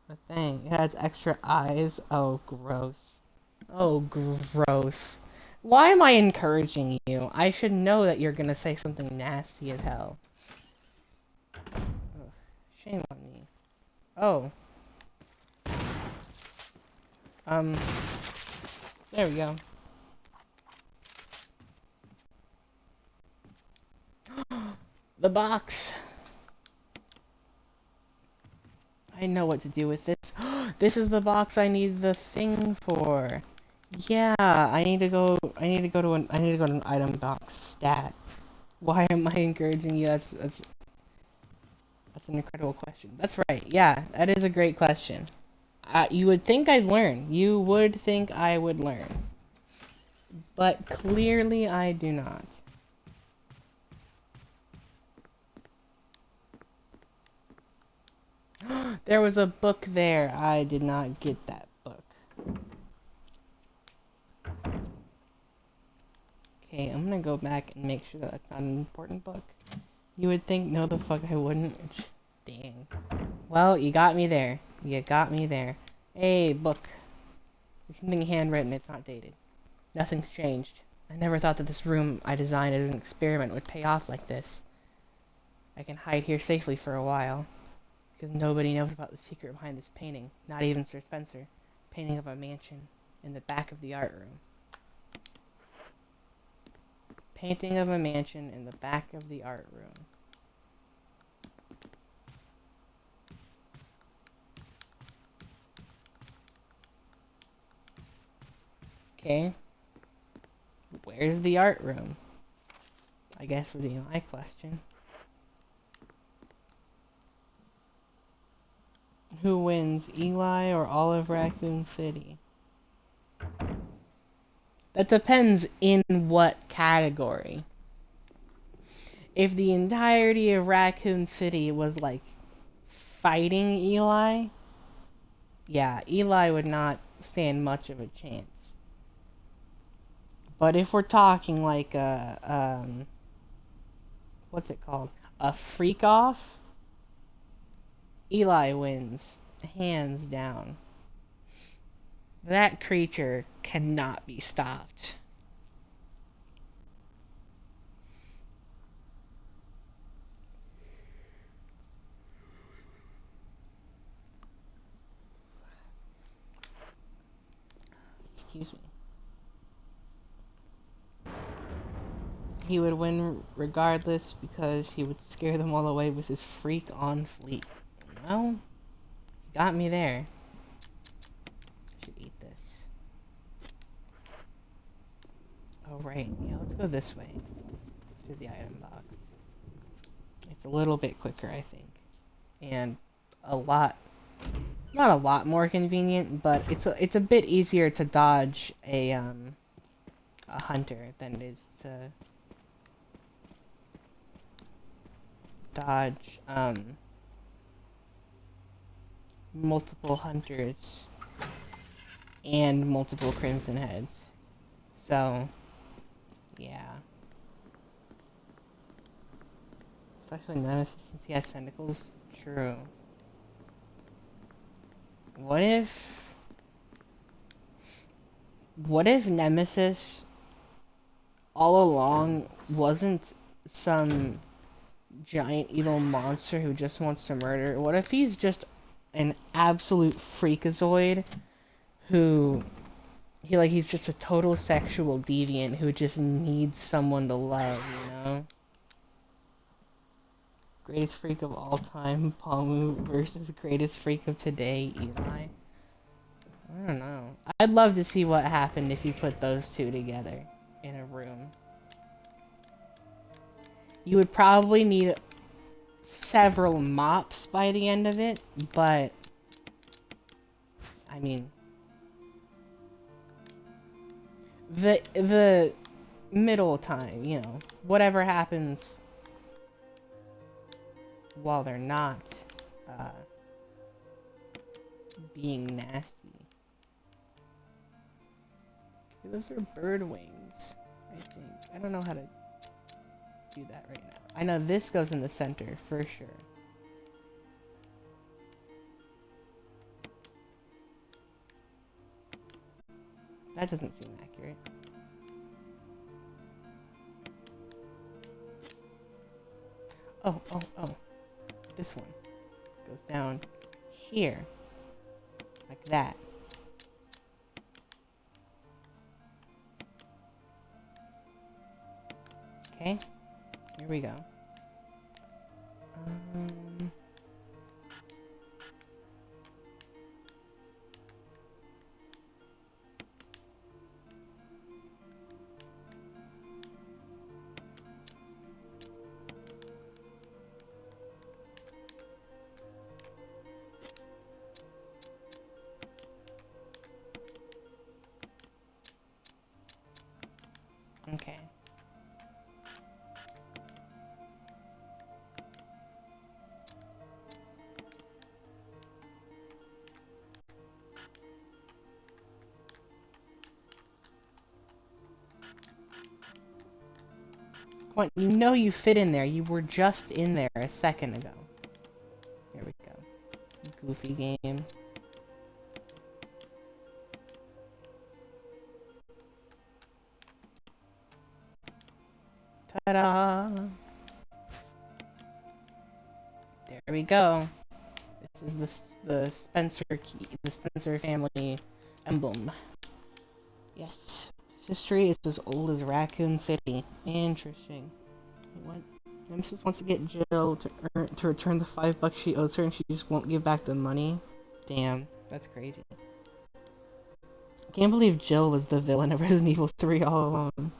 a thing has extra eyes? Oh, gross. Oh, gross. Why am I encouraging you? I should know that you're gonna say something nasty as hell. Ugh, shame on me. Oh. There we go. The box! I know what to do with this. This is the box I need the thing for. Yeah, I need to go to an item box stat. Why am I encouraging you? That's an incredible question. That's right. Yeah, that is a great question. You would think I'd learn. You would think I would learn. But clearly I do not. There was a book there. I did not get that book. Okay, I'm gonna go back and make sure that that's not an important book. You would think, no the fuck I wouldn't. Dang. Well, you got me there. You got me there. Hey, book. There's something handwritten. It's not dated. Nothing's changed. I never thought that this room I designed as an experiment would pay off like this. I can hide here safely for a while, because nobody knows about the secret behind this painting. Not even Sir Spencer. Painting of a mansion in the back of the art room. Painting of a mansion in the back of the art room. Okay. Where's the art room? I guess would be my question. Who wins, Eli or all of Raccoon City? That depends in what category. If the entirety of Raccoon City was like fighting Eli, yeah, Eli would not stand much of a chance. But if we're talking like what's it called? A freak off? Eli wins, hands down. That creature cannot be stopped. Excuse me. He would win regardless because he would scare them all away with his freak on fleek. Well, he got me there. I should eat this. Oh, right. Yeah, let's go this way to the item box. It's a little bit quicker, I think. And a lot, not a lot more convenient, but it's a bit easier to dodge a hunter than it is to dodge multiple hunters and multiple crimson heads. So yeah, especially Nemesis since he has tentacles. True. What if Nemesis all along wasn't some giant evil monster who just wants to murder? What if he's just an absolute freakazoid who he's just a total sexual deviant who just needs someone to love, you know? Greatest freak of all time, Palmu versus greatest freak of today, Eli. I don't know. I'd love to see what happened if you put those two together in a room. You would probably need several mops by the end of it, but I mean, the middle time, you know, whatever happens while they're not being nasty. Okay, those are bird wings, I think. I don't know how to do that right now. I know this goes in the center for sure. That doesn't seem accurate. Oh. This one goes down here. Like that. Okay. Here we go. Okay. Come on, you know you fit in there. You were just in there a second ago. Here we go. goofy game. Ta-da! There we go. This is the Spencer key, the Spencer family emblem. Yes. Its history is as old as Raccoon City. Interesting. What? Nemesis wants to get Jill to return the $5 she owes her, and she just won't give back the money. Damn, that's crazy. I can't believe Jill was the villain of Resident Evil 3 all along.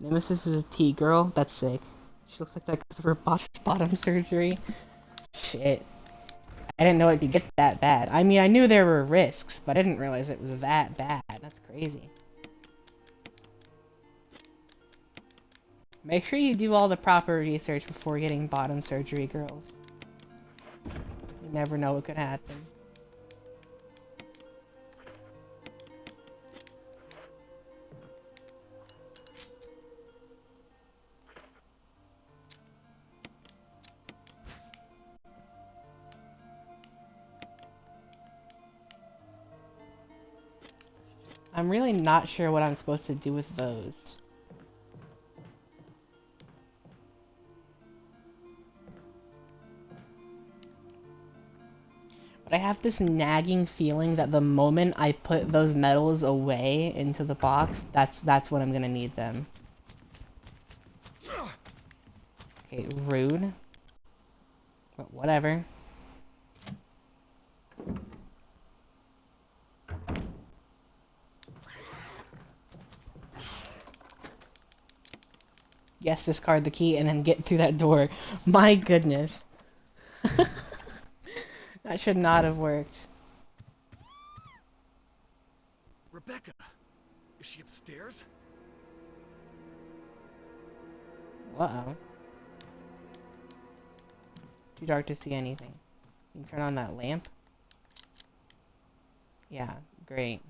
Nemesis is a T-girl? That's sick. She looks like that because of her botched bottom surgery. Shit. I didn't know it could get that bad. I mean, I knew there were risks, but I didn't realize it was that bad. That's crazy. Make sure you do all the proper research before getting bottom surgery, girls. You never know what could happen. I'm really not sure what I'm supposed to do with those. But I have this nagging feeling that the moment I put those medals away into the box, that's when I'm gonna need them. Okay, rude. But whatever. Yes, discard the key and then get through that door. My goodness. That should not have worked. Rebecca, is she upstairs? Uh-oh. Too dark to see anything. You can turn on that lamp? Yeah, great.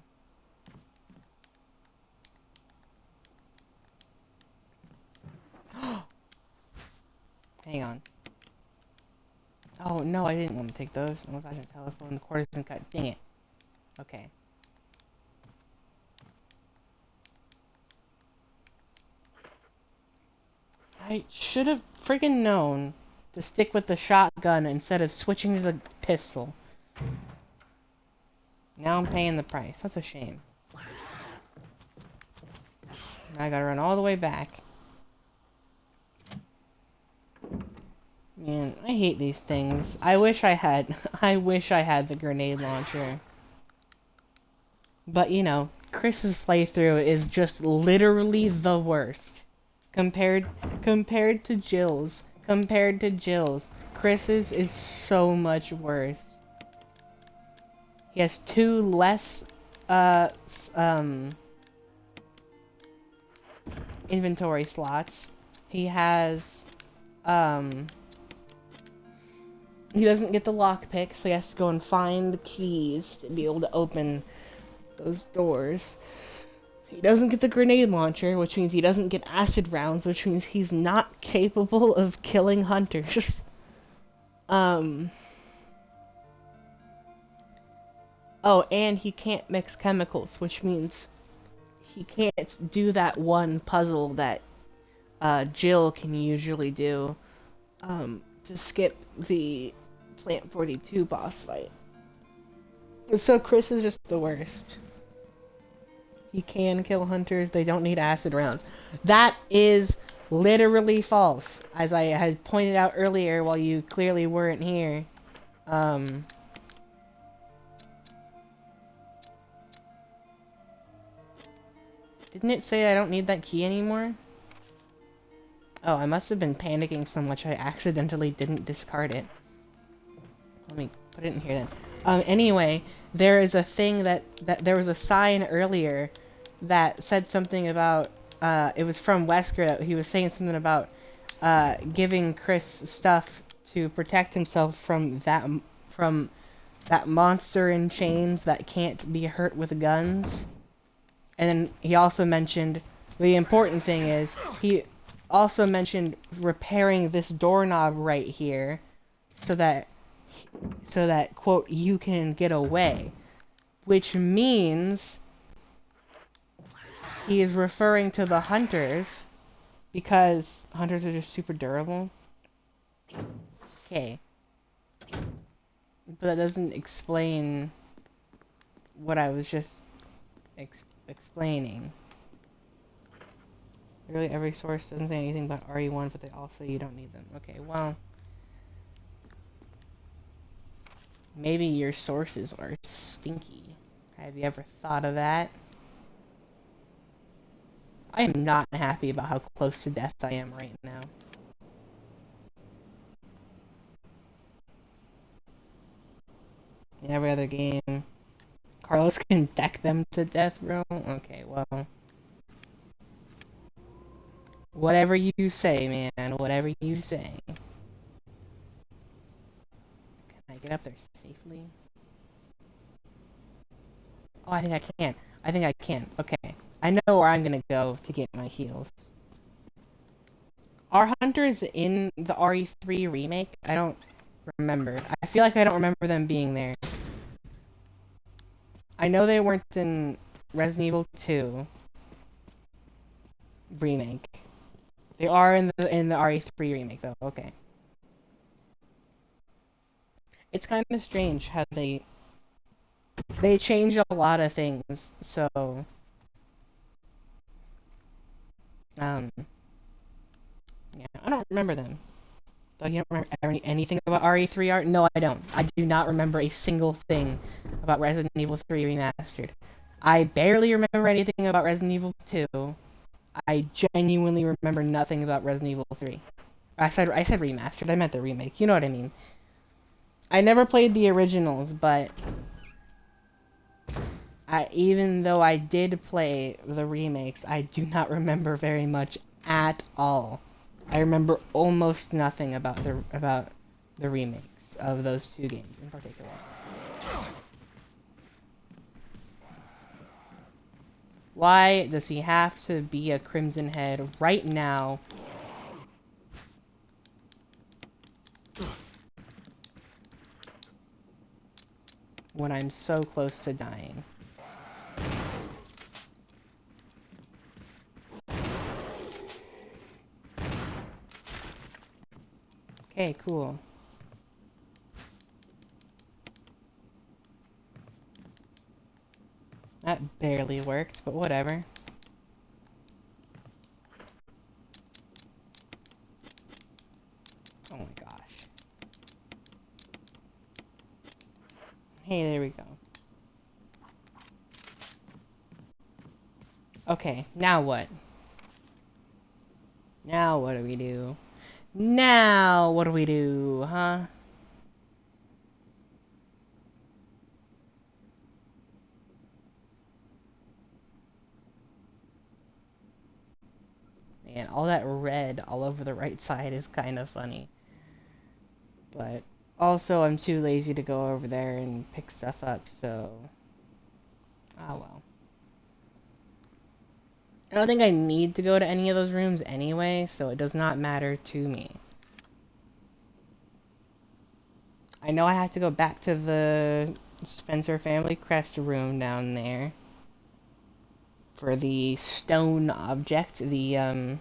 Hang on. Oh, no, I didn't want to take those. Oh, gosh, a telephone. The cord has been cut. Dang it. Okay. I should have friggin' known to stick with the shotgun instead of switching to the pistol. Now I'm paying the price. That's a shame. Now I gotta run all the way back. Man, I hate these things. I wish I had the grenade launcher. But, you know, Chris's playthrough is just literally the worst. Compared to Jill's. Chris's is so much worse. He has 2 less, inventory slots. He has, he doesn't get the lockpick, so he has to go and find the keys to be able to open those doors. He doesn't get the grenade launcher, which means he doesn't get acid rounds, which means he's not capable of killing hunters. Oh, and he can't mix chemicals, which means he can't do that one puzzle that Jill can usually do to skip the Plant 42 boss fight. So Chris is just the worst. He can kill hunters, they don't need acid rounds. That is literally false, as I had pointed out earlier while you clearly weren't here. Didn't it say I don't need that key anymore? Oh, I must have been panicking so much I accidentally didn't discard it. Let me put it in here then. Anyway, there is a thing that there was a sign earlier that said something about, it was from Wesker, he was saying something about, giving Chris stuff to protect himself from that monster in chains that can't be hurt with guns. And then he also mentioned, the important thing is, he also mentioned repairing this doorknob right here, so that so that, quote, you can get away. Which means he is referring to the hunters, because hunters are just super durable. Okay. But that doesn't explain what I was just explaining. Literally every source doesn't say anything about RE1, but they all say you don't need them. Okay, well... maybe your sources are stinky. Have you ever thought of that? I am not happy about how close to death I am right now. In every other game, Carlos can deck them to death, bro? Okay, well... whatever you say, man. Whatever you say. Can I get up there safely? Oh, I think I can. I think I can. Okay. I know where I'm gonna go to get my heals. Are hunters in the RE3 remake? I don't remember. I feel like I don't remember them being there. I know they weren't in Resident Evil 2 remake. They are in the RE3 remake though. Okay. It's kind of strange how they change a lot of things. So yeah, I don't remember them. So you don't remember anything about RE3 art? No, I don't. I do not remember a single thing about Resident Evil 3 Remastered. I barely remember anything about Resident Evil 2. I genuinely remember nothing about Resident Evil 3. I said Remastered, I meant the remake. You know what I mean. I never played the originals, but... even though I did play the remakes, I do not remember very much at all. I remember almost nothing about the remakes of those two games in particular. Why does he have to be a Crimson Head right now? When I'm so close to dying. Okay, cool. That barely worked, but whatever. Oh my gosh. Hey, there we go. Okay, now what? Now what do we do? Now what do we do, huh? Man, all that red all over the right side is kind of funny. But also, I'm too lazy to go over there and pick stuff up, so... ah, well. I don't think I need to go to any of those rooms anyway, so it does not matter to me. I know I have to go back to the Spencer Family Crest room down there. For the stone object, the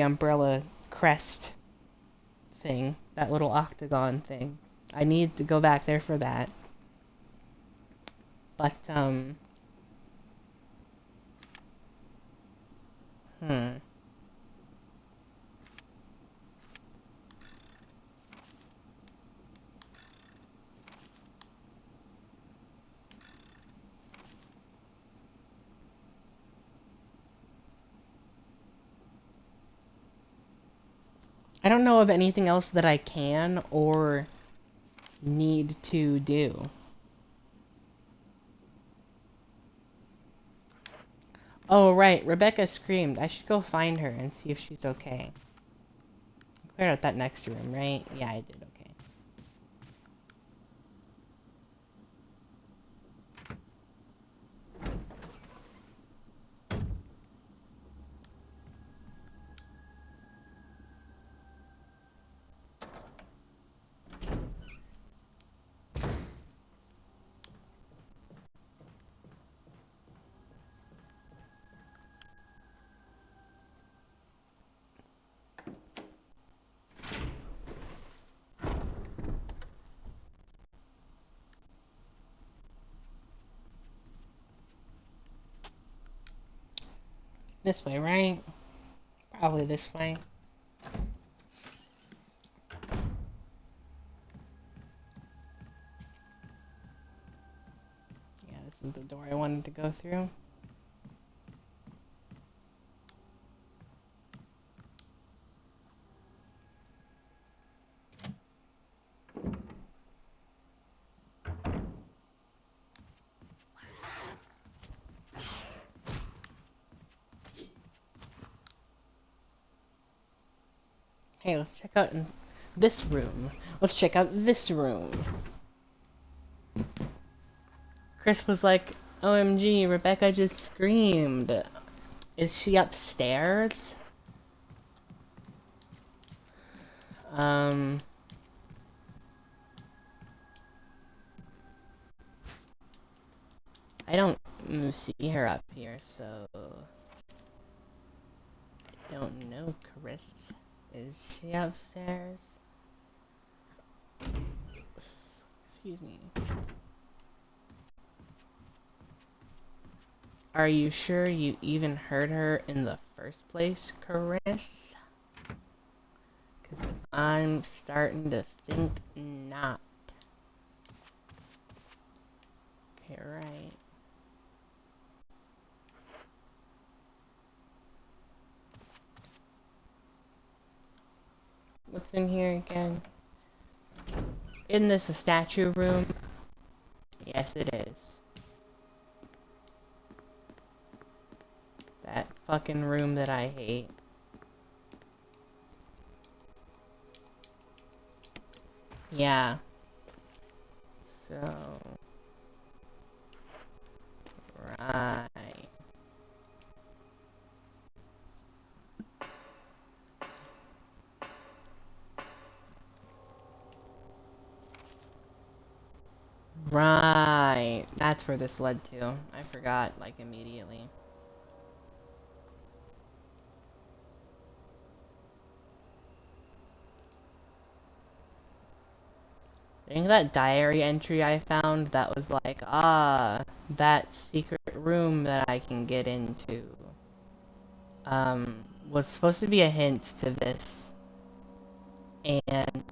umbrella crest thing, that little octagon thing. I need to go back there for that. But, I don't know of anything else that I can or need to do. Oh, right. Rebecca screamed. I should go find her and see if she's okay. I cleared out that next room, right? Yeah, I did. Okay. This way, right? Probably this way. Yeah, this is the door I wanted to go through. Hey, let's check out this room. Let's check out this room. Chris was like, OMG, Rebecca just screamed. Is she upstairs? I don't see her up here, so I don't know, Chris. Is she upstairs? Excuse me. Are you sure you even heard her in the first place, Chris? 'Cause I'm starting to think not. Okay, right. What's in here again? Isn't this a statue room? Yes, it is. That fucking room that I hate. Yeah. So... Right. Right. That's where this led to. I forgot, like, immediately. I think that diary entry I found that was like, that secret room that I can get into, was supposed to be a hint to this. And,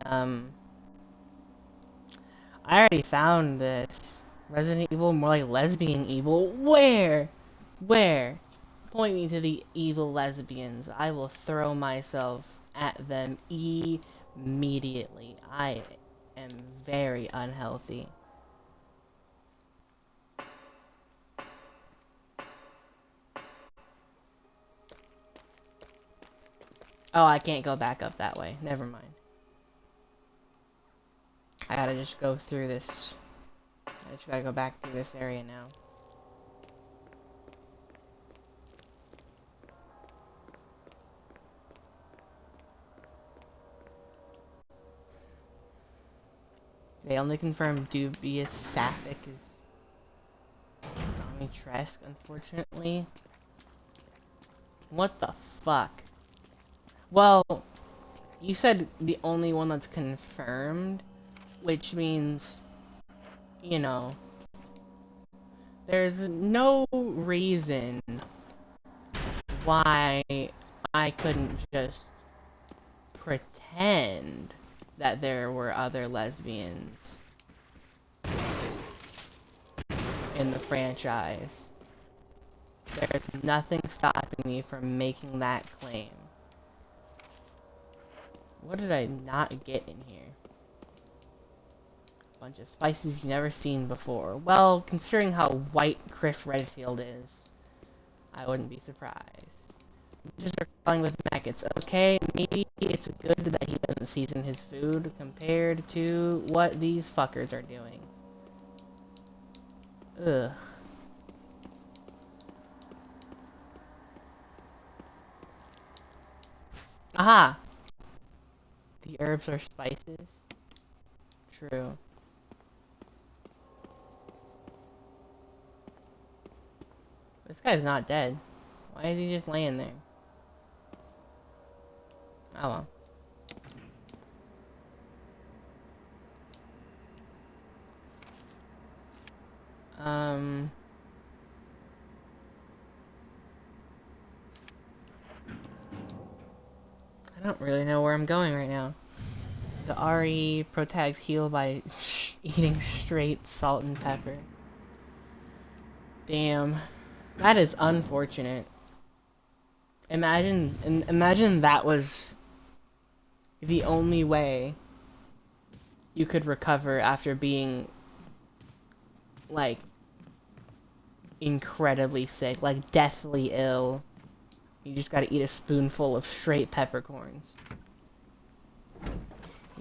I already found this. Resident Evil, more like lesbian evil. Where? Where? Point me to the evil lesbians. I will throw myself at them immediately. I am very unhealthy. Oh, I can't go back up that way. Never mind. I gotta just go through this. I just gotta go back through this area now. They only confirmed dubious Sapphic is Domitresk, unfortunately. What the fuck? Well, you said the only one that's confirmed, which means, you know, there's no reason why I couldn't just pretend that there were other lesbians in the franchise. There's nothing stopping me from making that claim. What did I not get in here? Bunch of spices you've never seen before. Well, considering how white Chris Redfield is, I wouldn't be surprised. Just are calling with Mac. It's okay. Maybe it's good that he doesn't season his food compared to what these fuckers are doing. Ugh. Aha! The herbs are spices. True. This guy's not dead. Why is he just laying there? Oh well. I don't really know where I'm going right now. The RE protags heal by eating straight salt and pepper. Damn. That is unfortunate. Imagine that was the only way you could recover after being, like, incredibly sick, like deathly ill. You just gotta eat a spoonful of straight peppercorns.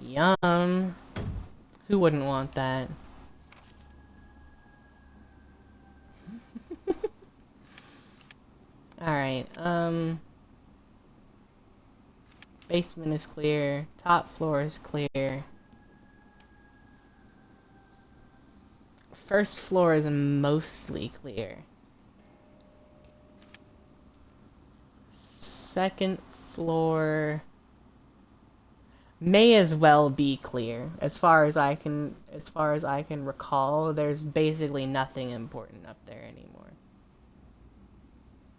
Yum. Who wouldn't want that? Alright, basement is clear. Top floor is clear. First floor is mostly clear. Second floor may as well be clear. As far as I can recall, there's basically nothing important up there anymore.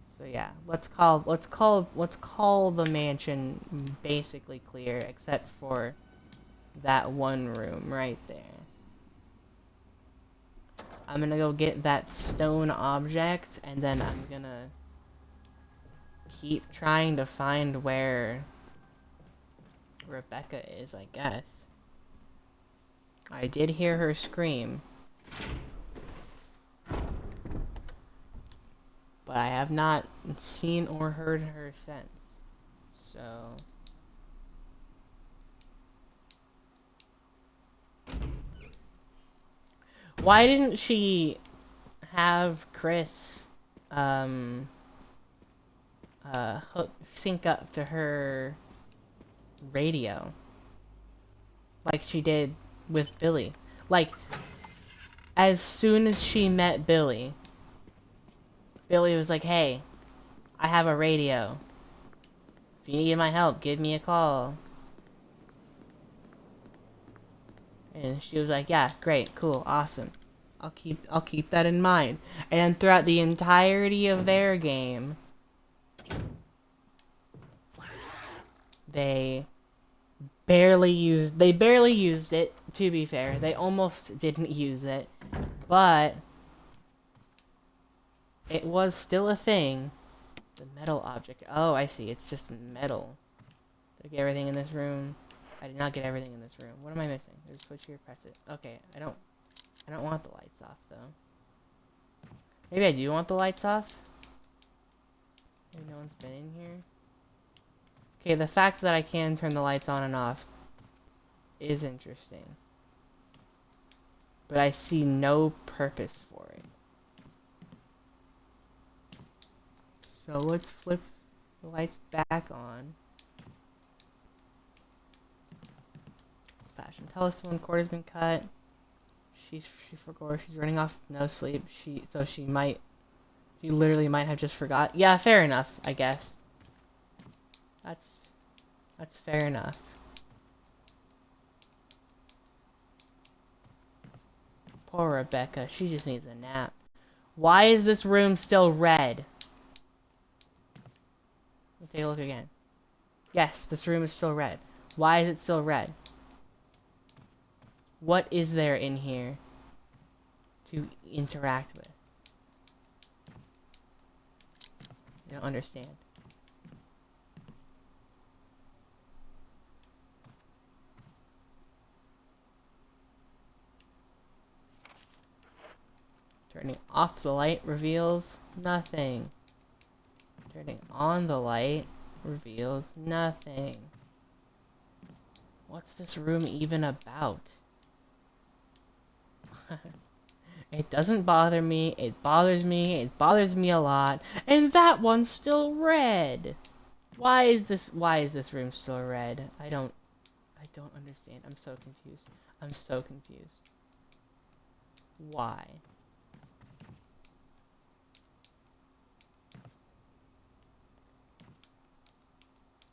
So yeah, let's call the mansion basically clear, except for that one room right there. I'm gonna go get that stone object, and then I'm gonna keep trying to find where Rebecca is, I guess. I did hear her scream, but I have not seen or heard her since. So why didn't she have Chris sync up to her radio like she did with Billy? Like, as soon as she met Billy was like, hey, I have a radio. If you need my help, give me a call. And she was like, yeah, great, cool, awesome. I'll keep that in mind. And throughout the entirety of their game, they barely used it, to be fair. They almost didn't use it, but it was still a thing. The metal object. Oh, I see. It's just metal. Did I get everything in this room? I did not get everything in this room. What am I missing? There's a switch here. Press it. Okay. I don't want the lights off, though. Maybe I do want the lights off. Maybe no one's been in here. Okay, the fact that I can turn the lights on and off is interesting. But I see no purpose for it. So let's flip the lights back on. Fashion telephone cord has been cut. She forgot. She's running off no sleep. She literally might have just forgot. Yeah, fair enough, I guess. That's fair enough. Poor Rebecca. She just needs a nap. Why is this room still red? Let's take a look again. Yes, this room is still red. Why is it still red? What is there in here to interact with? I don't understand. Turning off the light reveals nothing. Turning on the light reveals nothing. What's this room even about? It doesn't bother me. It bothers me. It bothers me a lot. And that one's still red. Why is this room still red? I don't understand. I'm so confused. I'm so confused. Why?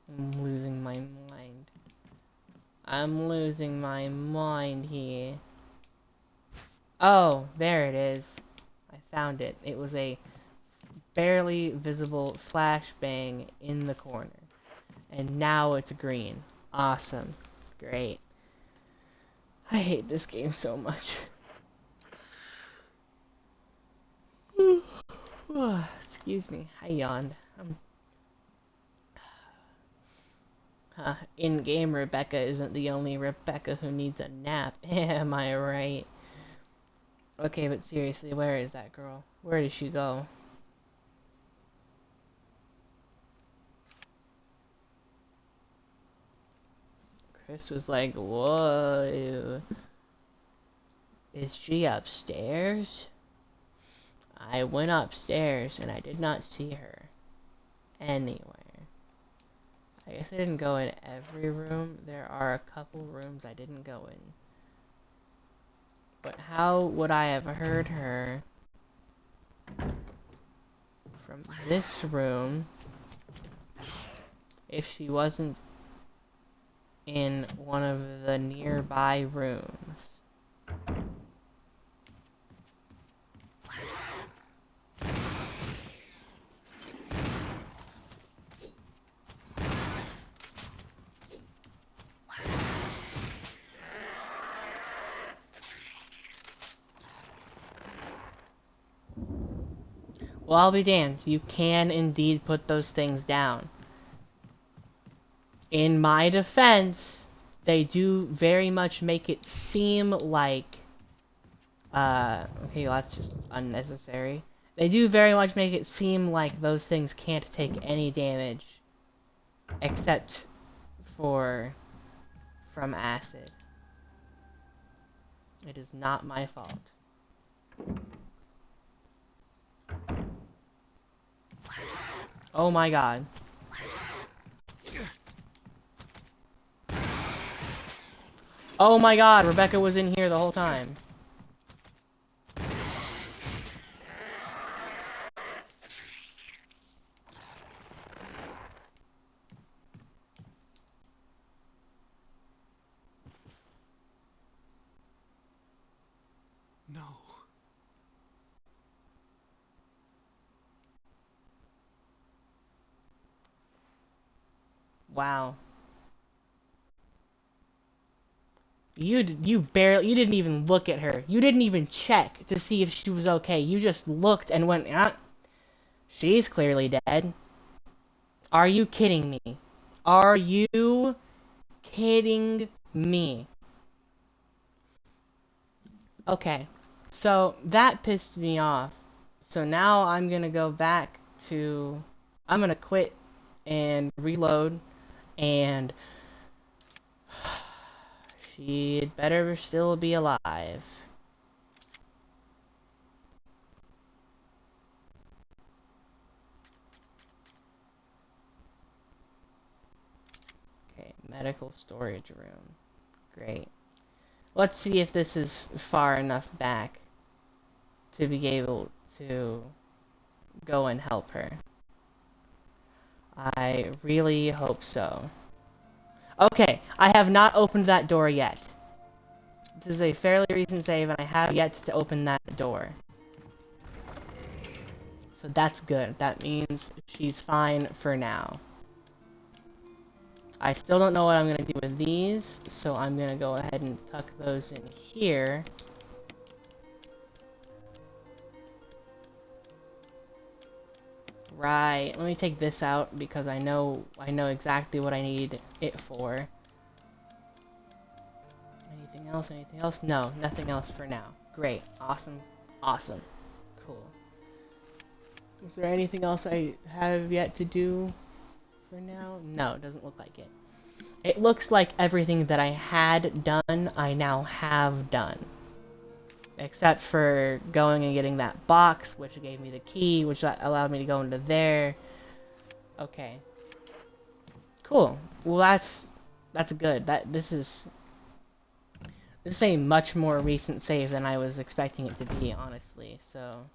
I'm losing my mind. I'm losing my mind here. Oh, there it is. I found it. It was a barely visible flashbang in the corner. And now it's green. Awesome. Great. I hate this game so much. Excuse me. I yawned. In-game Rebecca isn't the only Rebecca who needs a nap. Am I right? Okay, but seriously, where is that girl? Where did she go? Chris was like, whoa. Is she upstairs? I went upstairs and I did not see her anywhere. I guess I didn't go in every room. There are a couple rooms I didn't go in. But how would I have heard her from this room if she wasn't in one of the nearby rooms? Well, I'll be damned. You can indeed put those things down. In my defense, they do very much make it seem like... okay, well, that's just unnecessary. They do very much make it seem like those things can't take any damage. Except from acid. It is not my fault. Oh my god. Oh my god, Rebecca was in here the whole time. No. Wow. You didn't even look at her. You didn't even check to see if she was okay. You just looked and went, ah, she's clearly dead. Are you kidding me? Are you kidding me? Okay, so that pissed me off. So now I'm gonna go back to... I'm gonna quit and reload, and she'd better still be alive. Okay, medical storage room. Great. Let's see if this is far enough back to be able to go and help her. I really hope so. Okay, I have not opened that door yet. This is a fairly recent save, and I have yet to open that door. So that's good. That means she's fine for now. I still don't know what I'm going to do with these, so I'm going to go ahead and tuck those in here. Right, let me take this out because I know exactly what I need it for. Anything else? Anything else? No, nothing else for now. Great. Awesome. Awesome. Cool. Is there anything else I have yet to do for now? No, it doesn't look like it. It looks like everything that I had done, I now have done. Except for going and getting that box, which gave me the key, which allowed me to go into there. Okay. Cool. Well, that's good. This is a much more recent save than I was expecting it to be, honestly. So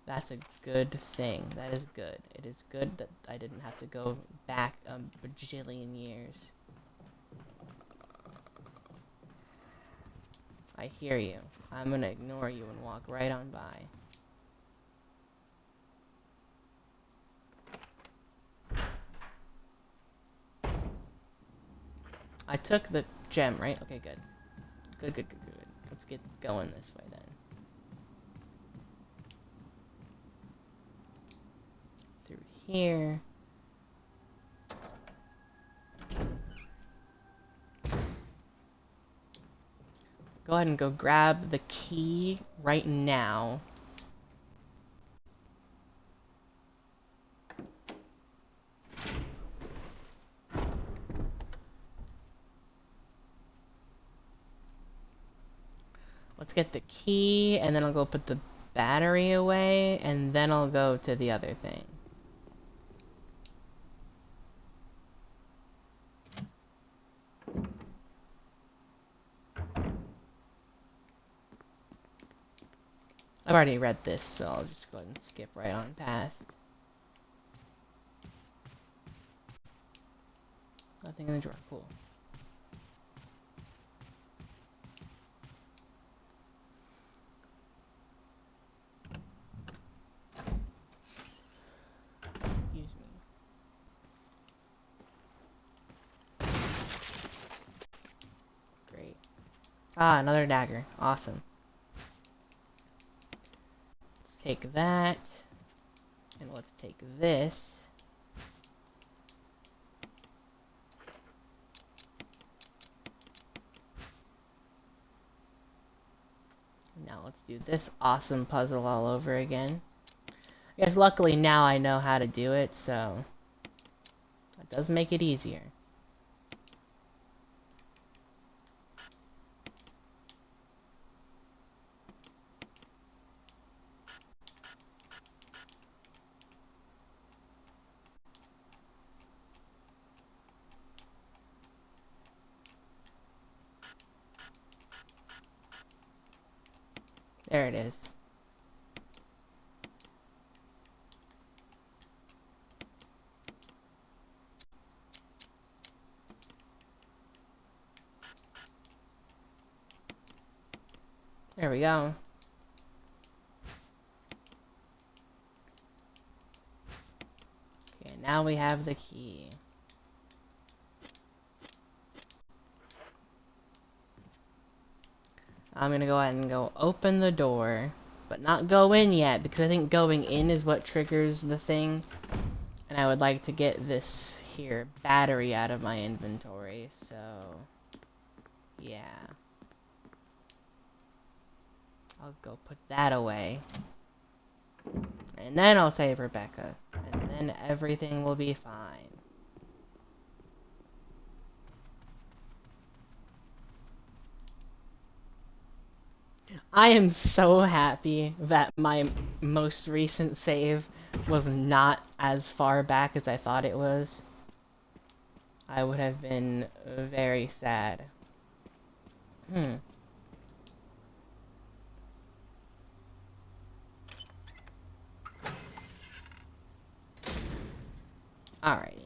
that's a good thing. That is good. It is good that I didn't have to go back a bajillion years. I hear you. I'm gonna ignore you and walk right on by. I took the gem, right? Okay, good. Good, good, good, good, good. Let's get going this way then. Through here. Go ahead and go grab the key right now. Let's get the key, and then I'll go put the battery away, and then I'll go to the other thing. I've already read this, so I'll just go ahead and skip right on past. Nothing in the drawer. Cool. Excuse me. Great. Ah, another dagger. Awesome. Let's take that. And let's take this. Now let's do this awesome puzzle all over again. I guess luckily now I know how to do it, so that does make it easier. There it is. There we go. Okay, now we have the key. I'm gonna go ahead and go open the door, but not go in yet, because I think going in is what triggers the thing. And I would like to get this here battery out of my inventory, so yeah. I'll go put that away. And then I'll save Rebecca. And then everything will be fine. I am so happy that my most recent save was not as far back as I thought it was. I would have been very sad. Alrighty.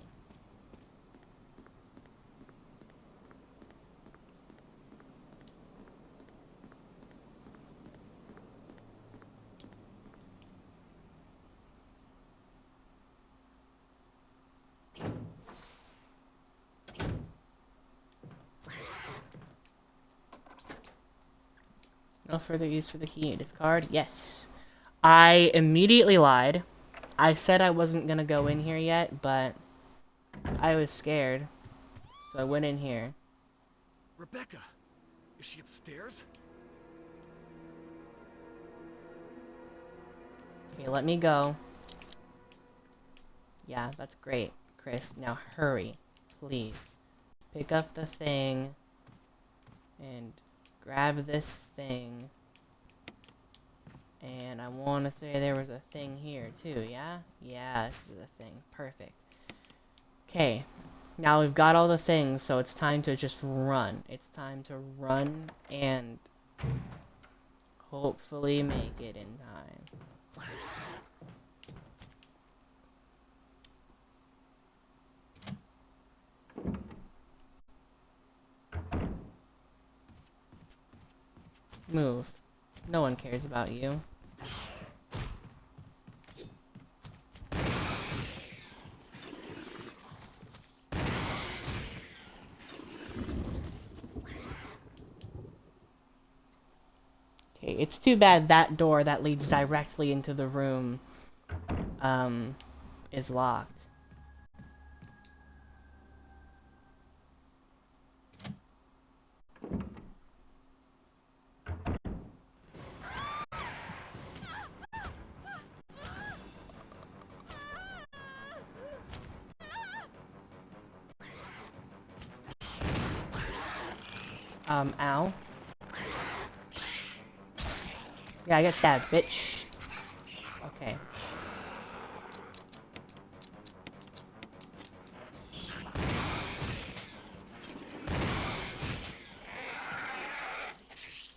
No further use for the key. Discard? Yes. I immediately lied. I said I wasn't gonna go in here yet, but I was scared. So I went in here. Rebecca, is she upstairs? Okay, let me go. Yeah, that's great, Chris. Now hurry, please. Pick up the thing and grab this thing. And I want to say there was a thing here too, yeah? Yeah, this is a thing. Perfect. Okay, now we've got all the things, so it's time to just run. It's time to run and hopefully make it in time. Move. No one cares about you. It's too bad that door that leads directly into the room is locked. Ow. Yeah, I get stabbed, bitch. Okay.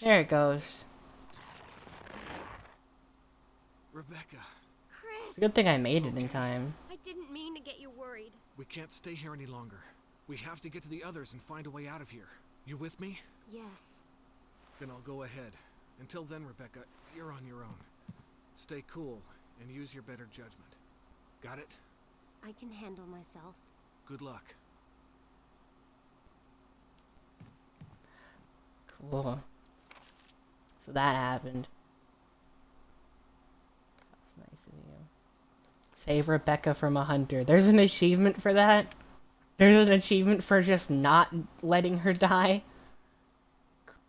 There it goes. Rebecca, Chris! It's a good thing I made it in time. I didn't mean to get you worried. we can't stay here any longer. We have to get to the others and find a way out of here. You with me? Yes. Then I'll go ahead. Until then, Rebecca, you're on your own. Stay cool and use your better judgment. Got it? I can handle myself. Good luck. Cool. So that happened. That's nice of you. Save Rebecca from a hunter. There's an achievement for that? There's an achievement for just not letting her die?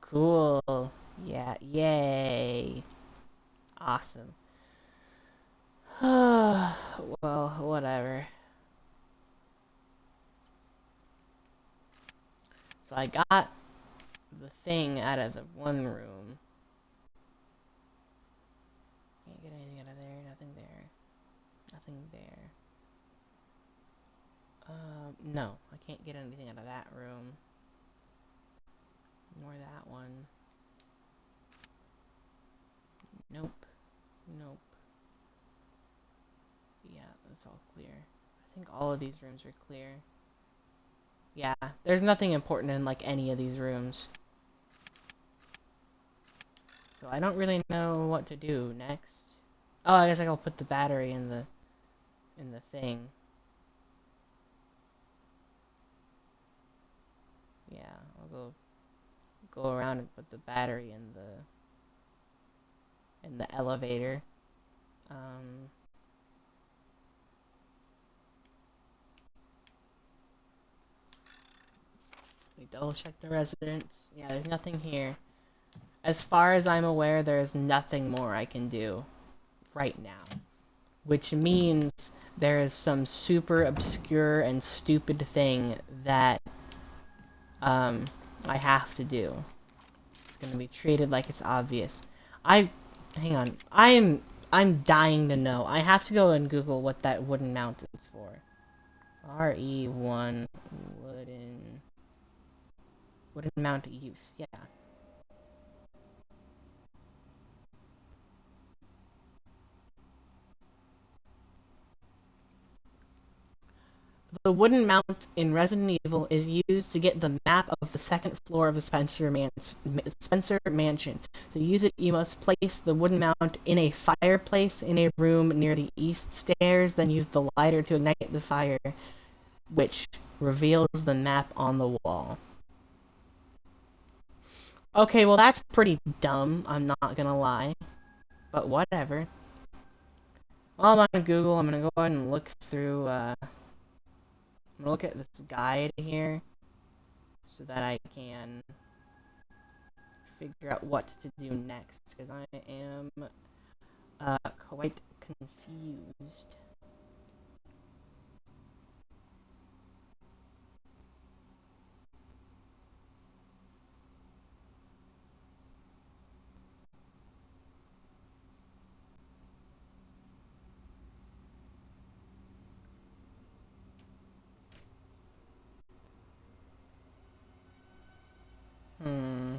Cool. Yeah, yay. Awesome. Well, whatever. So I got the thing out of the one room. Can't get anything out of there. Nothing there. Nothing there. No. I can't get anything out of that room. Nor that one. Nope. Nope. Yeah, that's all clear. I think all of these rooms are clear. Yeah, there's nothing important in, like, any of these rooms. So I don't really know what to do next. Oh, I guess I'll put the battery in the thing. Yeah, I'll go around and put the battery in the elevator. We double check the residence. Yeah, there's nothing here. As far as I'm aware, there is nothing more I can do right now. Which means there is some super obscure and stupid thing that I have to do. It's gonna be treated like it's obvious. Hang on. I'm dying to know. I have to go and Google what that wooden mount is for. RE1 wooden mount use. Yeah. The wooden mount in Resident Evil is used to get the map of the second floor of the Spencer Mansion. To use it, you must place the wooden mount in a fireplace in a room near the east stairs, then use the lighter to ignite the fire, which reveals the map on the wall. Okay, well that's pretty dumb, I'm not gonna lie. But whatever. While I'm on Google, I'm gonna go ahead and look through, I'm gonna look at this guide here so that I can figure out what to do next, because I am quite confused. Hmm.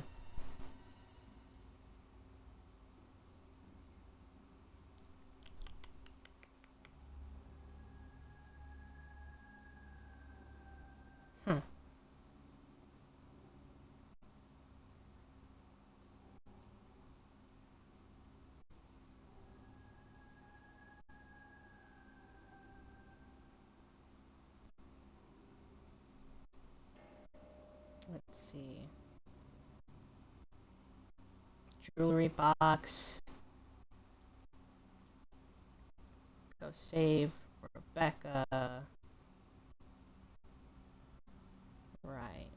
Hmm. Let's see. Jewelry box. Go save Rebecca. Right.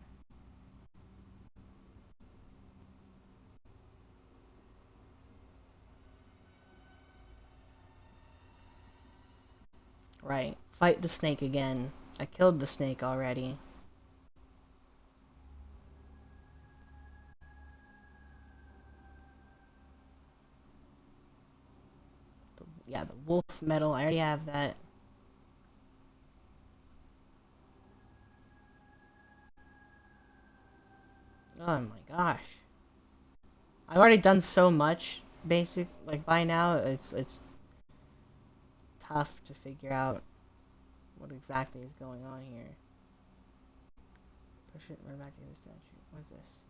Right. Fight the snake again. I killed the snake already. Yeah, the wolf medal. I already have that. Oh my gosh. I've already done so much, like by now, it's tough to figure out what exactly is going on here. Push it, run back to the statue. What's this?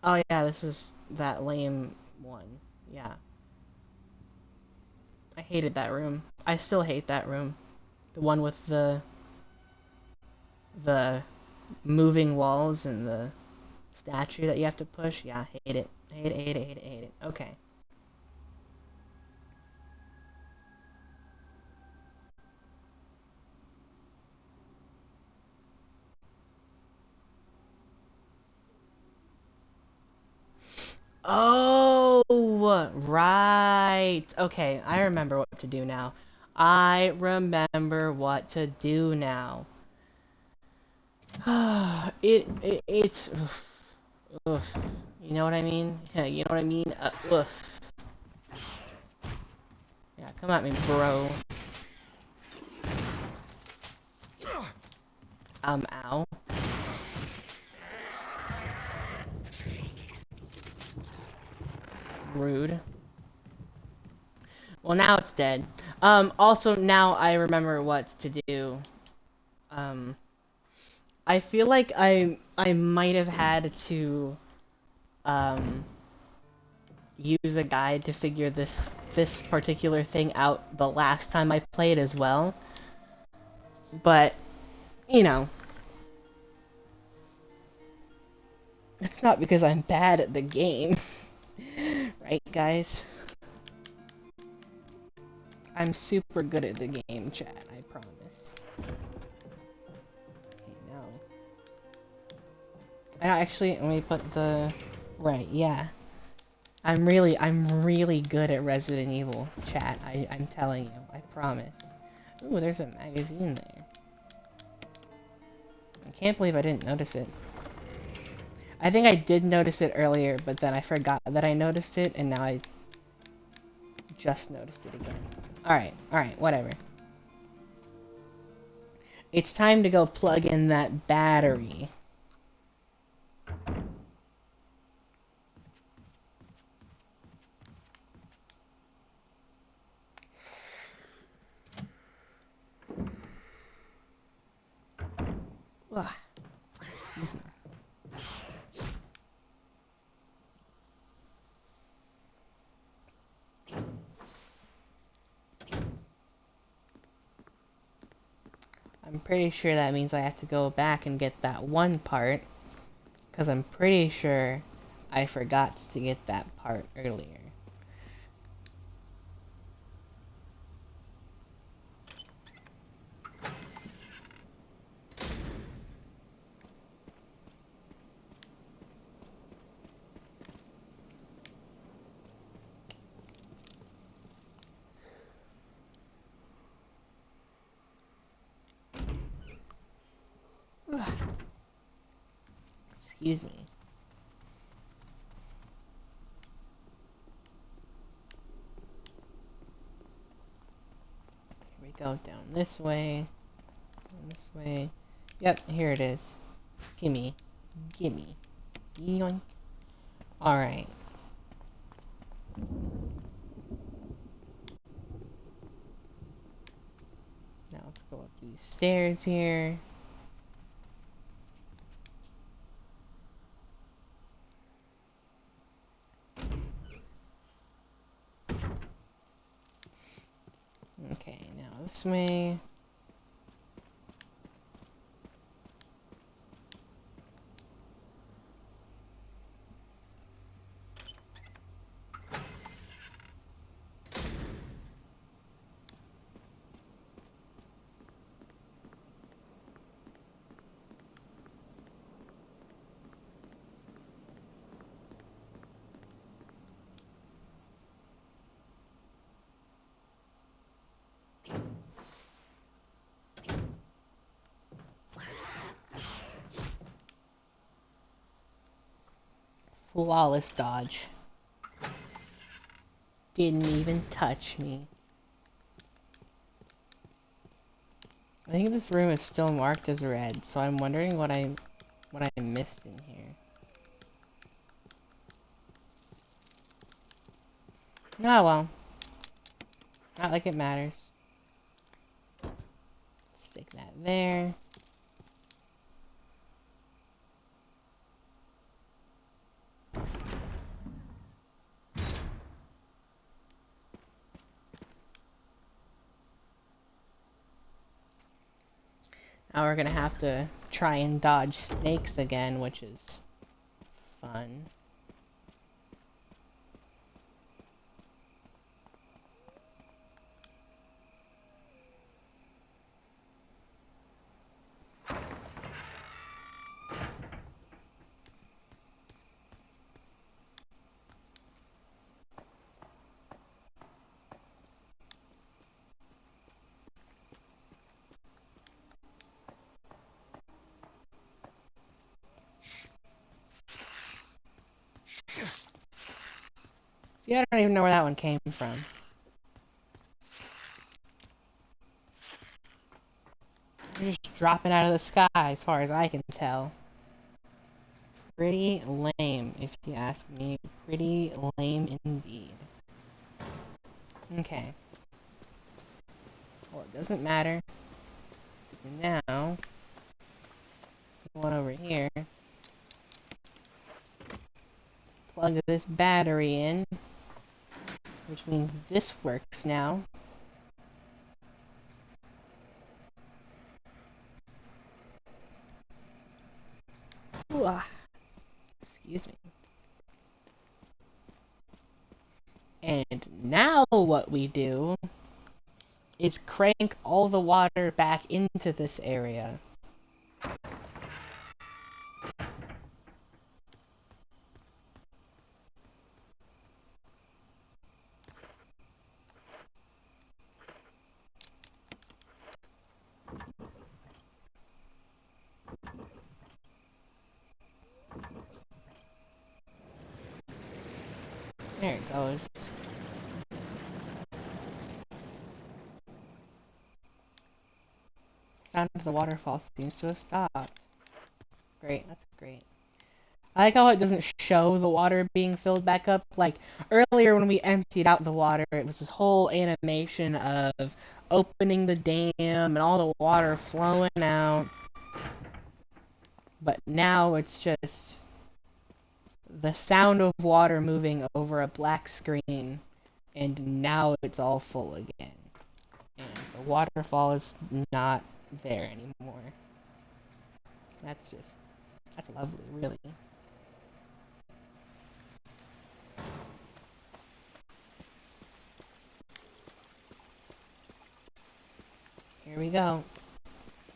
Oh yeah, this is that lame one. Yeah. I hated that room. I still hate that room. The one with the moving walls and the statue that you have to push. Yeah, hate it. Hate it, hate it, hate it, hate it. Okay. Oh, right. Okay, I remember what to do now. I remember what to do now. It's oof. You know what I mean? Yeah, you know what I mean? Oof. Yeah, come at me, bro. Ow. Rude. Well, now it's dead. Also, now I remember what to do. I feel like I might have had to, use a guide to figure this particular thing out the last time I played as well. But, you know, it's not because I'm bad at the game. Right, guys? I'm super good at the game, chat, I promise. Okay, no. Actually, let me put the... Right, yeah. I'm really good at Resident Evil, chat. I'm telling you, I promise. Ooh, there's a magazine there. I can't believe I didn't notice it. I think I did notice it earlier, but then I forgot that I noticed it, and now I just noticed it again. Alright, whatever. It's time to go plug in that battery. Ugh. Excuse me. I'm pretty sure that means I have to go back and get that one part, because I'm pretty sure I forgot to get that part earlier. Ugh. Excuse me. Here we go, down this way. Down this way. Yep, here it is. Gimme. Gimme. Yoink. Alright. Now let's go up these stairs here. Okay, now this way. Flawless dodge. Didn't even touch me. I think this room is still marked as red, so I'm wondering what I missed in here. Oh well. Not like it matters. Stick that there. Now we're gonna have to try and dodge snakes again, which is fun. See, I don't even know where that one came from. They're just dropping out of the sky, as far as I can tell. Pretty lame, if you ask me. Pretty lame indeed. Okay. Well, it doesn't matter. Because now, one over here. Plug this battery in. Which means this works now. Ooh, excuse me. And now what we do is crank all the water back into this area. There it goes. Sound of the waterfall seems to have stopped. Great, that's great. I like how it doesn't show the water being filled back up. Like, earlier when we emptied out the water, it was this whole animation of opening the dam and all the water flowing out. But now it's just the sound of water moving over a black screen, and now it's all full again. And the waterfall is not there anymore. That's lovely, really. Here we go.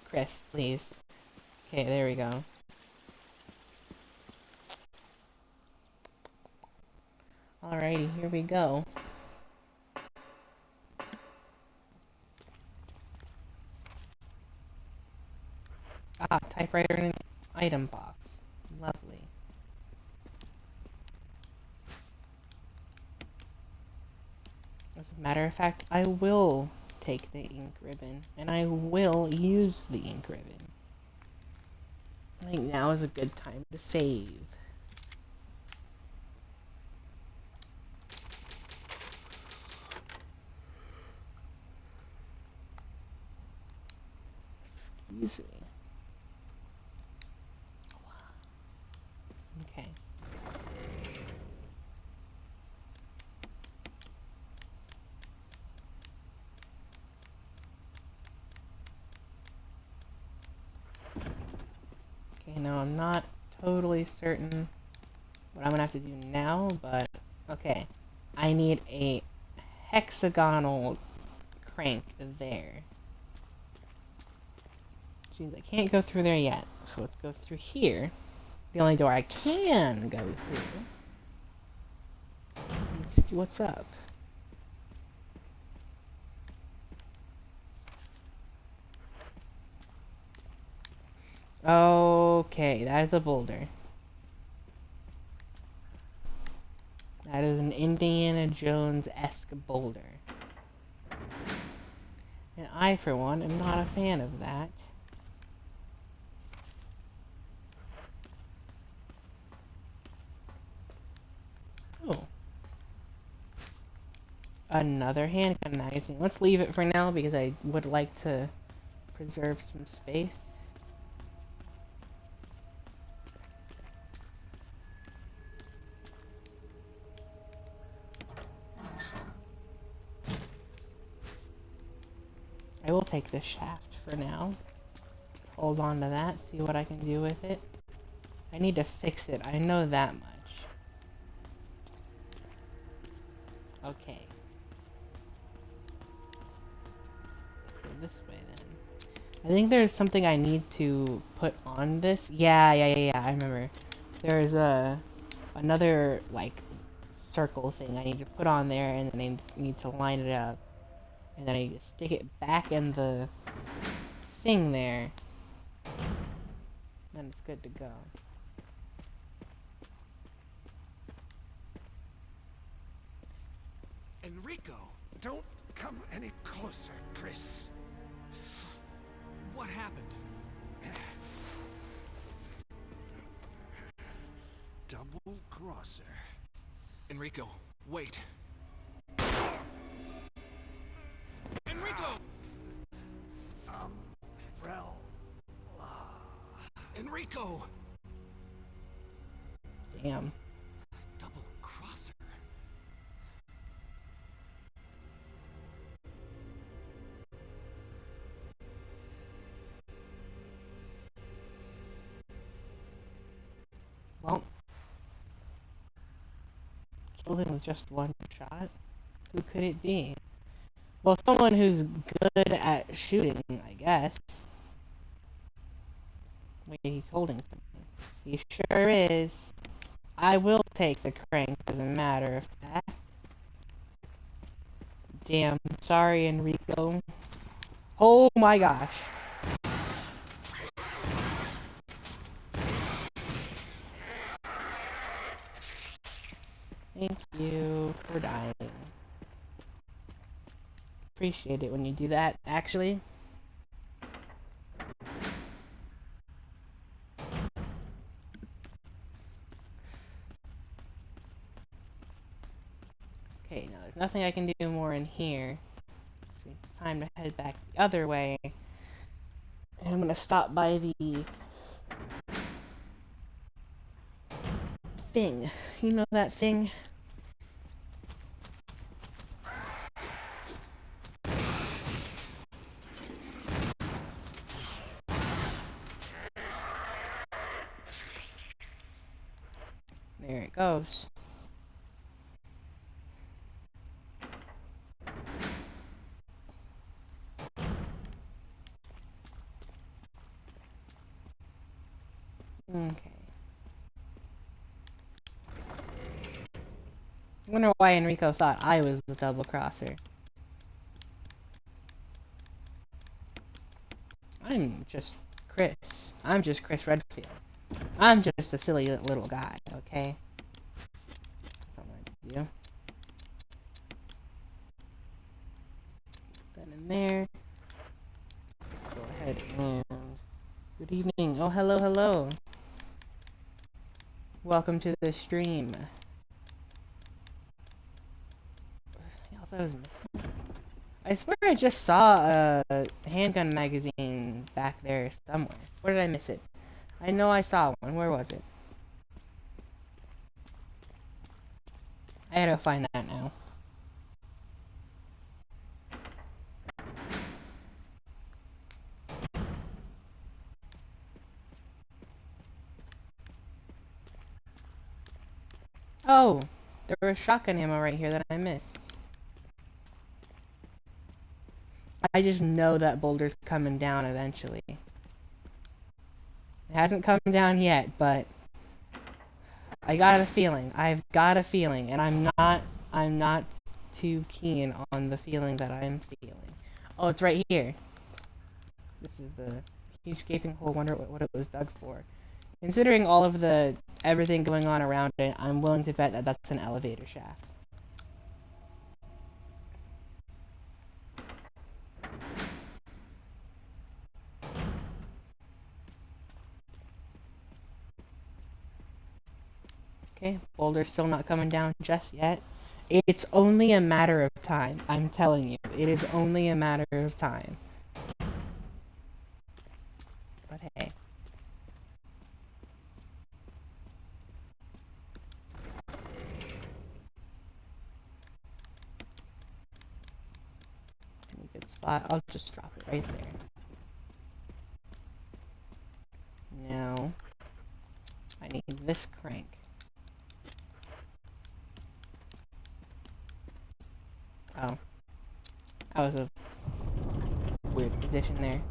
Chris, please. Okay, there we go. Alrighty, here we go. Ah, typewriter in an item box. Lovely. As a matter of fact, I will take the ink ribbon, and I will use the ink ribbon. I think now is a good time to save. Excuse me. Okay. Okay, now I'm not totally certain what I'm gonna have to do now, but okay. I need a hexagonal crank there. Which means I can't go through there yet. So let's go through here. The only door I can go through. Let's see what's up. Okay, that is a boulder. Jones-esque boulder. And I, for one, am not a fan of that. Oh. Another handgun magazine. Let's leave it for now because I would like to preserve some space. I will take this shaft for now. Let's hold on to that, see what I can do with it. I need to fix it, I know that much. Okay. Let's go this way then. I think there's something I need to put on this. Yeah, I remember. There's another, like, circle thing I need to put on there, and then I need to line it up. And then I need to stick it back in the thing there. Then it's good to go. Enrico! Don't come any closer, Chris. What happened? Double crosser. Enrico, wait. Enrico! Umbrella. Enrico! Damn. Double crosser. Well, killed him with just one shot? Who could it be? Well, someone who's good at shooting, I guess. Wait, he's holding something. He sure is. I will take the crank, as a matter of fact. Damn, sorry, Enrico. Oh my gosh. Thank you for dying. Appreciate it when you do that, actually. Okay, now there's nothing I can do more in here. Which means it's time to head back the other way. And I'm gonna stop by the thing. You know that thing? There it goes. Okay. I wonder why Enrico thought I was the double crosser. I'm just Chris. I'm just Chris Redfield. I'm just a silly little guy, okay? That's all I do. Put that in there. Let's go ahead and... Good evening. Oh, hello, hello. Welcome to the stream. What else I was missing? I swear I just saw a handgun magazine back there somewhere. Where did I miss it? I know I saw one. Where was it? I gotta find that now. Oh! There was shotgun ammo right here that I missed. I just know that boulder's coming down eventually. It hasn't come down yet, but I got a feeling. I've got a feeling, and I'm not too keen on the feeling that I'm feeling. Oh, it's right here. This is the huge gaping hole. Wonder what it was dug for. Considering all of everything going on around it, I'm willing to bet that that's an elevator shaft. Okay, boulder's still not coming down just yet. It's only a matter of time. I'm telling you, it is only a matter of time. But hey. Any good spot? I'll just drop it right there. Now, I need this crank. Oh. That was a weird position there.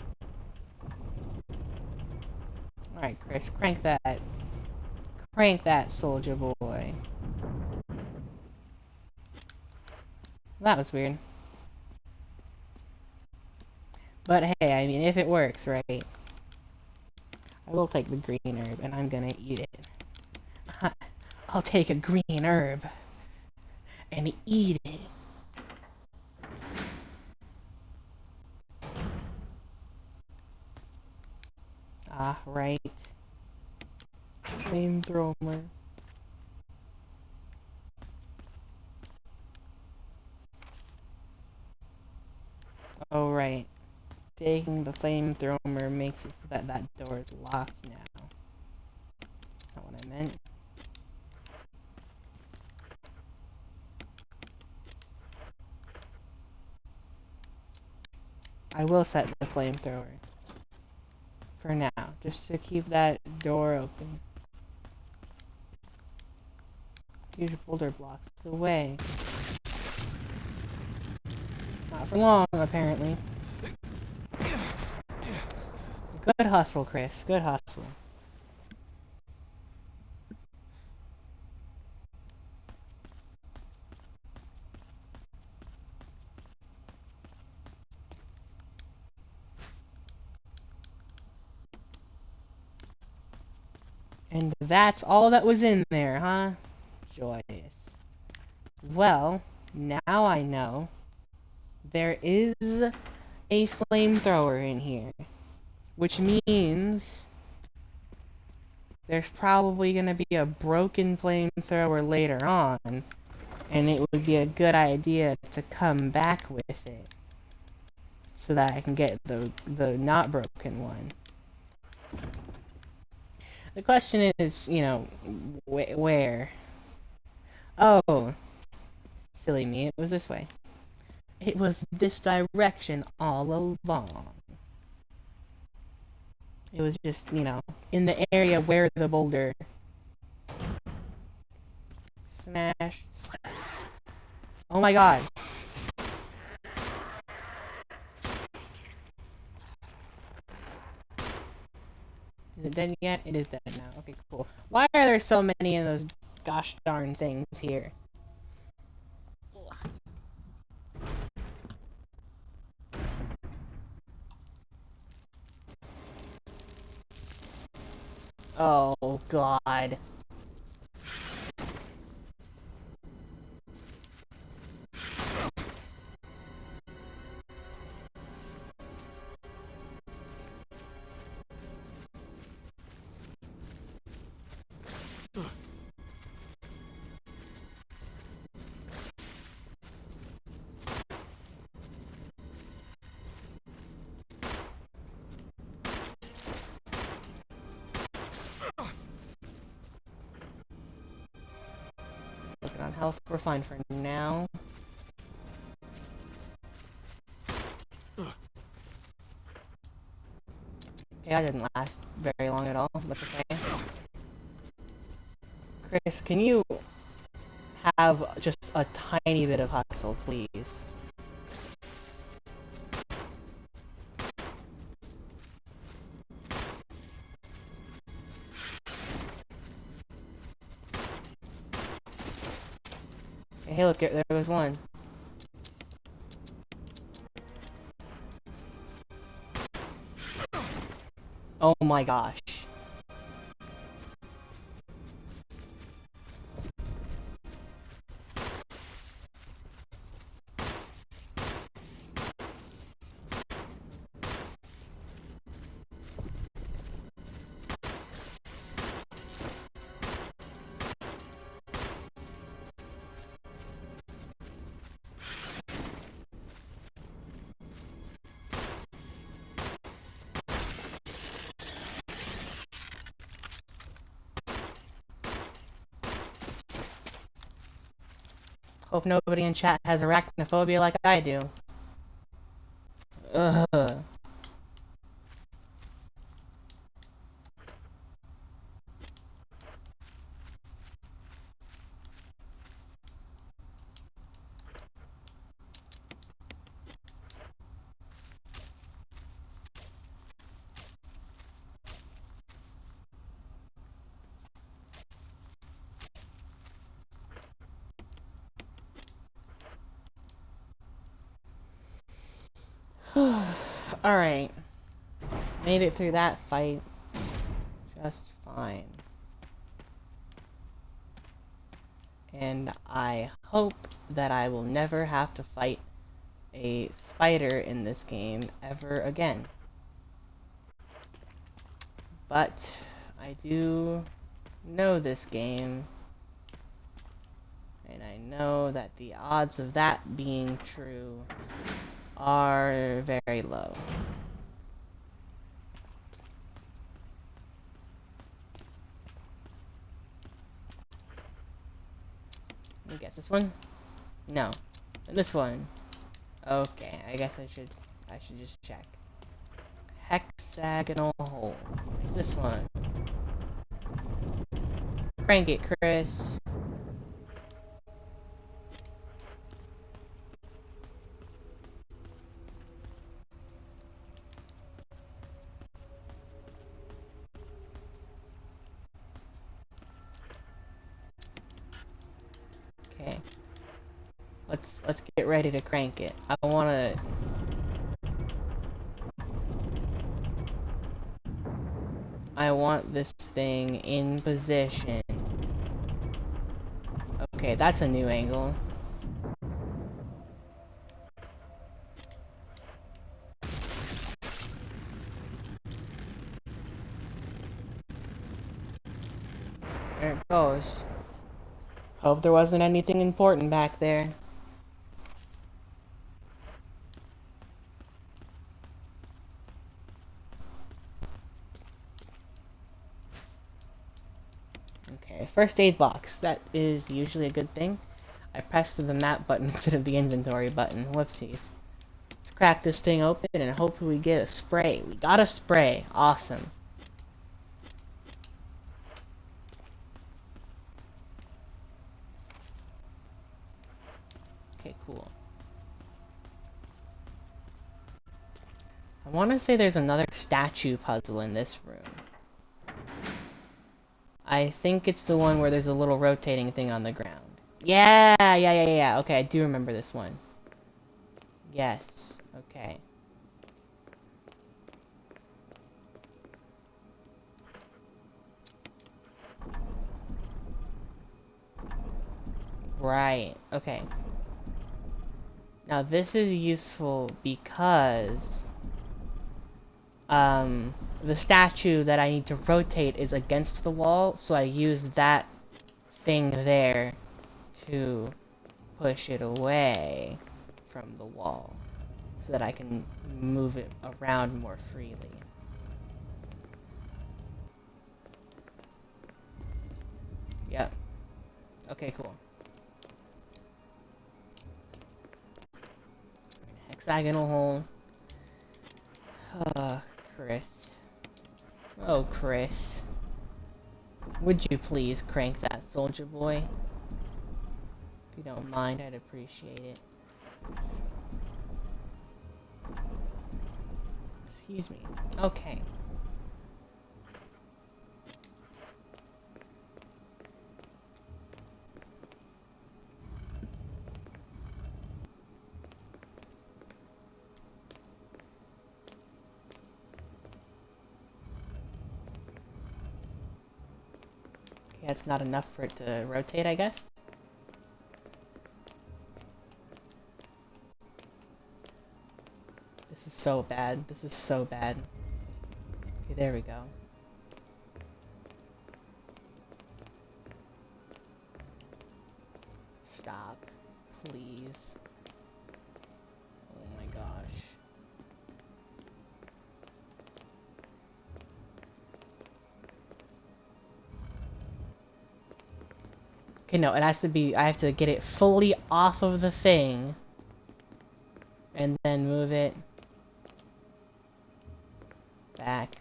Alright, Chris, crank that. Crank that, soldier boy. That was weird. But hey, I mean, if it works, right? I will take the green herb, and I'm gonna eat it. I'll take a green herb and eat it. Ah, right. Flamethrower. Oh, right. Taking the flamethrower makes it so that that door is locked now. That's not what I meant. I will set the flamethrower. For now, just to keep that door open. Huge boulder blocks the way. Not for long, apparently. Good hustle, Chris. Good hustle. And that's all that was in there, huh? Joyous. Well, now I know there is a flamethrower in here. Which means there's probably going to be a broken flamethrower later on. And it would be a good idea to come back with it. So that I can get the not broken one. The question is, you know, where? Oh, silly me, it was this way. It was this direction all along. It was just, you know, in the area where the boulder smashed. Oh my god. Is it dead yet? It is dead now. Okay, cool. Why are there so many of those gosh darn things here? Oh god. Looking on health, we're fine for now. Okay, that didn't last very long at all, but okay. Chris, can you have just a tiny bit of hustle, please? Hey, look, there was one. Oh my gosh. Hope nobody in chat has arachnophobia like I do. Ugh. Alright. Made it through that fight just fine. And I hope that I will never have to fight a spider in this game ever again. But I do know this game, and I know that the odds of that being true are very low. Let me guess, this one? No. This one. Okay, I guess I should just check. Hexagonal hole. It's this one. Crank it, Chris. Okay. Let's get ready to crank it. I want this thing in position. Okay, that's a new angle. There it goes. Hope there wasn't anything important back there. Okay, first aid box. That is usually a good thing. I pressed the map button instead of the inventory button. Whoopsies. Let's crack this thing open and hopefully we get a spray. We got a spray. Awesome. Okay, cool. I want to say there's another statue puzzle in this room. I think it's the one where there's a little rotating thing on the ground. Yeah. Okay, I do remember this one. Yes. Okay. Right. Okay. Now this is useful because the statue that I need to rotate is against the wall, so I use that thing there to push it away from the wall so that I can move it around more freely. Yep. Okay, cool. Hexagonal hole. Chris. Oh, Chris. Would you please crank that soldier boy? If you don't mind, I'd appreciate it. Excuse me. Okay. Okay, that's not enough for it to rotate, I guess. This is so bad. This is so bad. Okay, there we go. Stop. Please. Oh my gosh. Okay, no, it has to be... I have to get it fully off of the thing. And then move it back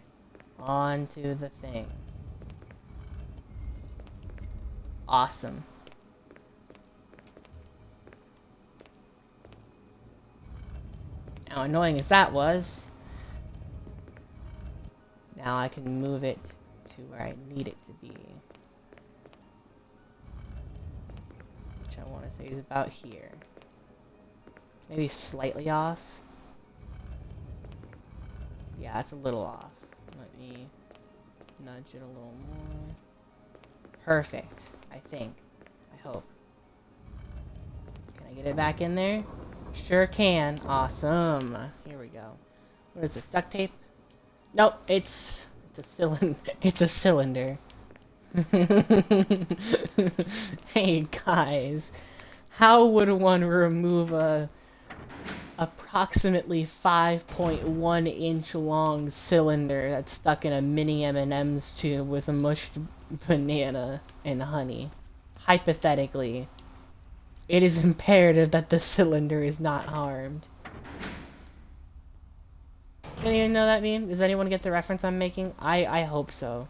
onto the thing. Awesome. Now, annoying as that was, now I can move it to where I need it to be. Which I want to say is about here. Maybe slightly off. Yeah, it's a little off. Let me nudge it a little more. Perfect, I think. I hope. Can I get it back in there? Sure can. Awesome. Here we go. What is this? Duct tape? Nope, it's a cylinder. It's a cylinder. Hey guys, how would one remove a approximately 5.1 inch long cylinder that's stuck in a mini M&M's tube with a mushed banana and honey? Hypothetically, it is imperative that the cylinder is not harmed. Does anyone know that meme? Does anyone get the reference I'm making? I hope so.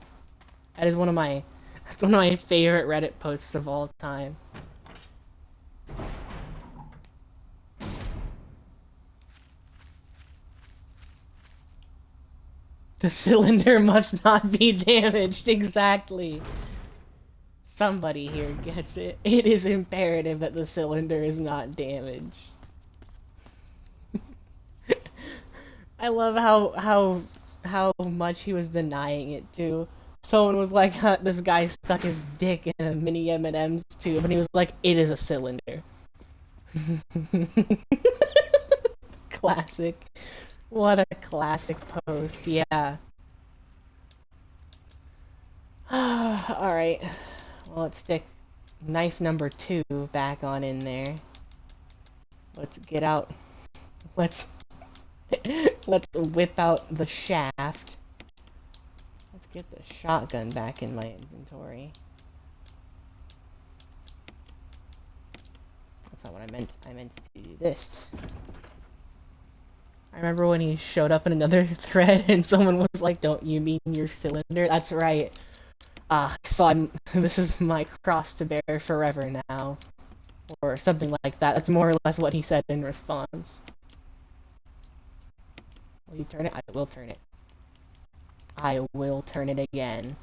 That is that's one of my favorite Reddit posts of all time. The cylinder must not be damaged, exactly. Somebody here gets it. It is imperative that the cylinder is not damaged. I love how much he was denying it too. Someone was like, "This guy stuck his dick in a mini M&M's tube," and he was like, "It is a cylinder." Classic. What a classic post. Yeah. Alright. Well, let's stick knife number 2 back on in there. Let's get out. Let's whip out the shaft. Let's get the shotgun back in my inventory. That's not what I meant. I meant to do this. I remember when he showed up in another thread and someone was like, "Don't you mean your cylinder?" That's right. So this is my cross to bear forever now. Or something like that. That's more or less what he said in response. Will you turn it? I will turn it. I will turn it again.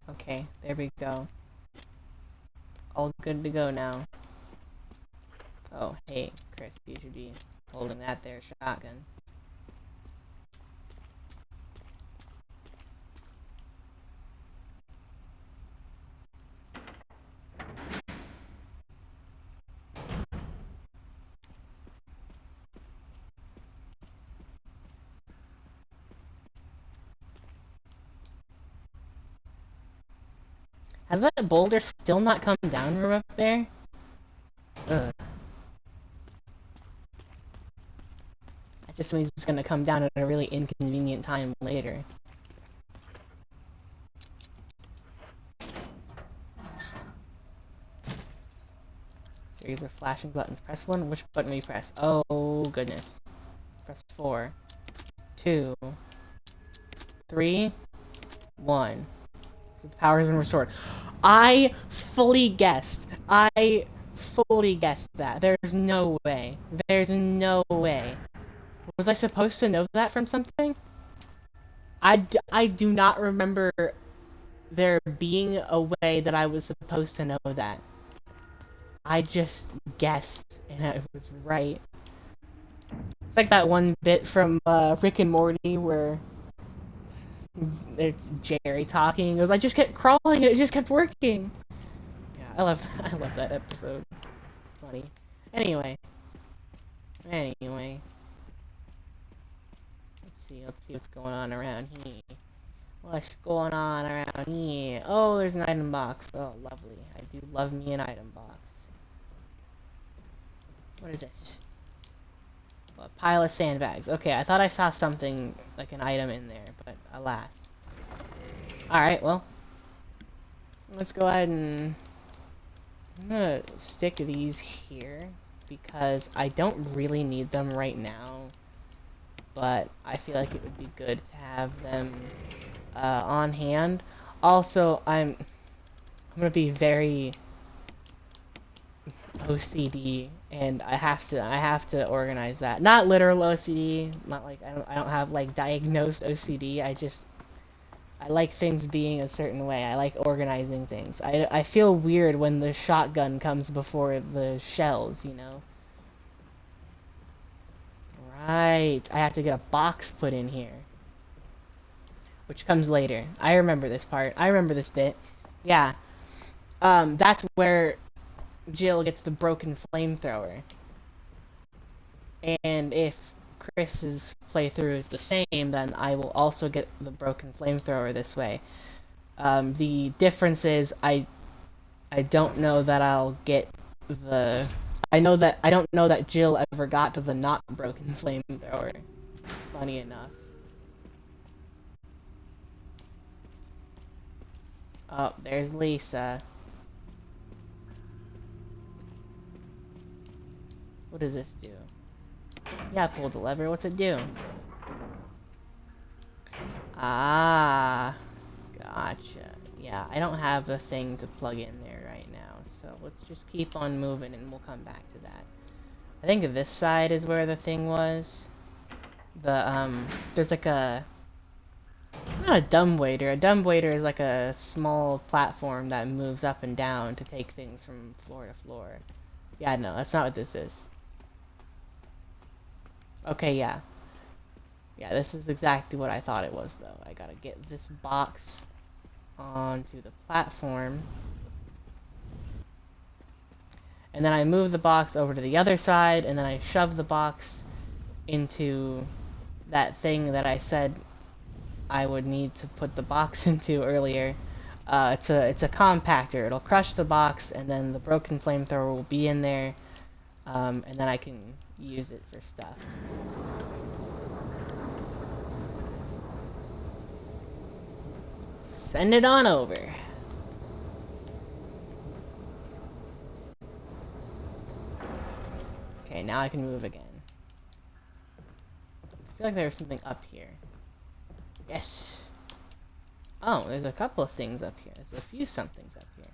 Okay, there we go. All good to go now. Oh, hey, Chris, you should be holding that there shotgun. Has that boulder still not come down from up there? Ugh. That just means it's gonna come down at a really inconvenient time later. Series of flashing buttons. Press 1. Which button do you press? Oh, goodness. Press 4. 2. 3. 1. So the power has been restored. I fully guessed. I fully guessed that. There's no way. There's no way. Was I supposed to know that from something? I do not remember there being a way that I was supposed to know that. I just guessed, and I was right. It's like that one bit from Rick and Morty where it's Jerry talking. He goes, "I just kept crawling, and it just kept working." Yeah, I love that episode. It's funny. Anyway, let's see what's going on around here. What's going on around here? Oh, there's an item box. Oh, lovely. I do love me an item box. What is this? A pile of sandbags. Okay, I thought I saw something, like an item in there, but alas. Alright, well. Let's go ahead and... I'm gonna stick these here, because I don't really need them right now. But I feel like it would be good to have them on hand. Also, I'm gonna be very OCD, and I have to organize that. Not literal OCD, not like I don't have like diagnosed OCD. I like things being a certain way. I like organizing things. I feel weird when the shotgun comes before the shells, you know. Right, I have to get a box put in here, which comes later. I remember this part. I remember this bit. Yeah. That's where Jill gets the broken flamethrower. And if Chris's playthrough is the same, then I will also get the broken flamethrower this way. The difference is I don't know that I'll get the... I don't know that Jill ever got to the not broken flamethrower. Funny enough. Oh, there's Lisa. What does this do? Yeah, pull the lever. What's it do? Ah, gotcha. Yeah, I don't have a thing to plug in there right now, so let's just keep on moving and we'll come back to that. I think this side is where the thing was. There's like a... Not a dumbwaiter. A dumbwaiter is like a small platform that moves up and down to take things from floor to floor. Yeah, no, that's not what this is. Okay, yeah. Yeah, this is exactly what I thought it was, though. I gotta get this box onto the platform. And then I move the box over to the other side, and then I shove the box into that thing that I said I would need to put the box into earlier. It's a compactor. It'll crush the box, and then the broken flamethrower will be in there, and then I can use it for stuff. Send it on over. Okay, now I can move again. I feel like there's something up here. Yes. Oh, there's a couple of things up here. There's a few somethings up here.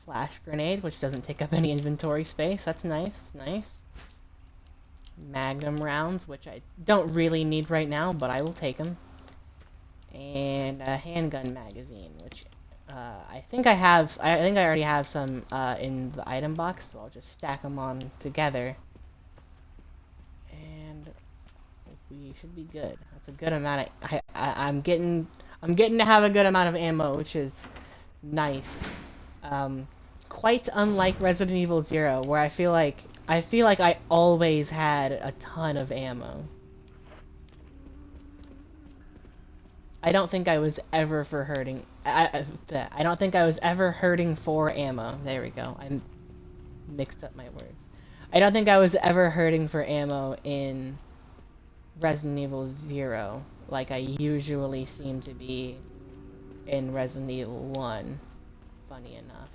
Flash grenade, which doesn't take up any inventory space. That's nice. That's nice. Magnum rounds, which I don't really need right now, but I will take them. And a handgun magazine, which I think I have. I think I already have some in the item box, so I'll just stack them on together. And we should be good. That's a good amount of... I'm getting to have a good amount of ammo, which is nice. Quite unlike Resident Evil 0, where I feel like I always had a ton of ammo. I don't think I was ever for hurting. I don't think I was ever hurting for ammo. There we go. I mixed up my words. I don't think I was ever hurting for ammo in Resident Evil 0, like I usually seem to be in Resident Evil 1. Funny enough.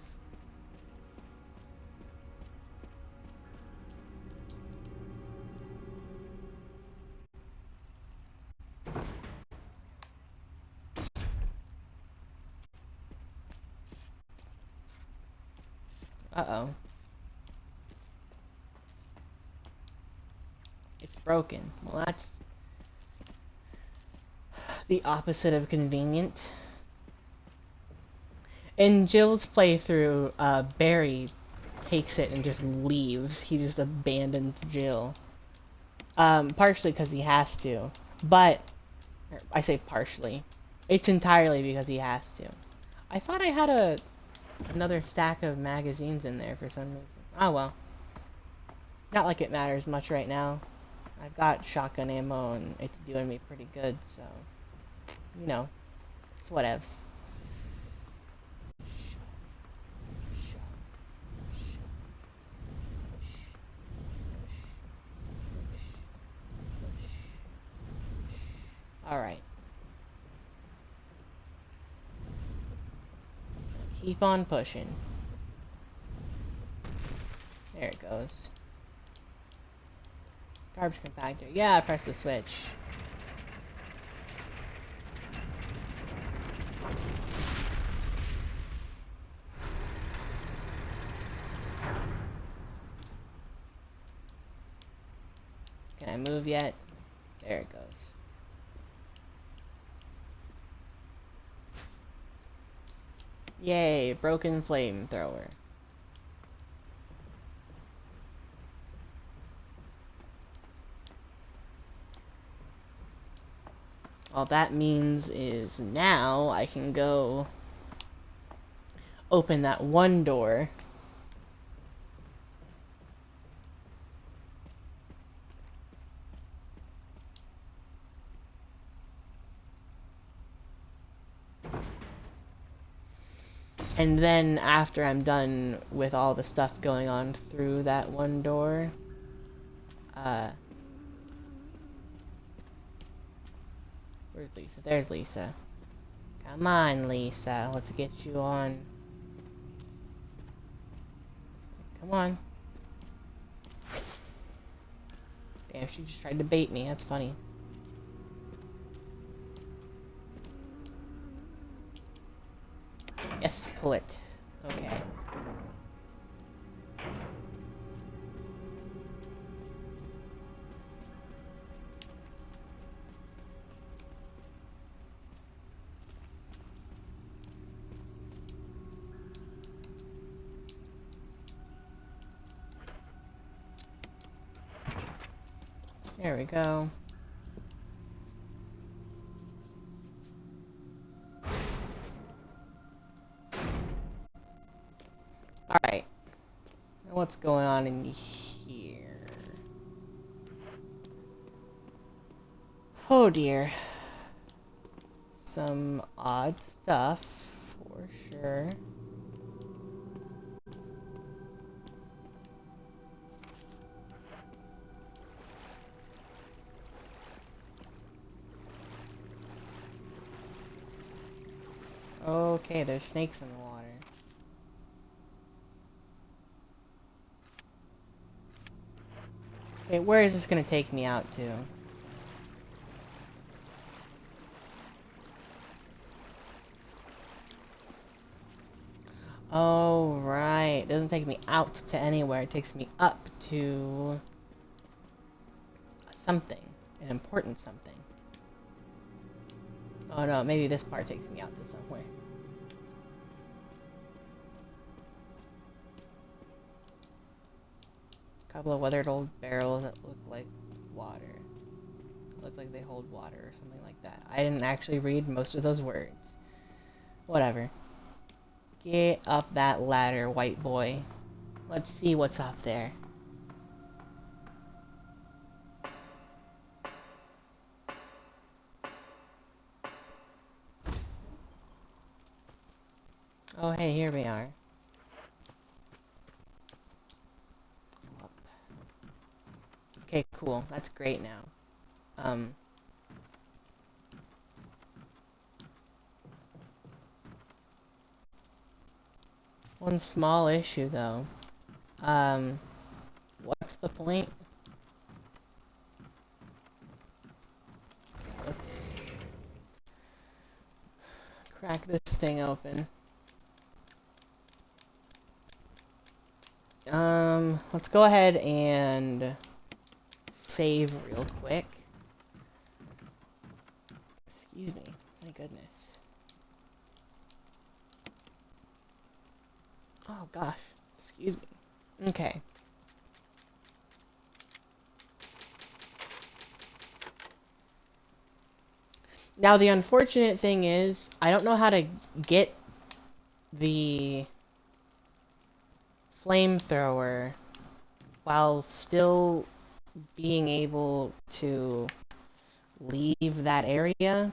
Uh-oh. It's broken. Well, that's the opposite of convenient. In Jill's playthrough, Barry takes it and just leaves. He just abandons Jill. Partially because he has to. But, I say partially. It's entirely because he has to. I thought I had another stack of magazines in there for some reason. Oh well. Not like it matters much right now. I've got shotgun ammo and it's doing me pretty good, so... You know. It's whatevs. Alright. Keep on pushing. There it goes. Garbage compactor. Yeah, press the switch. Can I move yet? There it goes. Yay, broken flamethrower. All that means is now I can go open that one door. And then after I'm done with all the stuff going on through that one door, where's Lisa? There's Lisa. Come on, Lisa. Let's get you on. Come on. Damn, she just tried to bait me. That's funny. Yes, pull it. Okay. There we go. Alright. What's going on in here? Oh dear. Some odd stuff, for sure. Okay, there's snakes in the water. Okay, where is this gonna take me out to? Oh, right. It doesn't take me out to anywhere. It takes me up to something. An important something. Oh no, maybe this part takes me out to somewhere. A couple of weathered old barrels that look like water. Look like they hold water or something like that. I didn't actually read most of those words. Whatever. Get up that ladder, white boy. Let's see what's up there. Oh, hey, here we are. Okay, cool. That's great now. One small issue, though. What's the point? Let's crack this thing open. Let's go ahead and save real quick. Excuse me. My goodness. Oh gosh. Excuse me. Okay. Now the unfortunate thing is, I don't know how to get the flamethrower while still being able to leave that area.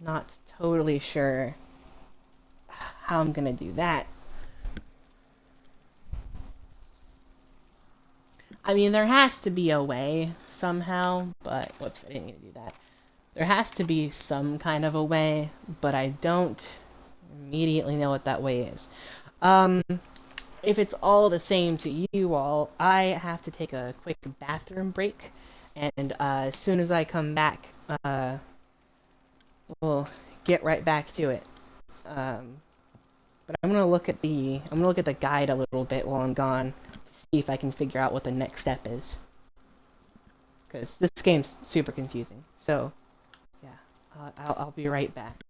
Not totally sure how I'm gonna do that. I mean, there has to be a way somehow, but whoops, I didn't mean to do that. There has to be some kind of a way, but I don't immediately know what that way is. If it's all the same to you all, I have to take a quick bathroom break, and as soon as I come back, we'll get right back to it. But I'm gonna look at the guide a little bit while I'm gone to see if I can figure out what the next step is. Because this game's super confusing. So, yeah, I'll be right back.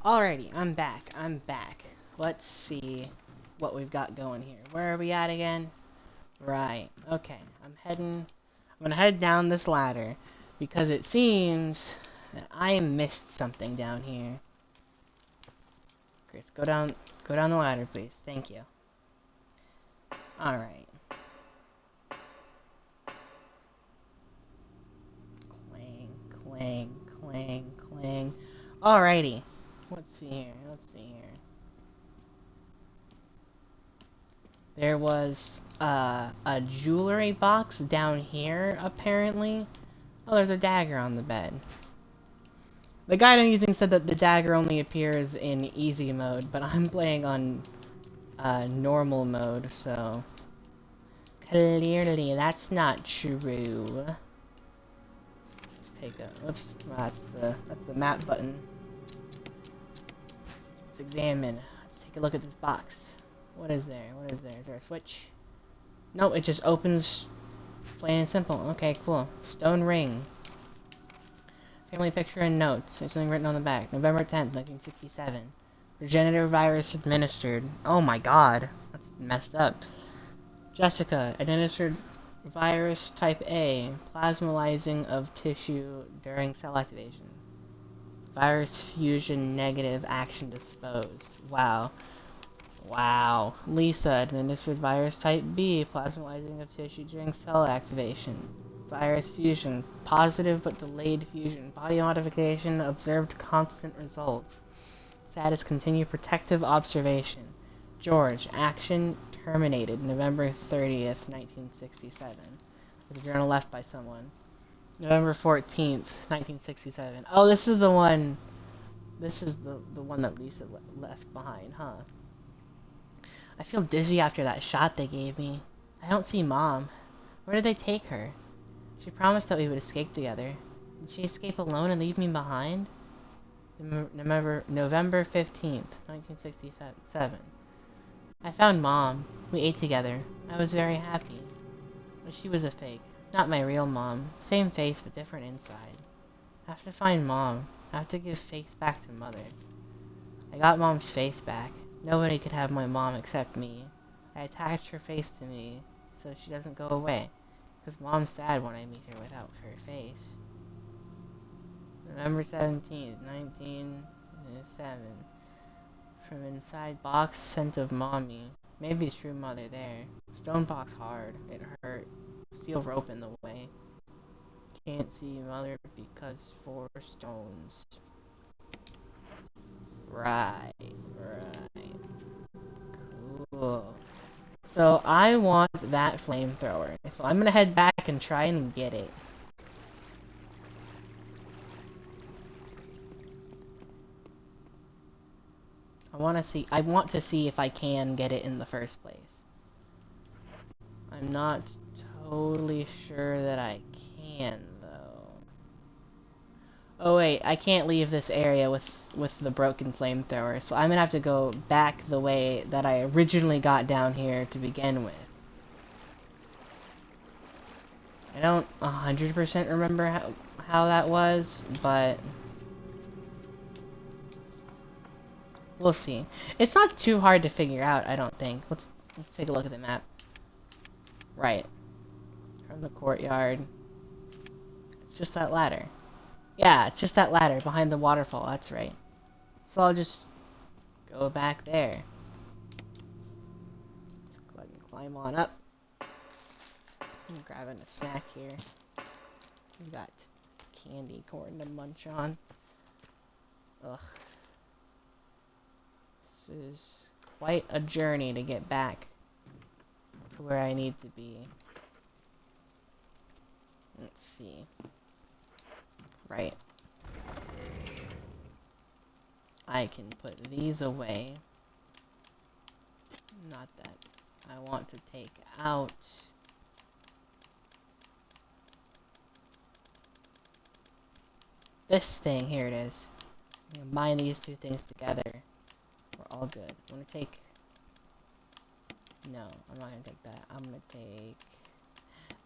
Alrighty, I'm back. I'm back. Let's see what we've got going here. Where are we at again? Right. Okay. I'm gonna head down this ladder because it seems that I missed something down here. Chris, go down the ladder, please. Thank you. Alright. Clang, clang, clang, clang. Alrighty. Let's see here. There was a jewelry box down here, apparently. Oh, there's a dagger on the bed. The guide I'm using said that the dagger only appears in easy mode, but I'm playing on normal mode, so clearly that's not true. Let's take a oops, that's the map button. Let's examine. Let's take a look at this box. What is there? What is there? Is there a switch? No, it just opens plain and simple. Okay, cool. Stone ring. Family picture and notes. There's something written on the back. November 10th, 1967. Progenitor virus administered. Oh my god. That's messed up. Jessica. Administered virus type A. Plasmalizing of tissue during cell activation. Virus fusion negative. Action disposed. Wow. Wow. Lisa. Administered virus type B. Plasmalizing of tissue during cell activation. Virus fusion. Positive but delayed fusion. Body modification. Observed constant results. Status continue protective observation. George. Action terminated. November 30th, 1967. There's a journal left by someone. November 14th, 1967. Oh, this is the one. This is the one that Lisa left behind, huh? I feel dizzy after that shot they gave me. I don't see Mom. Where did they take her? She promised that we would escape together. Did she escape alone and leave me behind? November 15th, 1967. I found Mom. We ate together. I was very happy. But she was a fake. Not my real mom. Same face, but different inside. I have to find Mom. I have to give face back to Mother. I got Mom's face back. Nobody could have my mom except me. I attached her face to me so she doesn't go away. Because Mom's sad when I meet her without her face. November 17th, 1907. From inside box, scent of mommy. Maybe it's true Mother there. Stone box hard. It hurt. Steel rope in the way. Can't see Mother because 4 stones. Right. Cool. So I want that flamethrower. So I'm gonna head back and try and get it. I want to see if I can get it in the first place. I'm not totally sure that I can, though. Oh wait, I can't leave this area with the broken flamethrower, so I'm gonna have to go back the way that I originally got down here to begin with. I don't 100% remember how that was, but we'll see. It's not too hard to figure out, I don't think. Let's take a look at the map. Right. From the courtyard. It's just that ladder. Yeah, it's just that ladder behind the waterfall, that's right. So I'll just go back there. Let's go ahead and climb on up. I'm grabbing a snack here. We got candy corn to munch on. Ugh. This is quite a journey to get back to where I need to be. Let's see. Right. I can put these away. Not that I want to take out. This thing, here it is. Combine these two things together. We're all good. I'm gonna take... No, I'm not gonna take that. I'm gonna take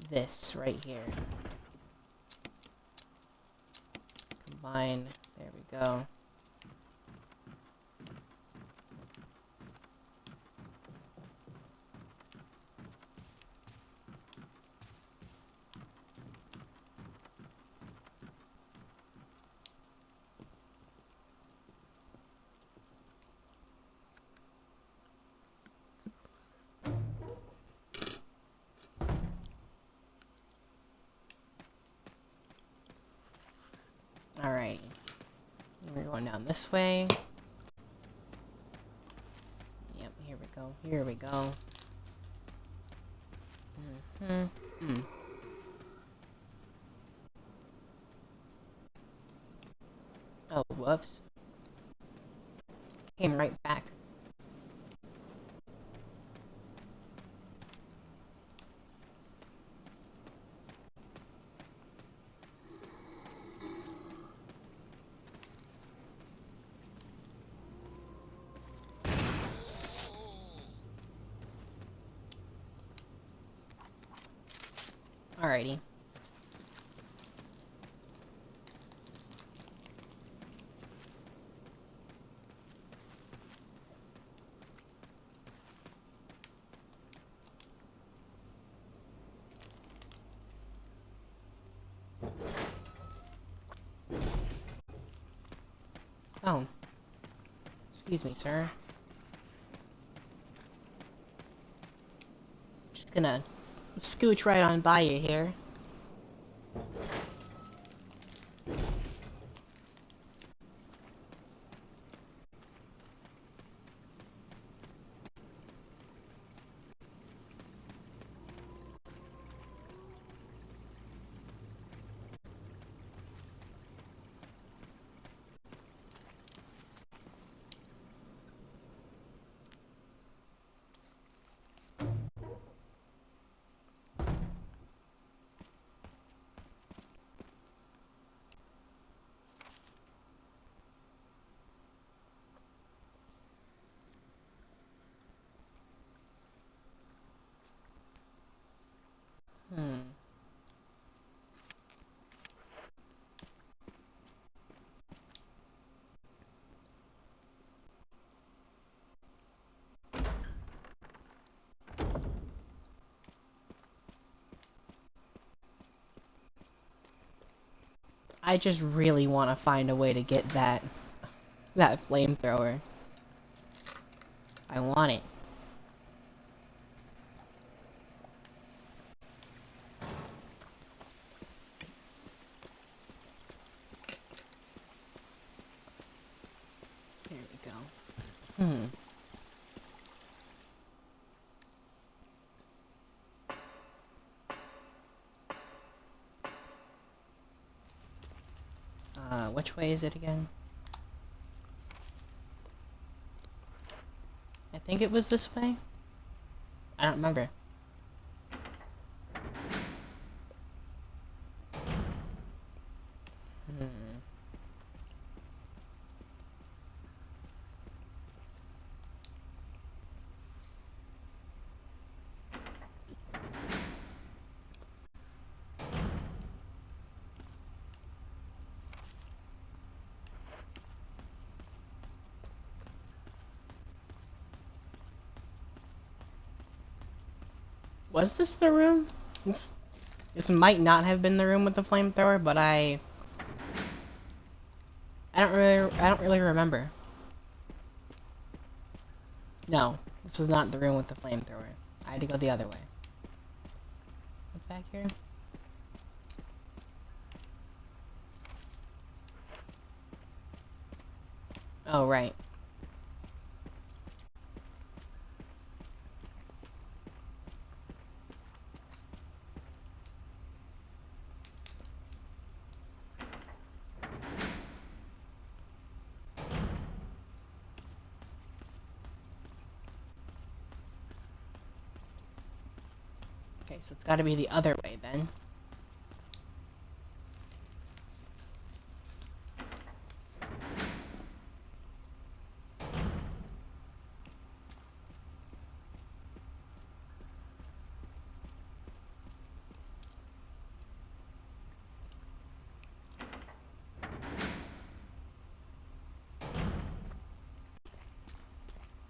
this right here. Combine. There we go. Alright. We're going down this way. Yep, here we go. Here we go. Oh, whoops. Came right back. Alrighty. Oh. Excuse me, sir. Just gonna scooch right on by you here. I just really want to find a way to get that flamethrower. I want it. There we go. Which way is it again? I think it was this way? I don't remember. Was this the room? This might not have been the room with the flamethrower, but I don't really remember. No, this was not the room with the flamethrower. I had to go the other way. What's back here? Oh, right. Okay, so it's gotta be the other way then.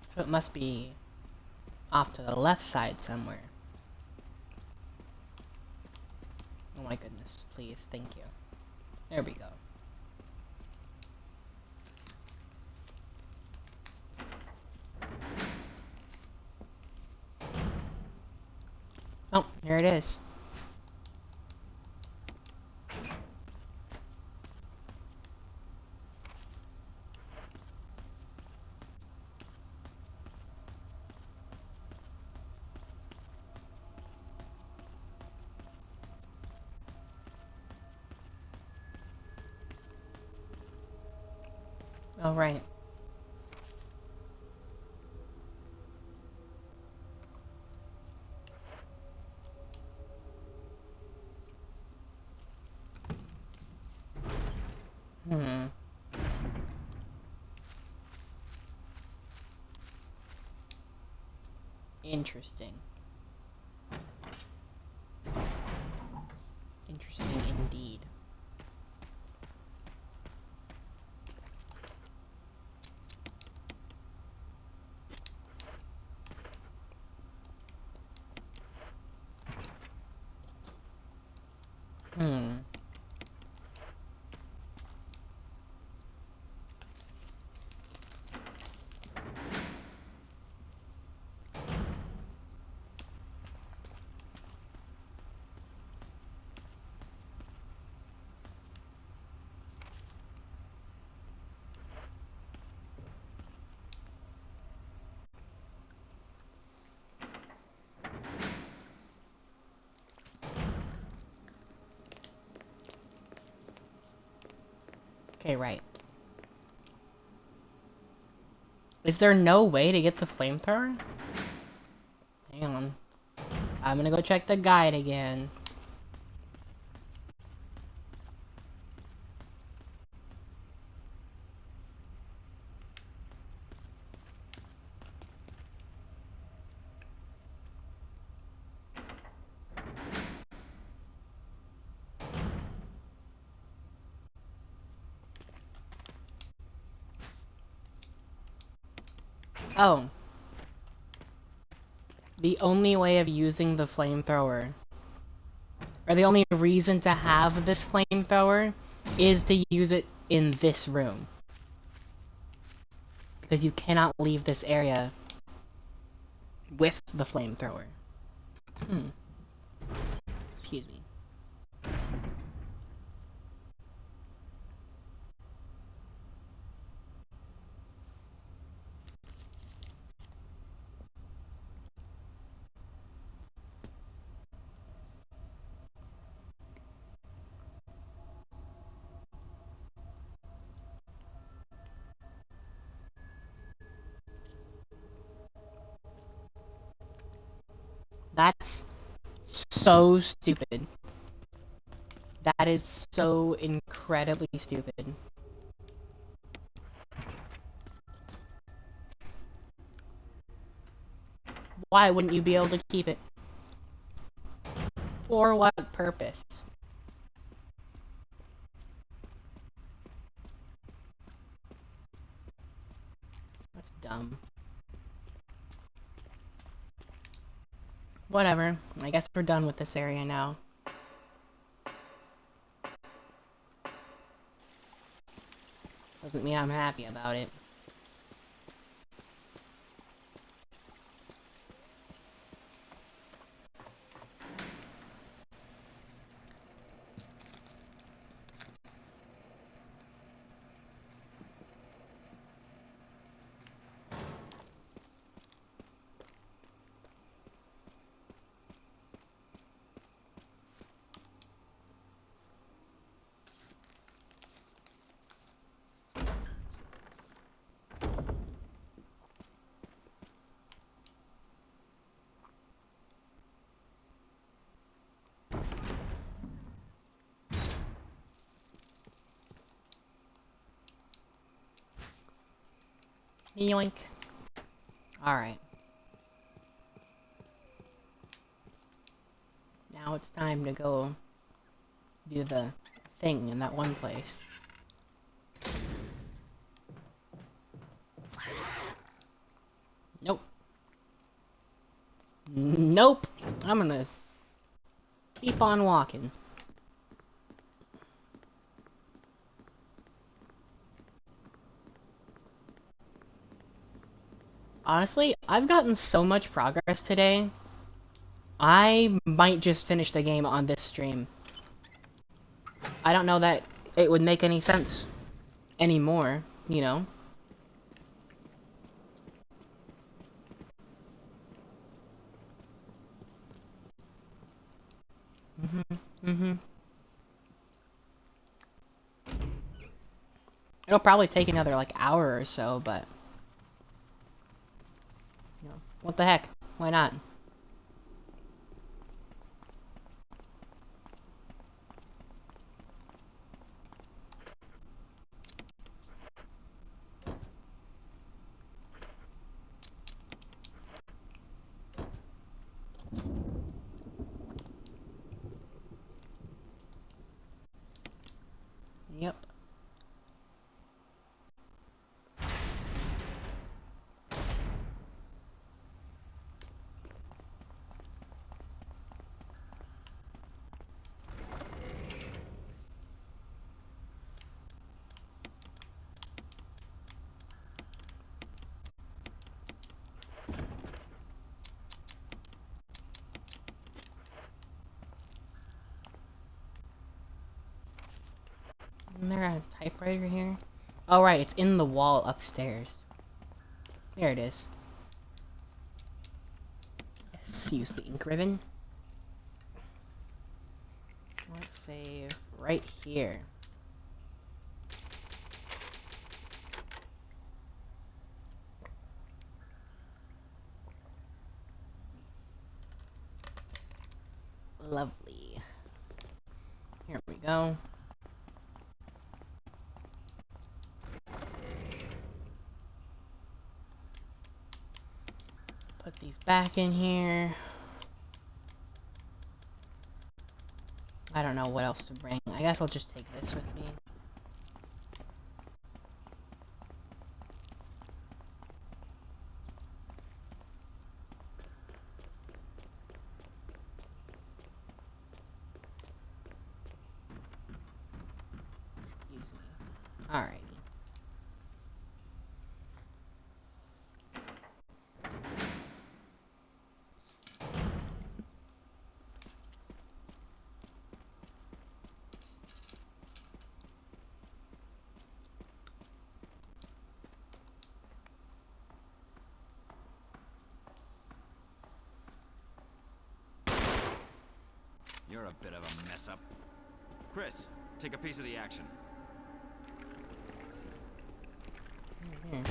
So it must be off to the left side somewhere. Oh my goodness, please, thank you. There we go. Oh, here it is. Oh, right. Hmm. Interesting. Interesting indeed. Hmm. Okay, right. Is there no way to get the flamethrower? Hang on. I'm gonna go check the guide again. Oh. The only way of using the flamethrower, or the only reason to have this flamethrower, is to use it in this room. Because you cannot leave this area with the flamethrower. Excuse me. That's so stupid. That is so incredibly stupid. Why wouldn't you be able to keep it? For what purpose? That's dumb. Whatever. I guess we're done with this area now. Doesn't mean I'm happy about it. Yoink. Alright. Now it's time to go do the thing in that one place. Nope. Nope. I'm gonna keep on walking. Honestly, I've gotten so much progress today, I might just finish the game on this stream. I don't know that it would make any sense anymore, you know? It'll probably take another, like, hour or so, but... You know, what the heck? Why not? Yep. Isn't there a typewriter here? Oh, right, it's in the wall upstairs. There it is. Yes, use the ink ribbon. Let's save right here. Lovely. Here we go. Put these back in here. I don't know what else to bring. I guess I'll just take this with me. Excuse me. Alrighty. You're a bit of a mess-up. Chris, take a piece of the action. Here.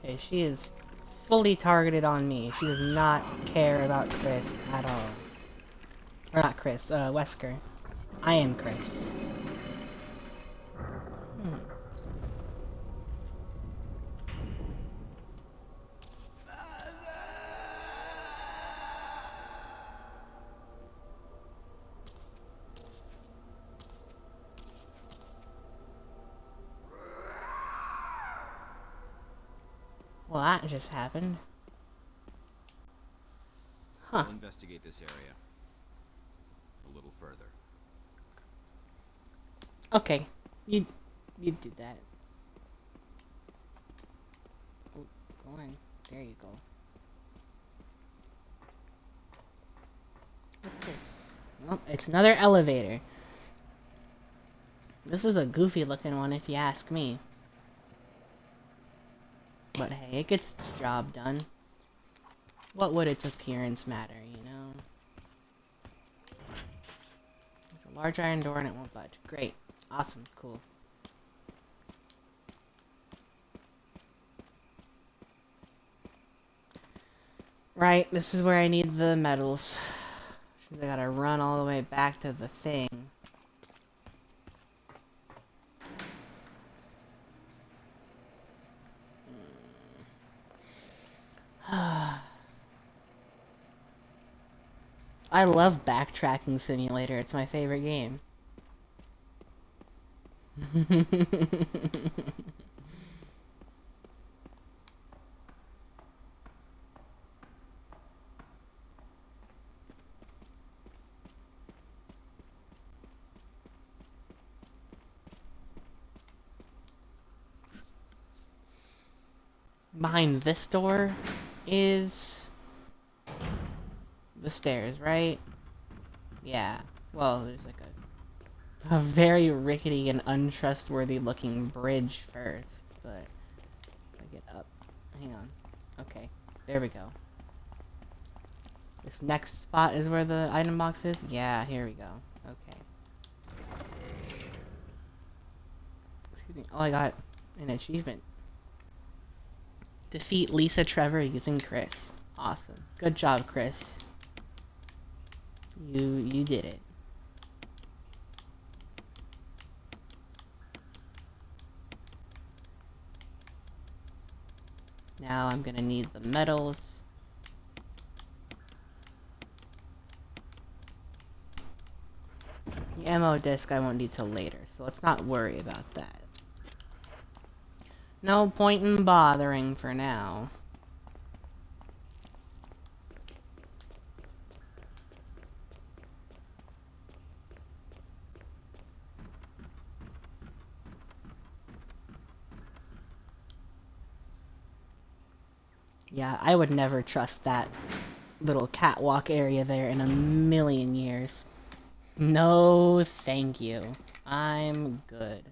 Okay, she is fully targeted on me. She does not care about Chris at all. Or not Chris, Wesker. I am Chris. Well, that just happened. Huh. We'll investigate this area a little further. Okay. You did that. Oh, go on. There you go. What's this? Oh, it's another elevator. This is a goofy looking one if you ask me. But hey, it gets the job done. What would its appearance matter, you know? It's a large iron door and it won't budge. Great. Awesome. Cool. Right, this is where I need the medals. I gotta run all the way back to the thing. I love Backtracking Simulator. It's my favorite game. behind this door is the stairs, right? Yeah. Well, there's like a very rickety and untrustworthy looking bridge first, but I get up. Hang on. Okay, there we go. This next spot is where the item box is? Yeah, here we go. Okay. Excuse me. Oh, I got an achievement. Defeat Lisa Trevor using Chris. Awesome. Good job, Chris. You did it. Now I'm gonna need the metals. The ammo disc I won't need till later, so let's not worry about that. No point in bothering for now. Yeah, I would never trust that little catwalk area there in a million years. No, thank you. I'm good.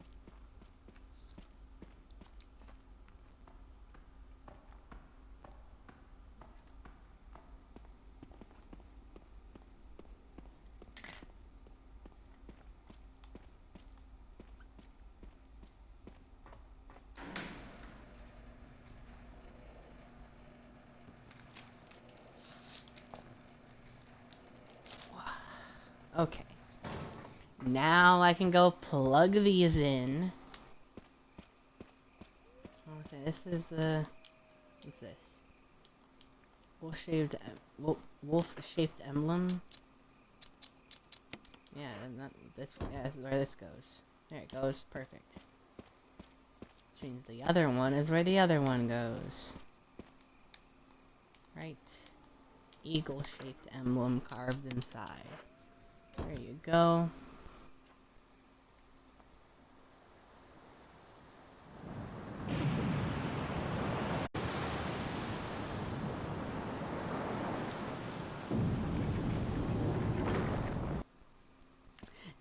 Okay. Now I can go plug these in. I'll say this is the... What's this? Wolf-shaped emblem? Yeah, this is where this goes. There it goes. Perfect. Which means the other one is where the other one goes. Right. Eagle-shaped emblem carved inside. There you go.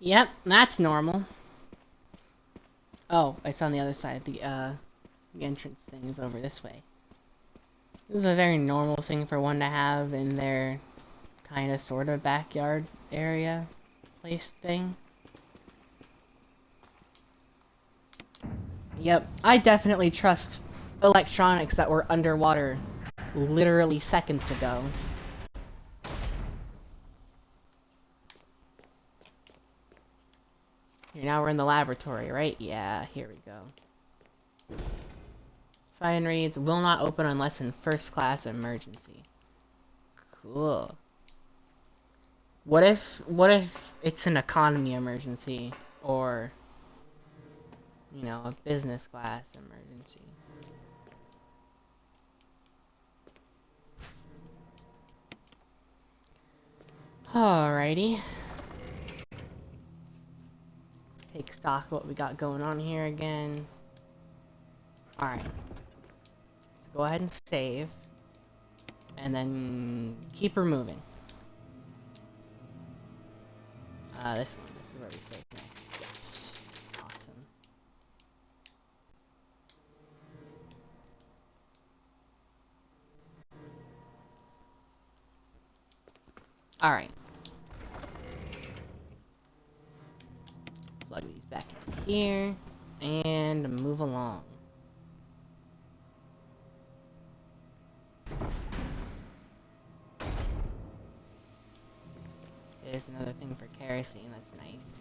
Yep, that's normal. Oh, it's on the other side. The entrance thing is over this way. This is a very normal thing for one to have in their kind of sort of backyard area place thing. Yep, I definitely trust electronics that were underwater literally seconds ago. Here, now we're in the laboratory, right? Yeah, here we go. Sign reads, will not open unless in first class emergency. Cool. What if it's an economy emergency, or, you know, a business class emergency? Alrighty. Let's take stock of what we got going on here again. Alright. Let's go ahead and save. And then keep her moving. This one. This is where we save next. Yes. Awesome. Alright. Plug these back in here. And move along. There's another thing for kerosene, that's nice.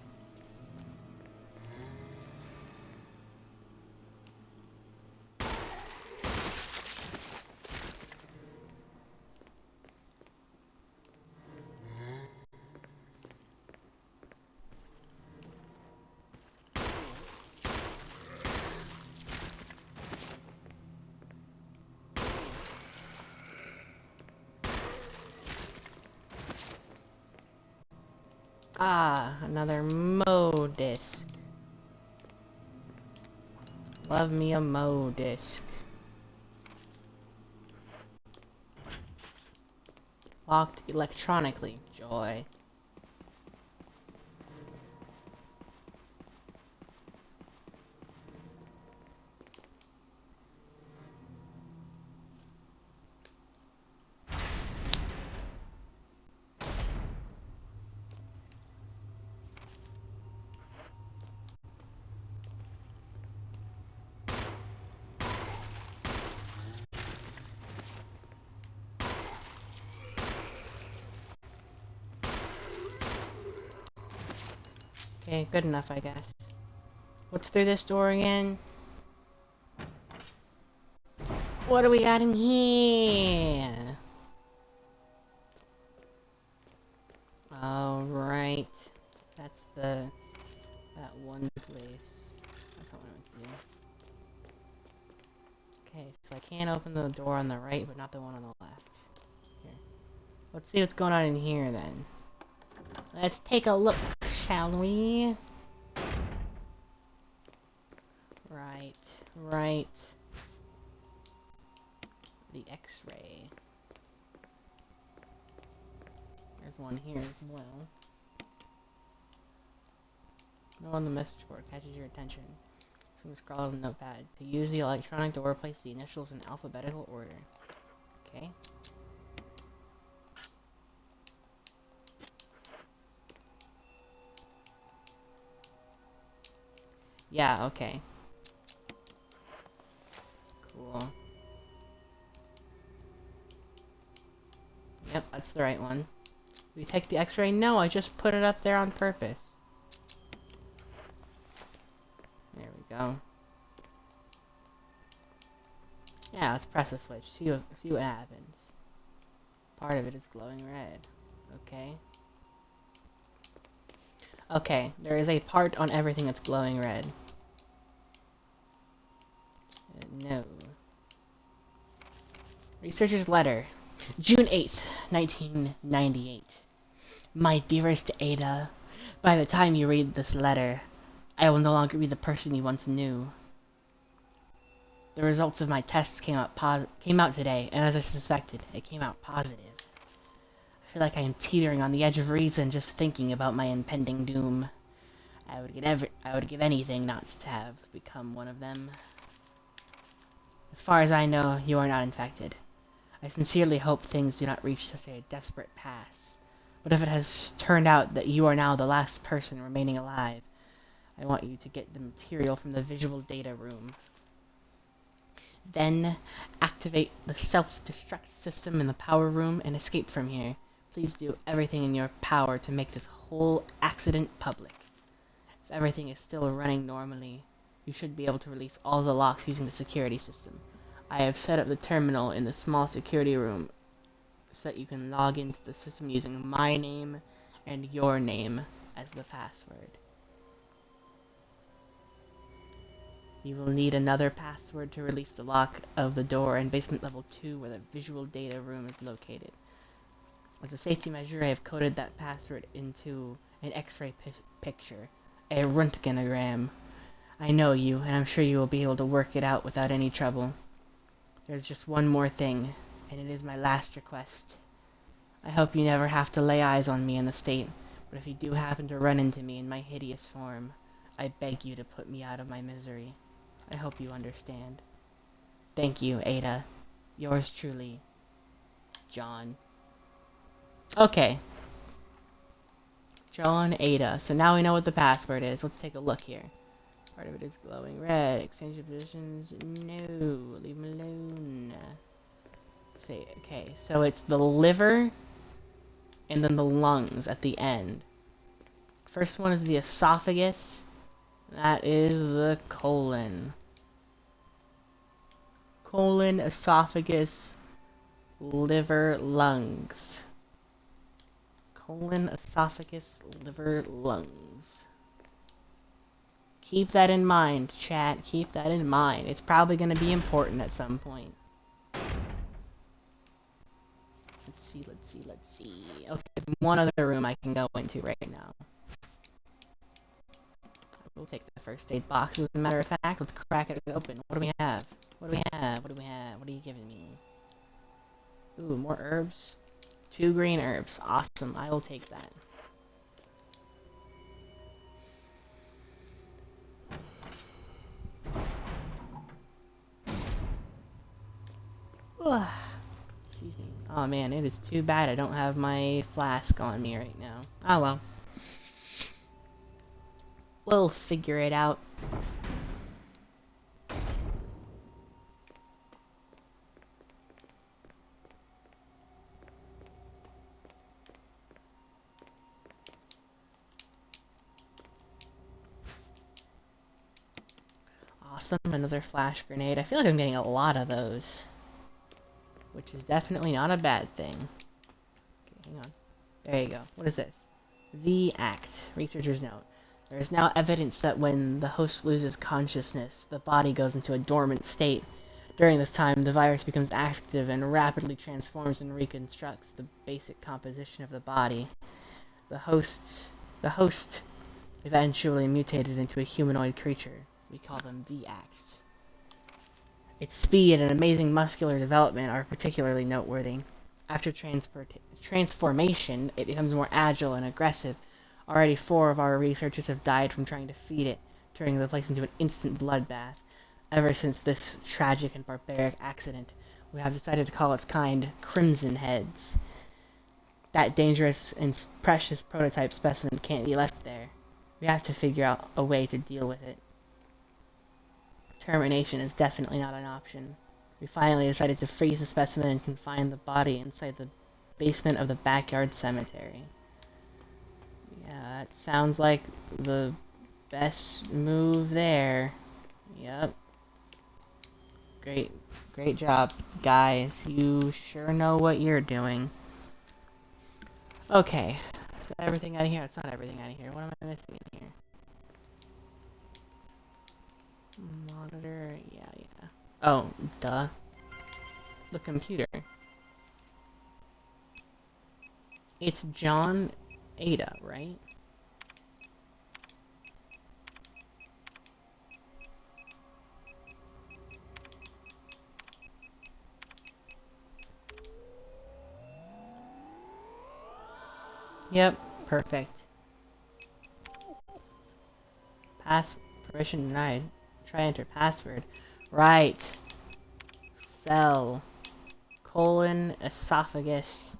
Ah, another Mo disc. Love me a Mo disc. Locked electronically. Joy. Okay, good enough, I guess. What's through this door again? What do we got in here? All right, that's that one place. That's not what I meant to do. Okay, so I can open the door on the right, but not the one on the left. Here, let's see what's going on in here then. Let's take a look, shall we? Right. The X-ray. There's one here as well. No on the message board catches your attention. So scroll on the notepad. To use the electronic door, place the initials in alphabetical order. Okay. Yeah, okay. Cool. Yep, that's the right one. We take the X-ray? No, I just put it up there on purpose. There we go. Yeah, let's press the switch. See what happens. Part of it is glowing red. Okay. Okay, there is a part on everything that's glowing red. No. Researcher's letter. June 8th, 1998. My dearest Ada, by the time you read this letter, I will no longer be the person you once knew. The results of my tests came out today, and as I suspected, it came out positive. I feel like I am teetering on the edge of reason just thinking about my impending doom. I would give anything not to have become one of them. As far as I know, you are not infected. I sincerely hope things do not reach such a desperate pass. But if it has turned out that you are now the last person remaining alive, I want you to get the material from the visual data room. Then, activate the self-destruct system in the power room and escape from here. Please do everything in your power to make this whole accident public. If everything is still running normally, you should be able to release all the locks using the security system. I have set up the terminal in the small security room so that you can log into the system using my name and your name as the password. You will need another password to release the lock of the door in basement level 2 where the visual data room is located. As a safety measure, I have coded that password into an X-ray picture, a röntgenogram. I know you, and I'm sure you will be able to work it out without any trouble. There's just one more thing, and it is my last request. I hope you never have to lay eyes on me in the state, but if you do happen to run into me in my hideous form, I beg you to put me out of my misery. I hope you understand. Thank you, Ada. Yours truly, John. Okay. John, Ada. So now we know what the password is. Let's take a look here. Part of it is glowing red. Exchange of positions. No. Leave him alone. Say, okay, so it's the liver and then the lungs at the end. First one is the esophagus. That is the colon. Colon, esophagus, liver, lungs. Colon, esophagus, liver, lungs. Keep that in mind, chat. Keep that in mind. It's probably going to be important at some point. Let's see. Okay, there's one other room I can go into right now. We'll take the first aid box. As a matter of fact, let's crack it open. What do we have? What do we have? What are you giving me? Ooh, more herbs. 2 green herbs. Awesome. I will take that. Excuse me. Oh man, it is too bad I don't have my flask on me right now. Oh well. We'll figure it out. Awesome, another flash grenade. I feel like I'm getting a lot of those. Which is definitely not a bad thing. Okay, hang on. There you go. What is this? The Act. Researcher's note. There is now evidence that when the host loses consciousness, the body goes into a dormant state. During this time, the virus becomes active and rapidly transforms and reconstructs the basic composition of the body. The host eventually mutated into a humanoid creature. We call them V-Acts. Its speed and amazing muscular development are particularly noteworthy. After transformation, it becomes more agile and aggressive. Already 4 of our researchers have died from trying to feed it, turning the place into an instant bloodbath. Ever since this tragic and barbaric accident, we have decided to call its kind Crimson Heads. That dangerous and precious prototype specimen can't be left there. We have to figure out a way to deal with it. Termination is definitely not an option. We finally decided to freeze the specimen and confine the body inside the basement of the backyard cemetery. Yeah, that sounds like the best move there. Yep. Great job, guys. You sure know what you're doing. Okay. Is that everything out of here? It's not everything out of here. What am I missing in here? Monitor, yeah. Oh, duh. The computer. It's John Ada, right? Yep, perfect. Permission denied. Try enter password. Right. Cell. Colon, esophagus,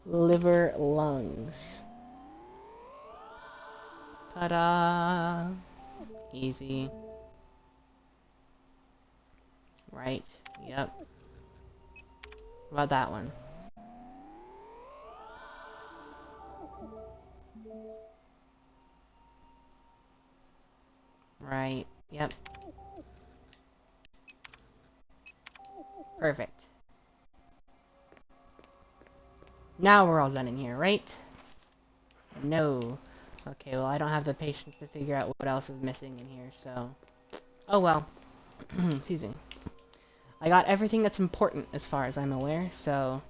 liver, lungs. Ta-da! Easy. Right. Yep. What about that one? Right. Yep. Perfect. Now we're all done in here, right? No. Okay, well, I don't have the patience to figure out what else is missing in here, so... Oh well. Excuse me. I got everything that's important as far as I'm aware, so...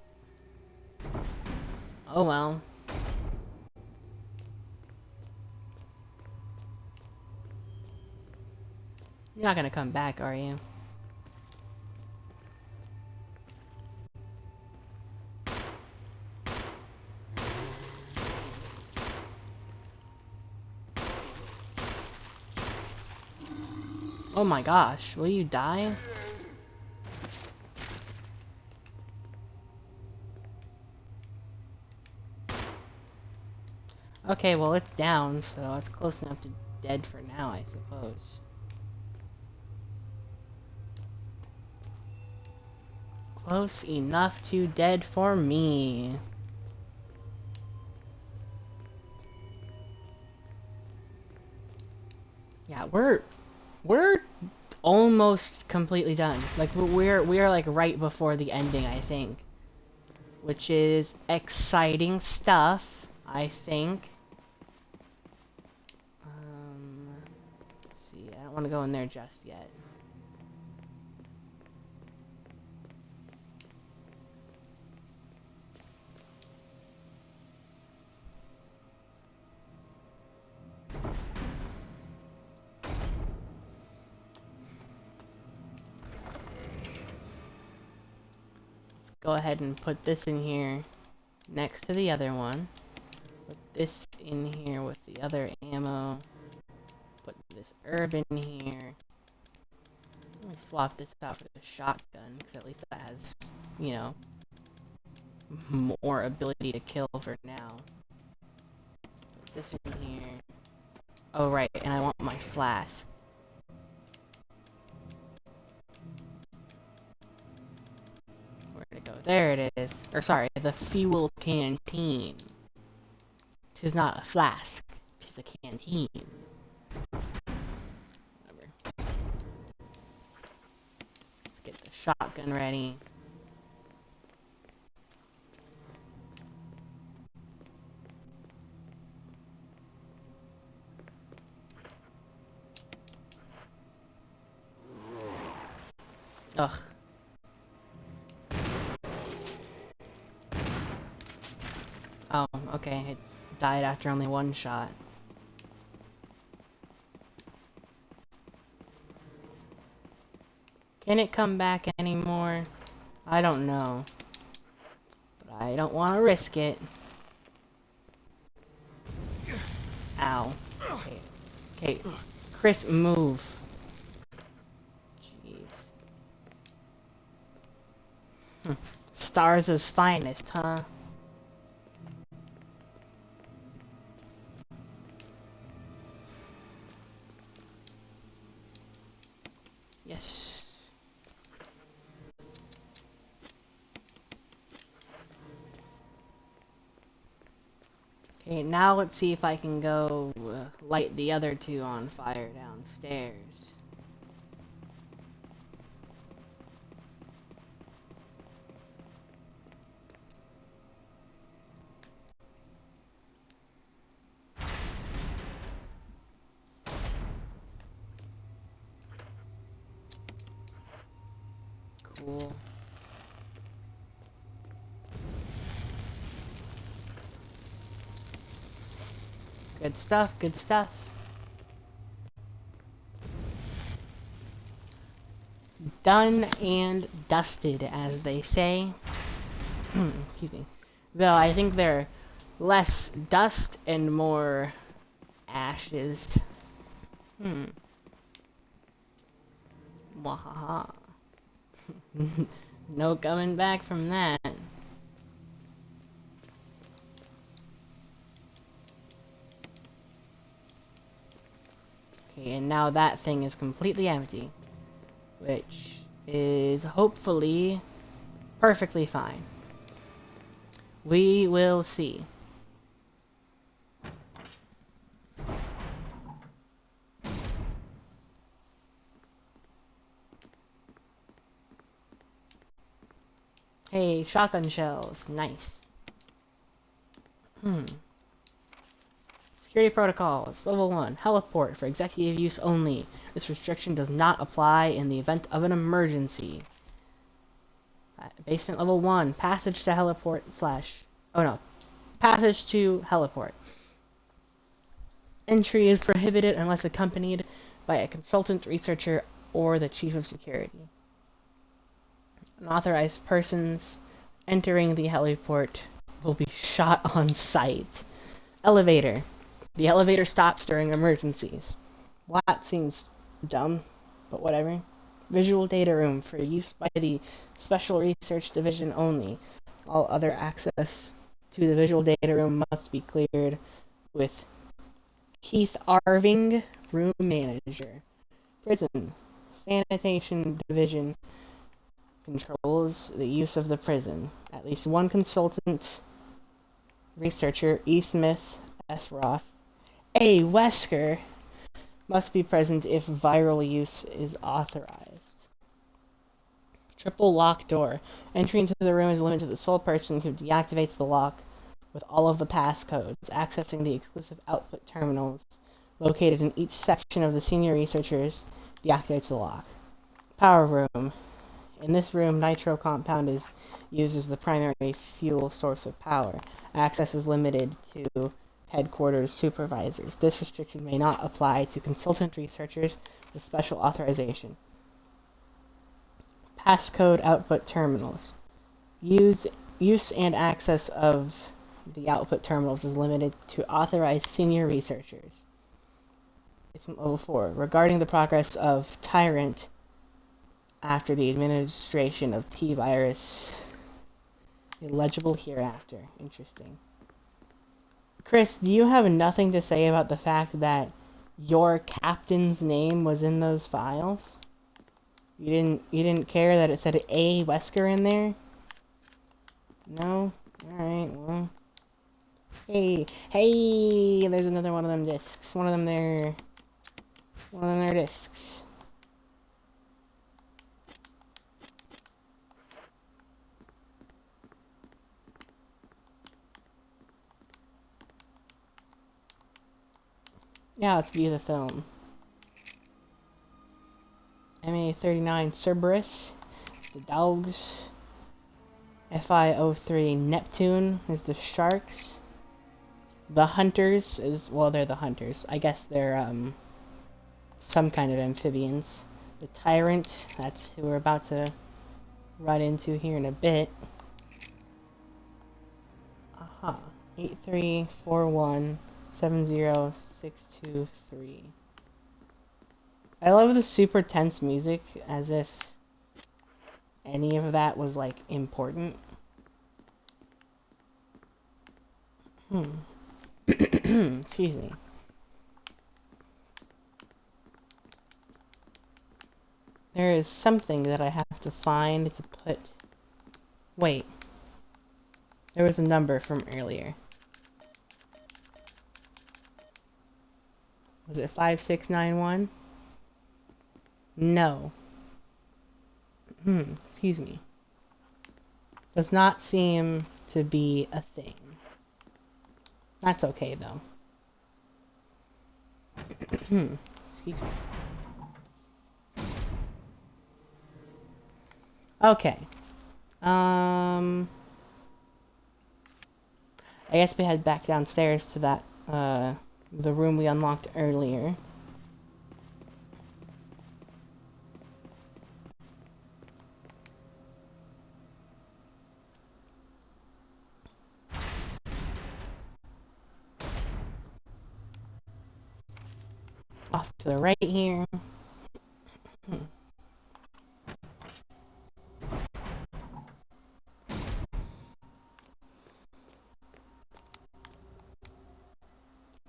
Oh well. You're not gonna come back, are you? Oh my gosh, will you die? Okay, well it's down, so it's close enough to dead for now, I suppose. Close enough to dead for me. Yeah, we're almost completely done. Like we're like right before the ending, I think. Which is exciting stuff, I think. Let's see. I don't want to go in there just yet. Go ahead and put this in here. next to the other one. Put this in here with the other ammo. Put this herb in here. Let me swap this out for the shotgun, because at least that has, you know, more ability to kill for now. Put this in here. Oh, right, and I want my flask. Where'd it go? There it is. Or sorry, the fuel canteen. 'Tis not a flask. 'Tis a canteen. Whatever. Let's get the shotgun ready. Ugh. Oh, okay, it died after only one shot. Can it come back anymore? I don't know. But I don't want to risk it. Ow. Okay. Okay. Chris, move. Jeez. Stars' finest, huh? Yes. Okay, now let's see if I can go light the other two on fire downstairs. Cool. Good stuff, good stuff. Done and dusted, as they say. Excuse me. Though I think they're less dust and more ashes. Wahaha. No coming back from that. Okay, and now that thing is completely empty. Which is hopefully perfectly fine. We will see. Hey, shotgun shells. Nice. Security protocols. Level 1. Heliport for executive use only. This restriction does not apply in the event of an emergency. Basement level 1. Passage to heliport slash... Oh no. Passage to heliport. Entry is prohibited unless accompanied by a consultant, researcher, or the chief of security. Unauthorized persons entering the heliport will be shot on sight. Elevator. The elevator stops during emergencies. That seems dumb, but whatever. Visual data room for use by the Special Research Division only. All other access to the visual data room must be cleared with Keith Arving, room manager. Prison. Sanitation Division controls the use of the prison. At least one consultant, researcher, E. Smith, S. Ross, A. Wesker, must be present if viral use is authorized. Triple lock door. Entry into the room is limited to the sole person who deactivates the lock with all of the passcodes, accessing the exclusive output terminals located in each section of the senior researchers deactivates the lock. Power room. In this room, nitro compound is used as the primary fuel source of power. Access is limited to headquarters supervisors. This restriction may not apply to consultant researchers with special authorization. Passcode output terminals. Use use and access of the output terminals is limited to authorized senior researchers. It's level 4. Regarding the progress of Tyrant after the administration of T-Virus, illegible hereafter. Interesting. Chris, do you have nothing to say about the fact that your captain's name was in those files? You didn't care that it said A. Wesker in there? No? Alright, well. Hey, there's another one of them discs. One of them there discs. Yeah, let's view the film. MA39 Cerberus, the dogs. FI03 Neptune is the sharks. The hunters is, well, they're the hunters. I guess they're, some kind of amphibians. The Tyrant, that's who we're about to run into here in a bit. Aha. 83417063. I love the super tense music, as if any of that was, like, important. Excuse me. There is something that I have to find to put... Wait. There was a number from earlier. Was it 5691? No. Excuse me. Does not seem to be a thing. That's okay, though. Excuse me. Okay. I guess we head back downstairs to that, the room we unlocked earlier. Off to the right here.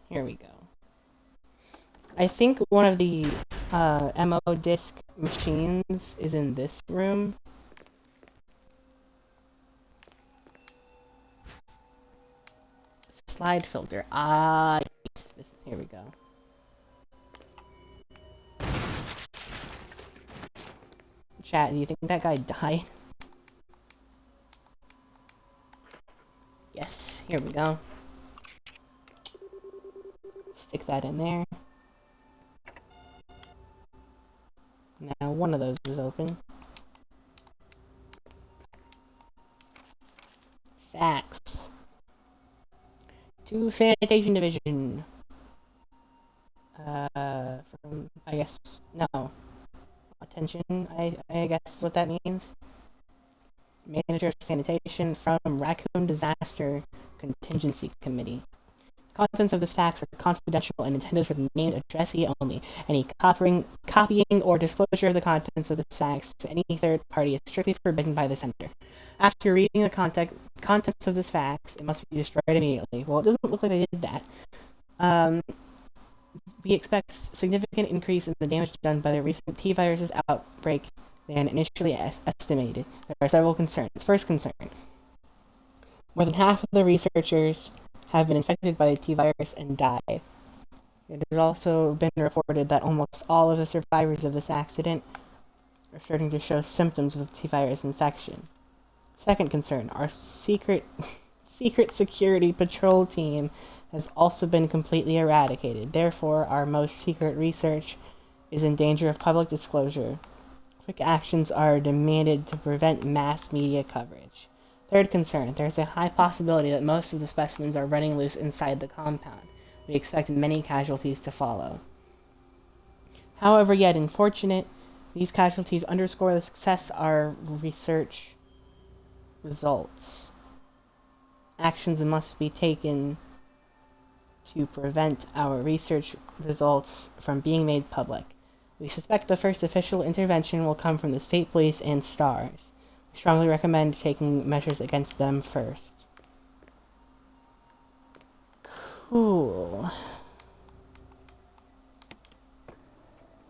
Here we go. I think one of the MO disk machines is in this room. Slide filter. Ah, yes. Here we go. Chat, do you think that guy died? Yes, here we go. Stick that in there. Now one of those is open. Facts. To Sanitation Division. From, I guess, no. Attention, I guess is what that means. Manager of Sanitation from Raccoon Disaster Contingency Committee. Contents of this fax are confidential and intended for the named addressee only. Any copying or disclosure of the contents of this fax to any third party is strictly forbidden by the sender. After reading the contents of this fax, it must be destroyed immediately. Well, it doesn't look like they did that. We expect significant increase in the damage done by the recent T-Virus's outbreak than initially estimated. There are several concerns. First concern. More than half of the researchers have been infected by the T-Virus and died. It has also been reported that almost all of the survivors of this accident are starting to show symptoms of T-Virus infection. Second concern. Our secret security patrol team has also been completely eradicated. Therefore, our most secret research is in danger of public disclosure. Quick actions are demanded to prevent mass media coverage. Third concern. There is a high possibility that most of the specimens are running loose inside the compound. We expect many casualties to follow. However, yet unfortunate, these casualties underscore the success of our research results. actions must be taken to prevent our research results from being made public. We suspect the first official intervention will come from the state police and STARS. We strongly recommend taking measures against them first. Cool.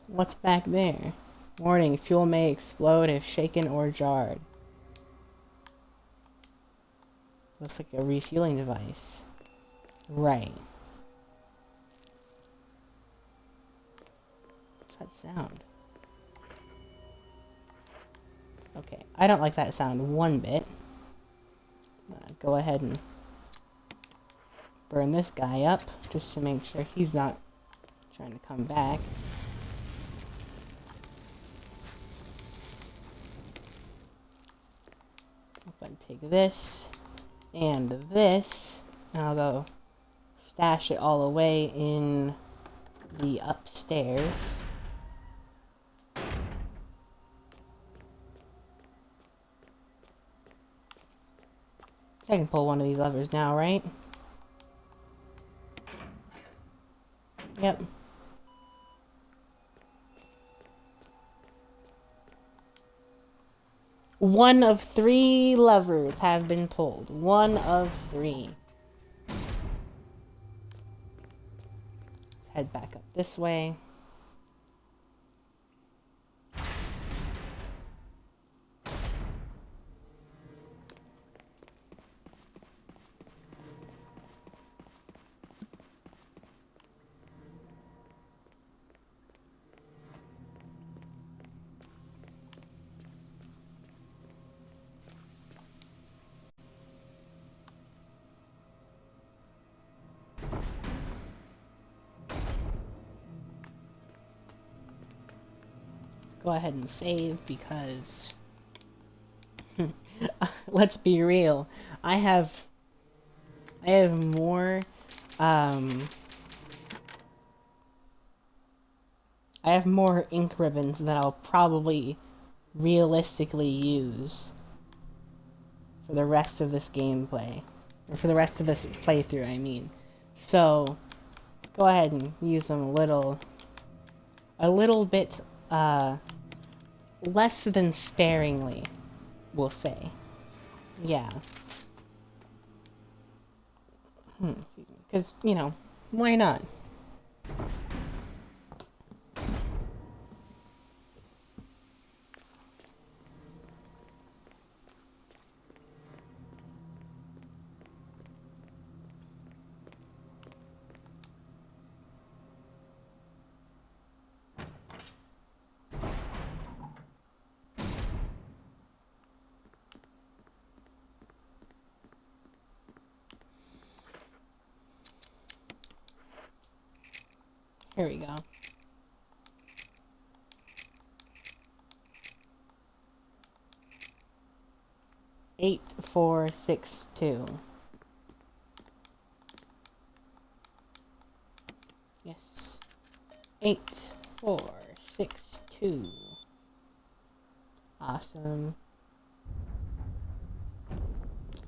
What's back there? Warning, fuel may explode if shaken or jarred. Looks like a refueling device. Right. What's that sound? Okay, I don't like that sound one bit. Go ahead and burn this guy up, just to make sure he's not trying to come back. I'm gonna take this and this, and I'll go stash it all away in the upstairs. I can pull one of these levers now, right? Yep. One of 3 levers have been pulled. 1 of 3. Let's head back up this way. Go ahead and save because let's be real. I have more ink ribbons that I'll probably realistically use for the rest of this gameplay, or for the rest of this playthrough, I mean. So let's go ahead and use them a little bit less than sparingly, we'll say. Yeah. Excuse me. Because, you know, why not? Here we go. Eight, 4, 6, 2. Yes. 8, 4, 6, 2. Awesome.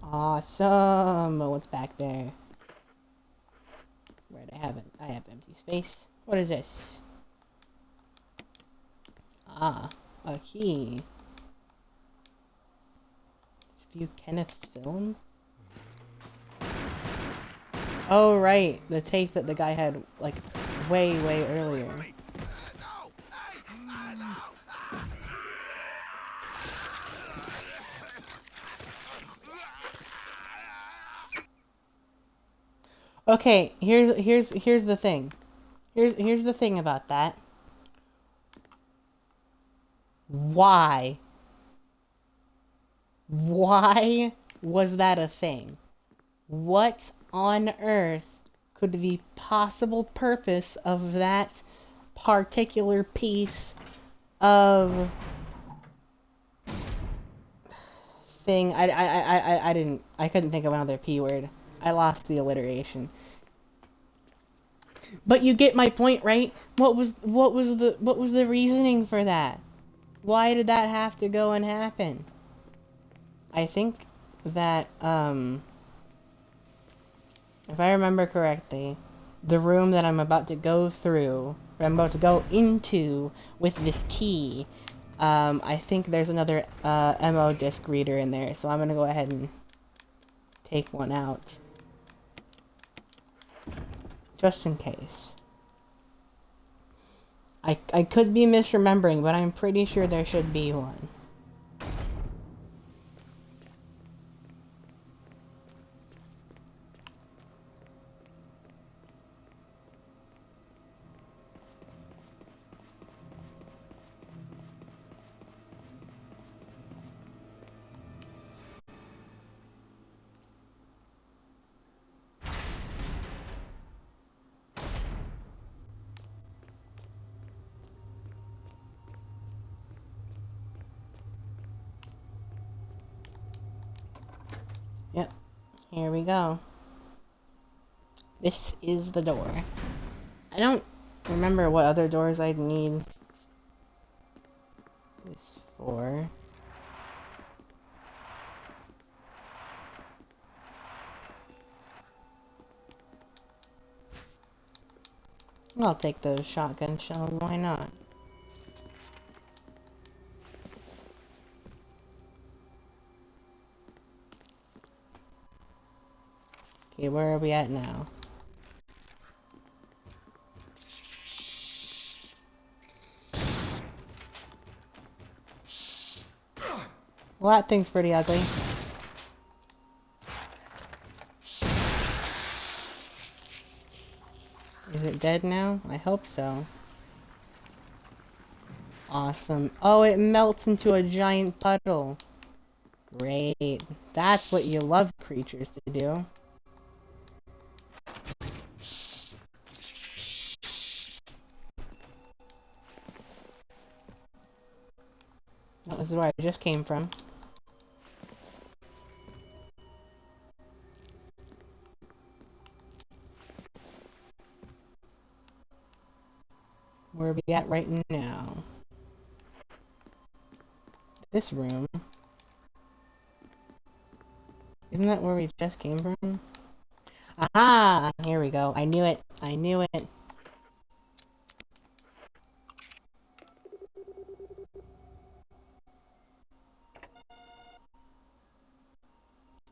Awesome. What's back there? Right, I have empty space. What is this? Ah, a key. Let's view Kenneth's film. Oh, right. The tape that the guy had, like, way earlier. Okay, here's the thing. Here's the thing about that. Why? Why was that a thing? What on earth could the possible purpose of that particular piece of thing? I couldn't think of another P word. I lost the alliteration. But you get my point, right? What was the reasoning for that? Why did that have to go and happen? I think that If I remember correctly, the room that I'm about to go through, or I'm about to go into with this key, I think there's another MO disc reader in there, so I'm gonna go ahead and take one out. Just in case. I could be misremembering, but I'm pretty sure there should be one. Yep, here we go. This is the door. I don't remember what other doors I'd need this for. I'll take those shotgun shells, why not? Okay, where are we at now? Well, that thing's pretty ugly. Is it dead now? I hope so. Awesome. Oh, it melts into a giant puddle. Great. That's what you love creatures to do. That was where I just came from. Where are we at right now? This room. Isn't that where we just came from? Aha! Here we go. I knew it. I knew it.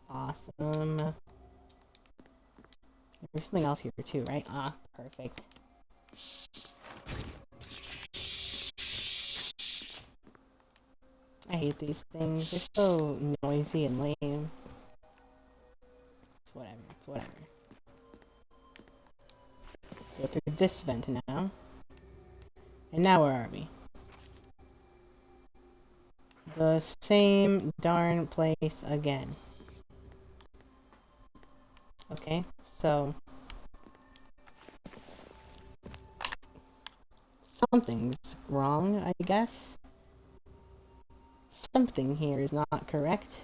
Awesome. There's something else here too, right? Ah, perfect. I hate these things. They're so noisy and lame. It's whatever. It's whatever. Let's go through this vent now. And now where are we? The same darn place again. Okay, so... something's wrong, I guess. Something here is not correct.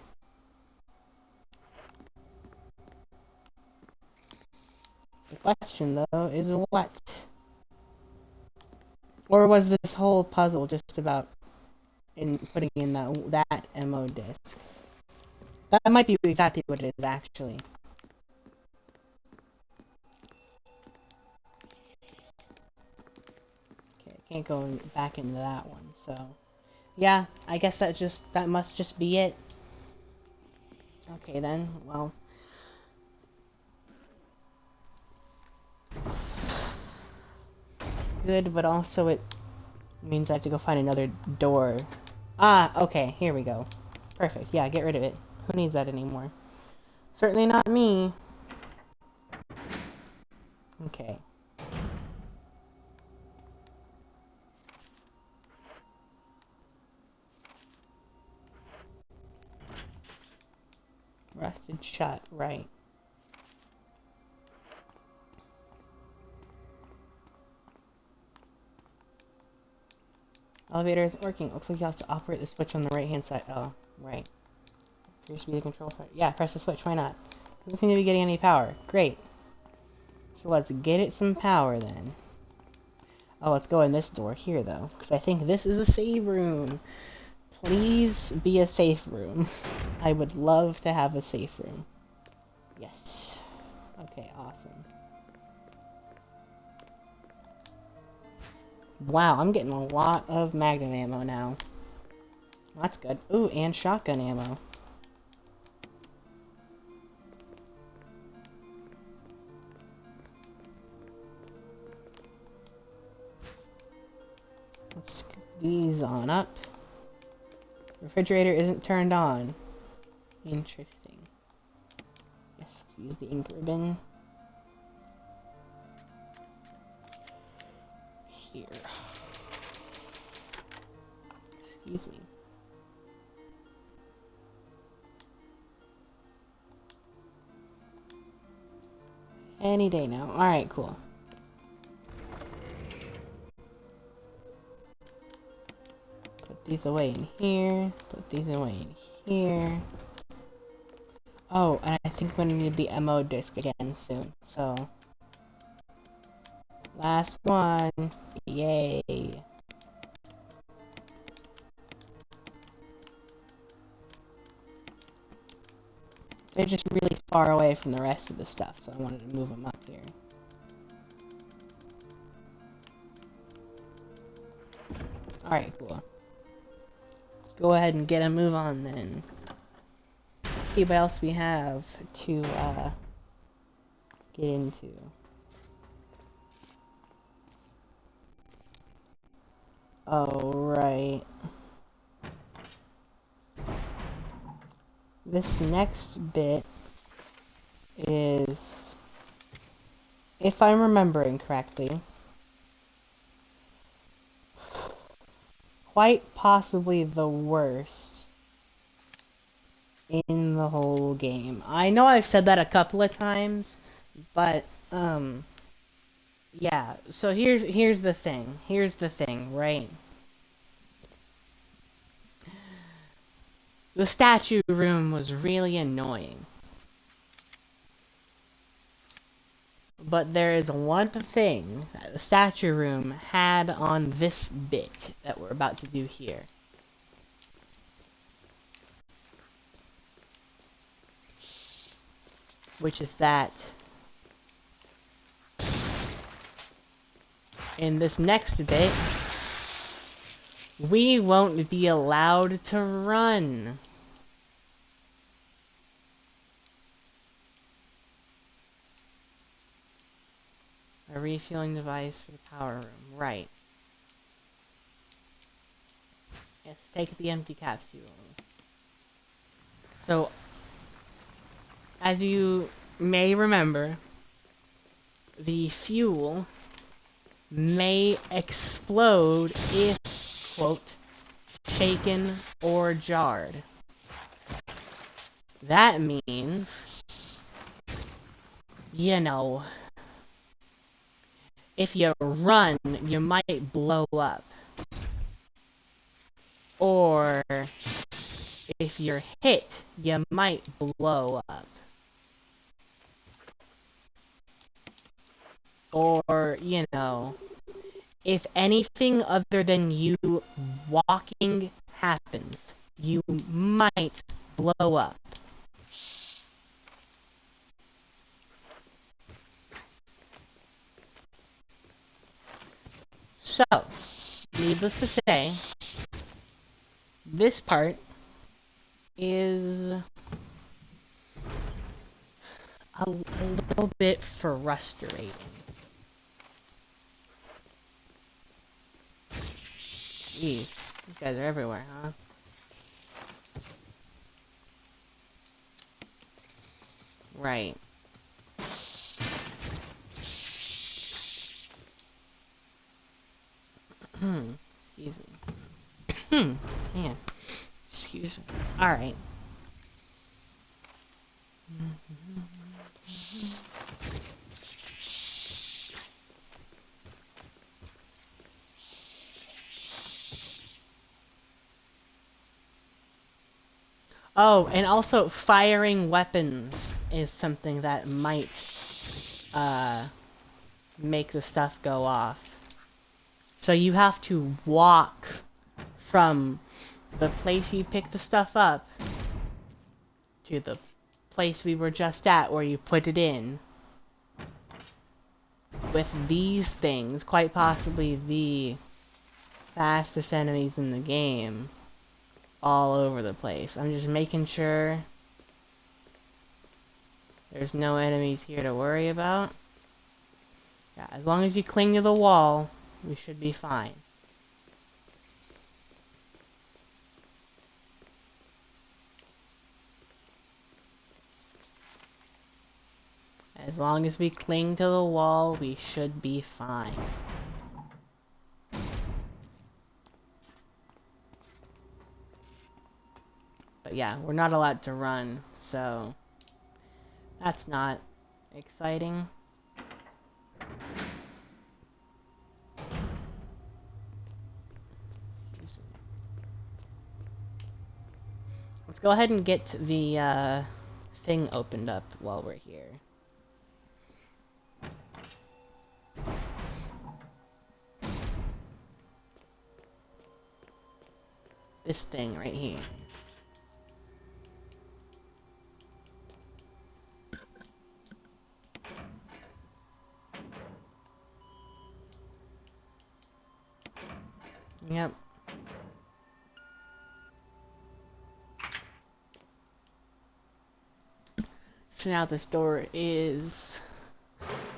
The question, though, is what? Or was this whole puzzle just about putting in that MO disc? That might be exactly what it is, actually. Okay, I can't go back into that one, so... yeah, I guess that must just be it. Okay then, well... it's good, but also it means I have to go find another door. Ah, okay, here we go. Perfect, yeah, get rid of it. Who needs that anymore? Certainly not me. Okay. Rusted shut, right. Elevator isn't working. Looks like you have to operate the switch on the right-hand side. Oh, right. Appears to be the control for... yeah, press the switch. Why not? Doesn't seem to be getting any power. Great. So let's get it some power then. Oh, let's go in this door here, though. Because I think this is a save room. Please be a safe room. I would love to have a safe room. Yes. Okay. Okay, awesome. Wow, I'm getting a lot of magnum ammo now. That's good. Ooh, and shotgun ammo. Let's scoop these on up. Refrigerator isn't turned on. Interesting. Yes, let's use the ink ribbon. Here. Excuse me. Any day now. Alright, cool. Put these away in here. Put these away in here. Oh, and I think I'm gonna need the MO disc again soon, so... Last one. Yay. They're just really far away from the rest of the stuff, so I wanted to move them up here. Alright, cool. Let's go ahead and get a move on then. Let's see what else we have to get into. Oh, right. This next bit is, if I'm remembering correctly, quite possibly the worst in the whole game. I know I've said that a couple of times, but, yeah, so here's the thing. Here's the thing, right? The statue room was really annoying. But there is one thing that the statue room had on this bit that we're about to do here. Which is that in this next bit, we won't be allowed to run. A refueling device for the power room. Right. Yes, take the empty capsule. So, as you may remember, the fuel may explode if, quote, shaken or jarred. That means, you know, if you run, you might blow up. Or, if you're hit, you might blow up. Or, you know, if anything other than you walking happens, you might blow up. So, needless to say, this part is a little bit frustrating. Jeez, these guys are everywhere, huh? Right. Excuse me. Man. Excuse me. Alright. Oh, and also firing weapons is something that might make the stuff go off. So you have to walk from the place you pick the stuff up to the place we were just at where you put it in. with these things, quite possibly the fastest enemies in the game, all over the place. I'm just making sure there's no enemies here to worry about. Yeah, as long as you cling to the wall, we should be fine. As long as we cling to the wall, we should be fine. But yeah, we're not allowed to run, so that's not exciting. Let's go ahead and get the thing opened up while we're here. This thing right here. Yep. So now this door is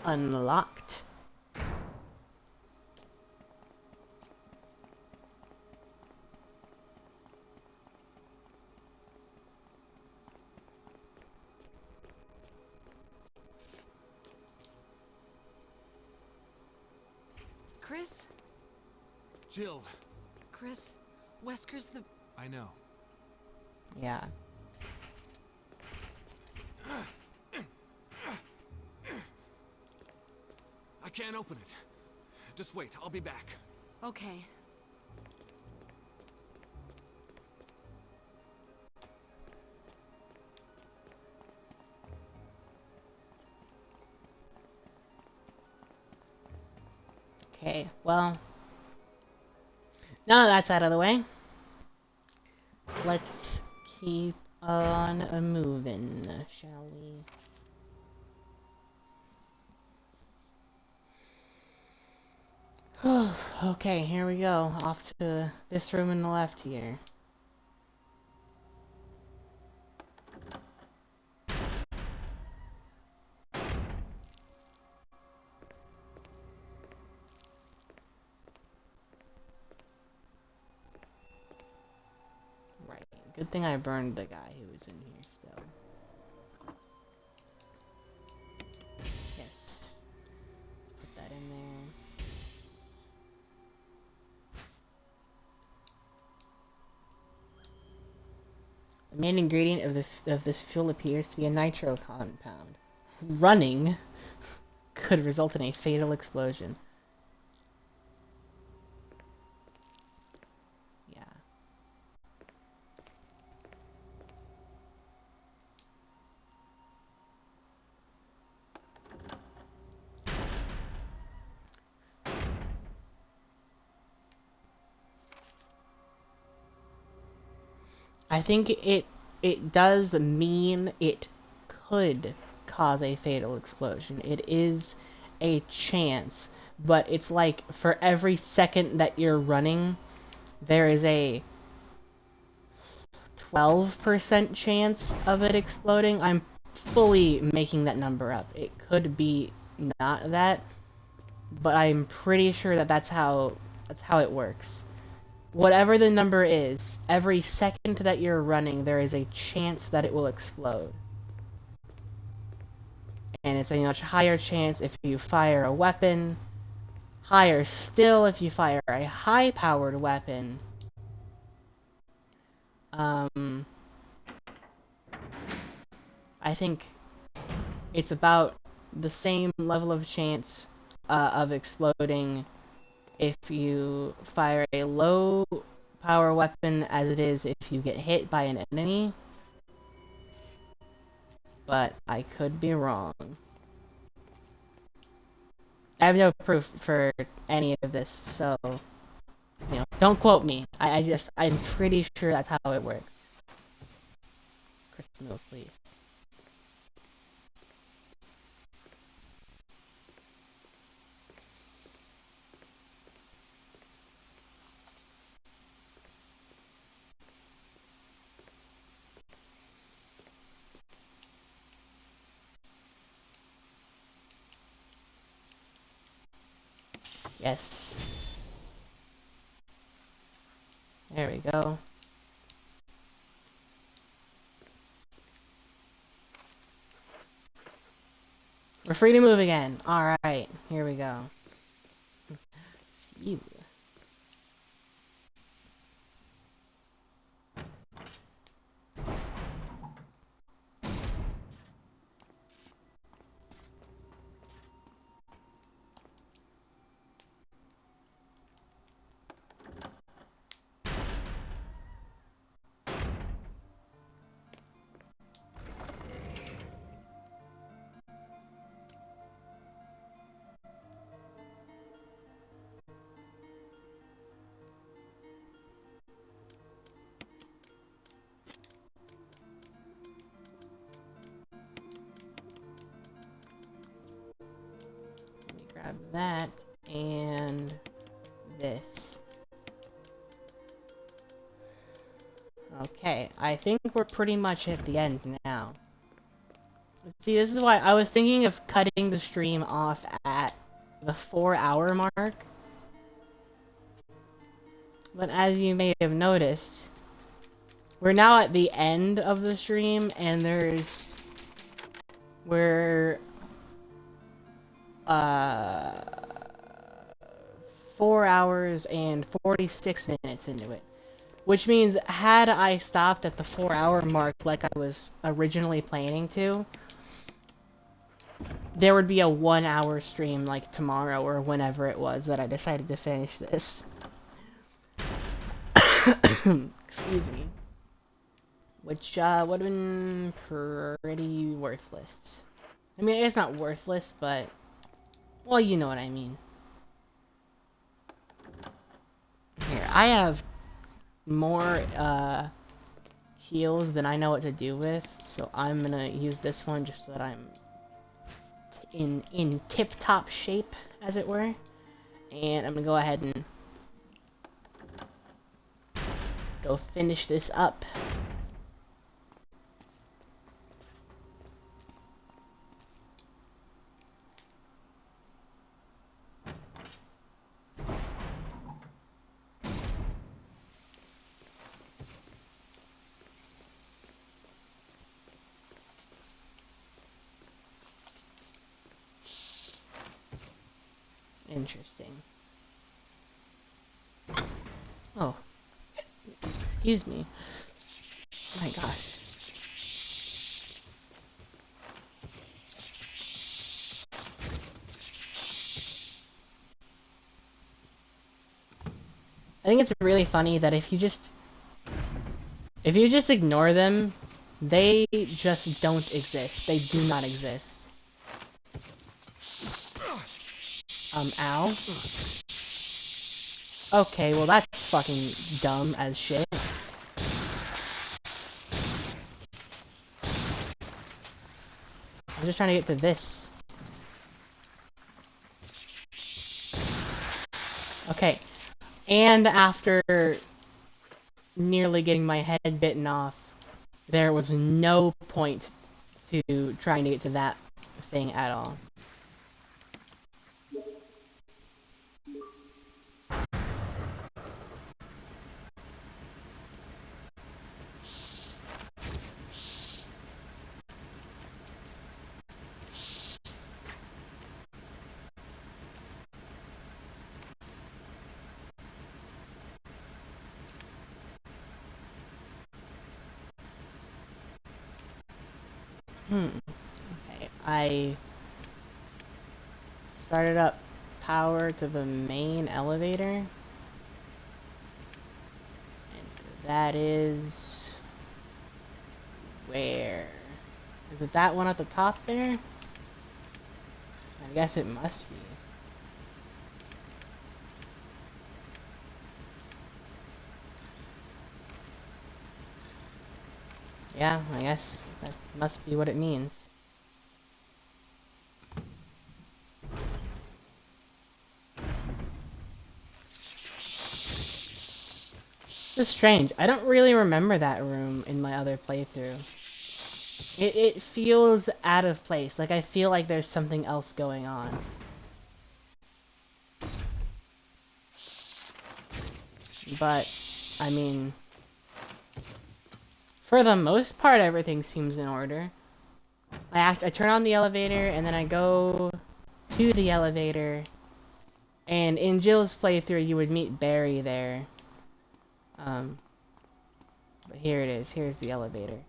unlocked. Chris? Jill, Chris? Wesker's the... I know. Yeah. I can't open it. Just wait, I'll be back. Okay. Okay, well, now that's out of the way, let's keep on moving, shall we? Okay, here we go, off to this room on the left here. Right, good thing I burned the guy who was in here still. Yes, let's put that in there. The main ingredient of this fuel appears to be a nitro compound. Running could result in a fatal explosion. Yeah. I think it does mean it could cause a fatal explosion. It is a chance, but it's like for every second that you're running, there is a 12% chance of it exploding. I'm fully making that number up. It could be not that, but I'm pretty sure that that's how it works. Whatever the number is, every second that you're running, there is a chance that it will explode. And it's a much higher chance if you fire a weapon. Higher still if you fire a high-powered weapon. I think it's about the same level of chance of exploding if you fire a low power weapon as it is if you get hit by an enemy. But I could be wrong. I have no proof for any of this, so, you know, don't quote me. I'm pretty sure that's how it works. Chris, move, please. Yes. There we go. We're free to move again. Alright, here we go. Phew. Let me grab that and this. Okay, I think we're pretty much at the end now. See, this is why I was thinking of cutting the stream off at the 4-hour mark. But as you may have noticed, we're now at the end of the stream, and we're 4 hours and 46 minutes into it. Which means, had I stopped at the 4-hour mark like I was originally planning to, there would be a 1-hour stream like tomorrow or whenever it was that I decided to finish this. Excuse me. Which would have been pretty worthless. I mean, it's not worthless, but... well, you know what I mean. Here, I have more heals than I know what to do with, so I'm gonna use this one just so that I'm in tip-top shape, as it were. And I'm gonna go ahead and go finish this up. Interesting. Oh. Excuse me. Oh my gosh. I think it's really funny that if you just ignore them, they just don't exist. They do not exist. Ow. Okay, well that's fucking dumb as shit. I'm just trying to get to this. Okay. And after nearly getting my head bitten off, there was no point to trying to get to that thing at all. Okay, I started up power to the main elevator. And that is... where? Is it that one at the top there? I guess it must be. Yeah, I guess that must be what it means. This is strange. I don't really remember that room in my other playthrough. It feels out of place. Like I feel like there's something else going on. But, I mean, for the most part, everything seems in order. I turn on the elevator, and then I go to the elevator, and in Jill's playthrough, you would meet Barry there. But here it is. Here's the elevator.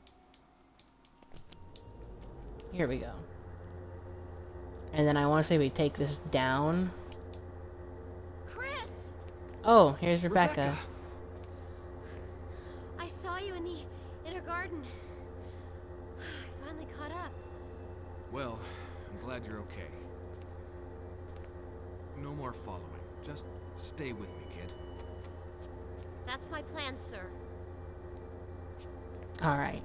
Here we go. And then I want to say we take this down. Chris! Oh, here's Rebecca. I saw you in the inner garden. I finally caught up. Well, I'm glad you're okay. No more following. Just stay with me, kid. That's my plan, sir. Alright.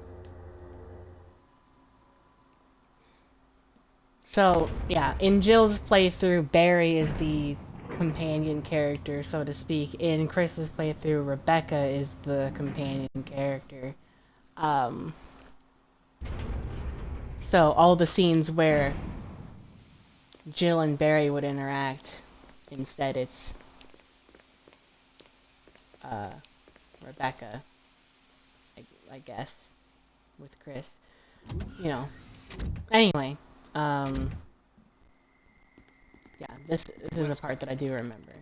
So, yeah, in Jill's playthrough, Barry is the companion character, so to speak. In Chris's playthrough, Rebecca is the companion character. So all the scenes where Jill and Barry would interact, instead it's Rebecca, I guess, with Chris. You know. Anyway, yeah, this is a part that I do remember.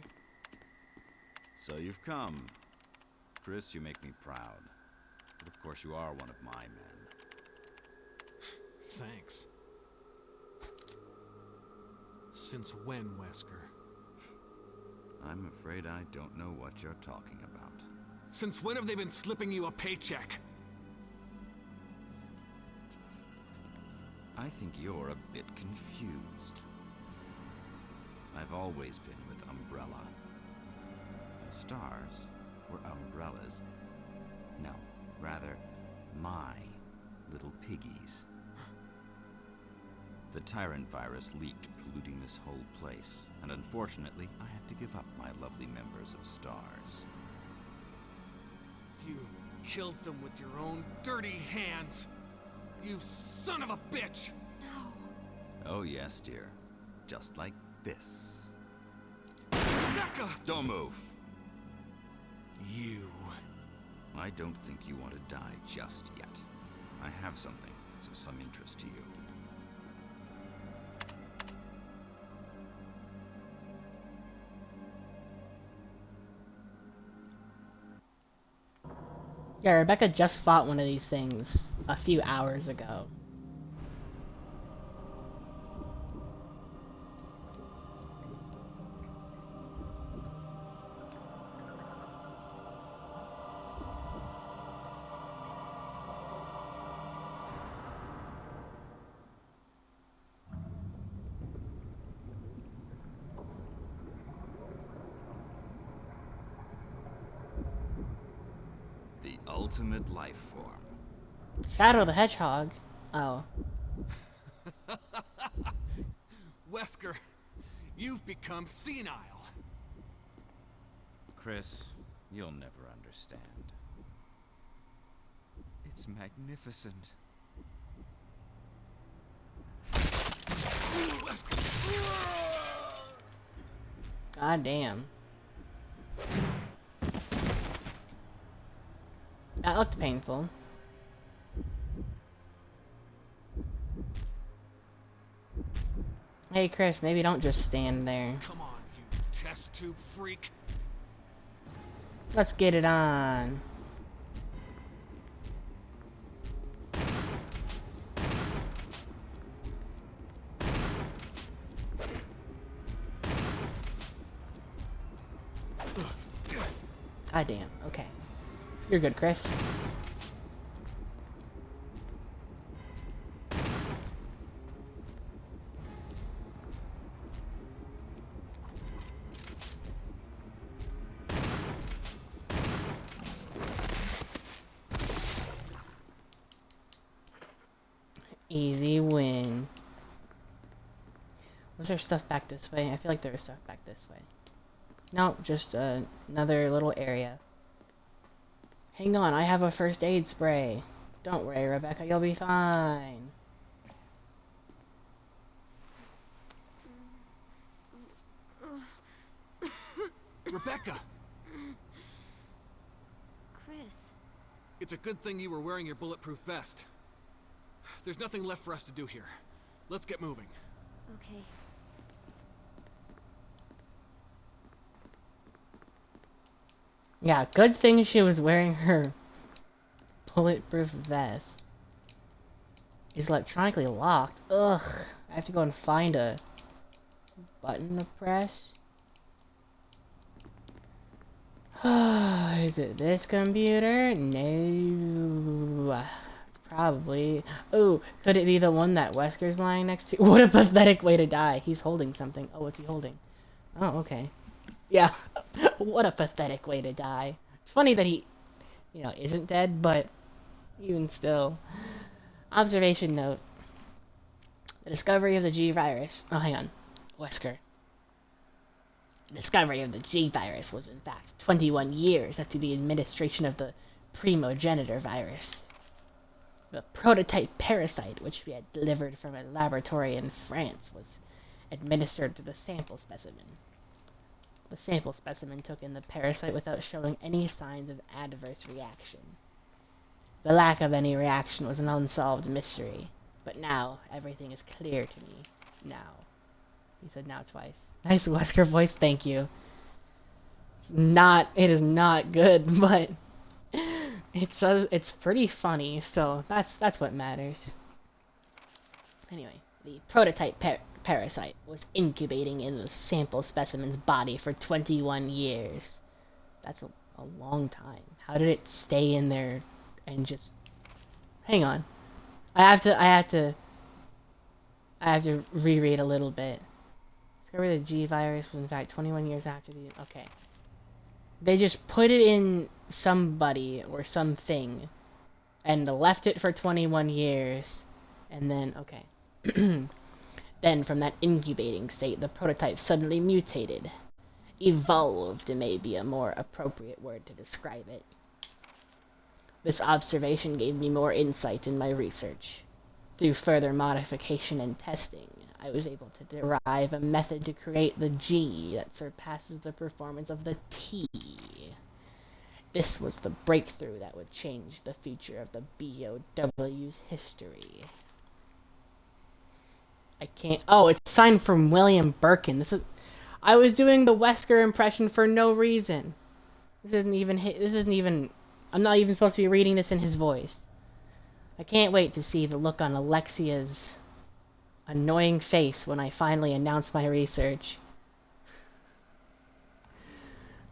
So you've come. Chris, you make me proud. But of course you are one of my men. Thanks. Since when, Wesker? I'm afraid I don't know what you're talking about. Since when have they been slipping you a paycheck? I think you're a bit confused. I've always been with Umbrella. And stars were Umbrella's. No, rather, my little piggies. The Tyrant virus leaked, polluting this whole place, and unfortunately, I had to give up my lovely members of Stars. You killed them with your own dirty hands! You son of a bitch! Oh yes, dear. Just like this. Rebecca! Don't move! You... I don't think you want to die just yet. I have something that's of some interest to you. Yeah, Rebecca just fought one of these things a few hours ago. The ultimate life form. Shadow the Hedgehog. Oh. Wesker, you've become senile. Chris, you'll never understand. It's magnificent. God damn. That looked painful. Hey Chris, maybe don't just stand there. Come on, you test tube freak. Let's get it on. God damn, okay. You're good, Chris. Easy win. Was there stuff back this way? I feel like there was stuff back this way. No, just another little area. Hang on, I have a first aid spray. Don't worry, Rebecca, you'll be fine. Rebecca! Chris. It's a good thing you were wearing your bulletproof vest. There's nothing left for us to do here. Let's get moving. Okay. Yeah, good thing she was wearing her bulletproof vest. It's electronically locked. Ugh. I have to go and find a button to press. Is it this computer? No. It's probably... Oh, could it be the one that Wesker's lying next to? What a pathetic way to die. He's holding something. Oh, what's he holding? Oh, okay. Yeah. What a pathetic way to die. It's funny that he, you know, isn't dead, but even still. Observation note. The discovery of the G virus. Oh, hang on. Wesker. The discovery of the G virus was in fact 21 years after the administration of the primogenitor virus. The prototype parasite, which we had delivered from a laboratory in France, was administered to the sample specimen. The sample specimen took in the parasite without showing any signs of adverse reaction. The lack of any reaction was an unsolved mystery, but now everything is clear to me. Now. He said now twice. Nice Wesker voice, thank you. It is not good, but it's pretty funny, so that's what matters. Anyway, the prototype parasite was incubating in the sample specimen's body for 21 years. That's a long time. How did it stay in there and just... Hang on. I have to reread a little bit. Discovery of the G virus was in fact 21 years after the... Okay. They just put it in somebody or something and left it for 21 years and then... Okay. Then from that incubating state, the prototype suddenly mutated. Evolved may be a more appropriate word to describe it. This observation gave me more insight in my research. Through further modification and testing, I was able to derive a method to create the G that surpasses the performance of the T. This was the breakthrough that would change the future of the BOW's history. I can't... Oh, it's signed from William Birkin. I was doing the Wesker impression for no reason. This isn't even... I'm not even supposed to be reading this in his voice. I can't wait to see the look on Alexia's annoying face when I finally announce my research.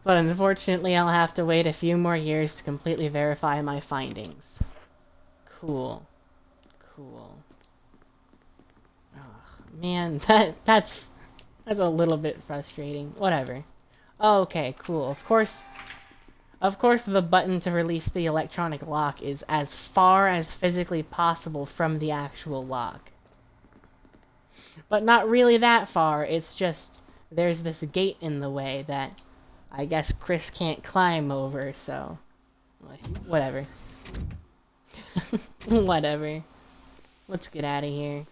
But unfortunately, I'll have to wait a few more years to completely verify my findings. Cool. Ugh, man, that's a little bit frustrating. Whatever. Okay, cool. Of course, the button to release the electronic lock is as far as physically possible from the actual lock. But not really that far, it's just there's this gate in the way that I guess Chris can't climb over, so... Whatever. Whatever. Let's get out of here.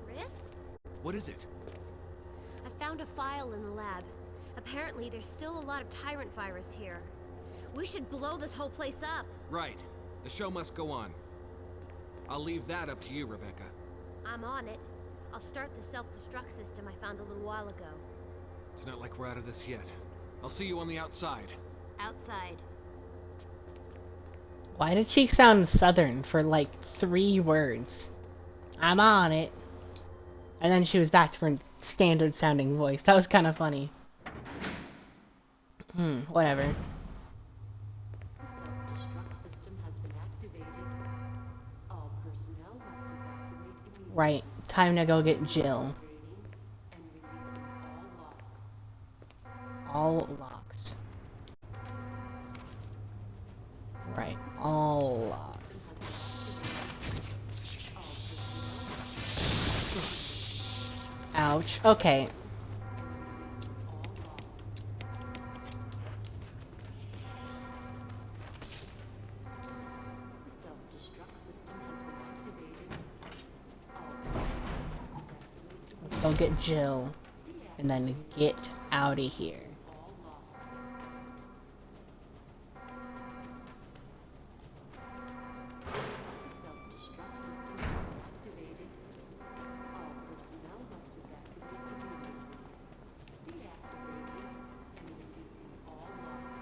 Chris? What is it? I found a file in the lab. Apparently, there's still a lot of tyrant virus here. We should blow this whole place up. Right. The show must go on. I'll leave that up to you, Rebecca. I'm on it. I'll start the self-destruct system I found a little while ago. It's not like we're out of this yet. I'll see you on the outside. Outside. Why did she sound southern for like 3 words? I'm on it. And then she was back to her standard sounding voice. That was kind of funny. Whatever. Self-destruct system has been activated. All personnel must evacuate immediately. Right. Time to go get Jill. And releasing all locks. All locks. Right. All locks. Ouch. Okay. Self-destruct system has been activated. Let's go get Jill. And then get out of here. All logs. Self-destruct system has been activated. All personnel must evacuate immediately. Deactivating and releasing all logs.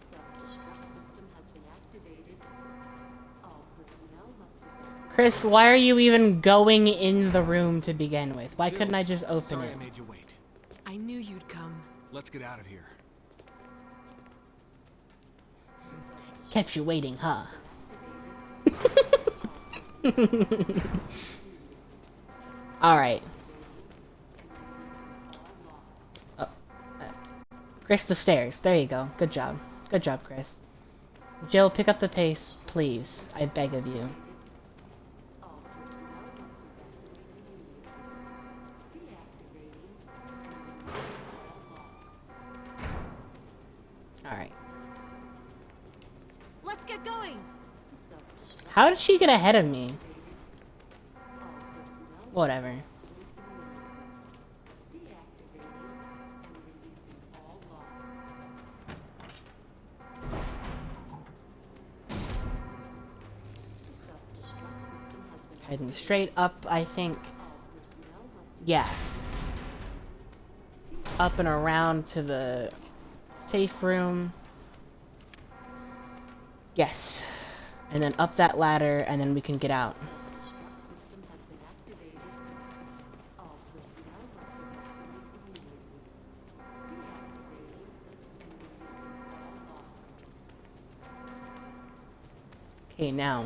Self-destruct system has been activated. All personnel must evacuate. Chris, why are you even going in the room to begin with? Why Jill, couldn't I just open sorry it? I made you wait. I knew you'd come. Let's get out of here. Kept you waiting, huh? Alright. Oh, Chris, the stairs. There you go. Good job. Good job, Chris. Jill, pick up the pace, please. I beg of you. All personnel must evacuate immediately. Deactivating and releasing all logs. Alright. Let's get going! Self-destruct. How did she get ahead of me? All personnel Whatever. deactivating and releasing all logs. Self-destruct system has been Heading straight up, I think. all personnel must Yeah. Up and around to the safe room. Yes. And then up that ladder, and then we can get out. destruct system has been activated. All personnel must evacuate immediately. Deactivating and releasing all logs. Okay, now,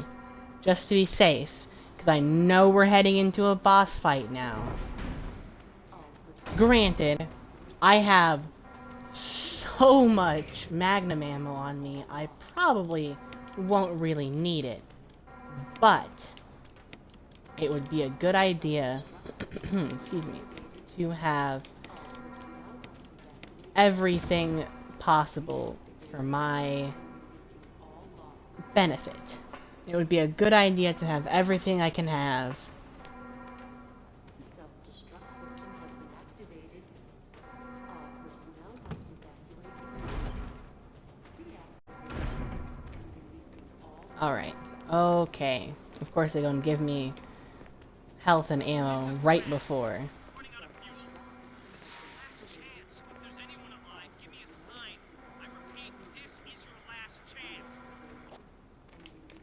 just to be safe, because I know we're heading into a boss fight now. Granted, I have so much magnum ammo on me, I probably won't really need it. But, it would be a good idea, excuse me, to have everything possible for my benefit. It would be a good idea to have everything I can have. Self-destruct system has been activated. All personnel must evacuate immediately. Deactivating and releasing all Alright. Okay. Of course they're gonna give me health and ammo right before. Running out of fuel. This is your last chance. If there's anyone alive, give me a sign. I repeat, this is your last chance.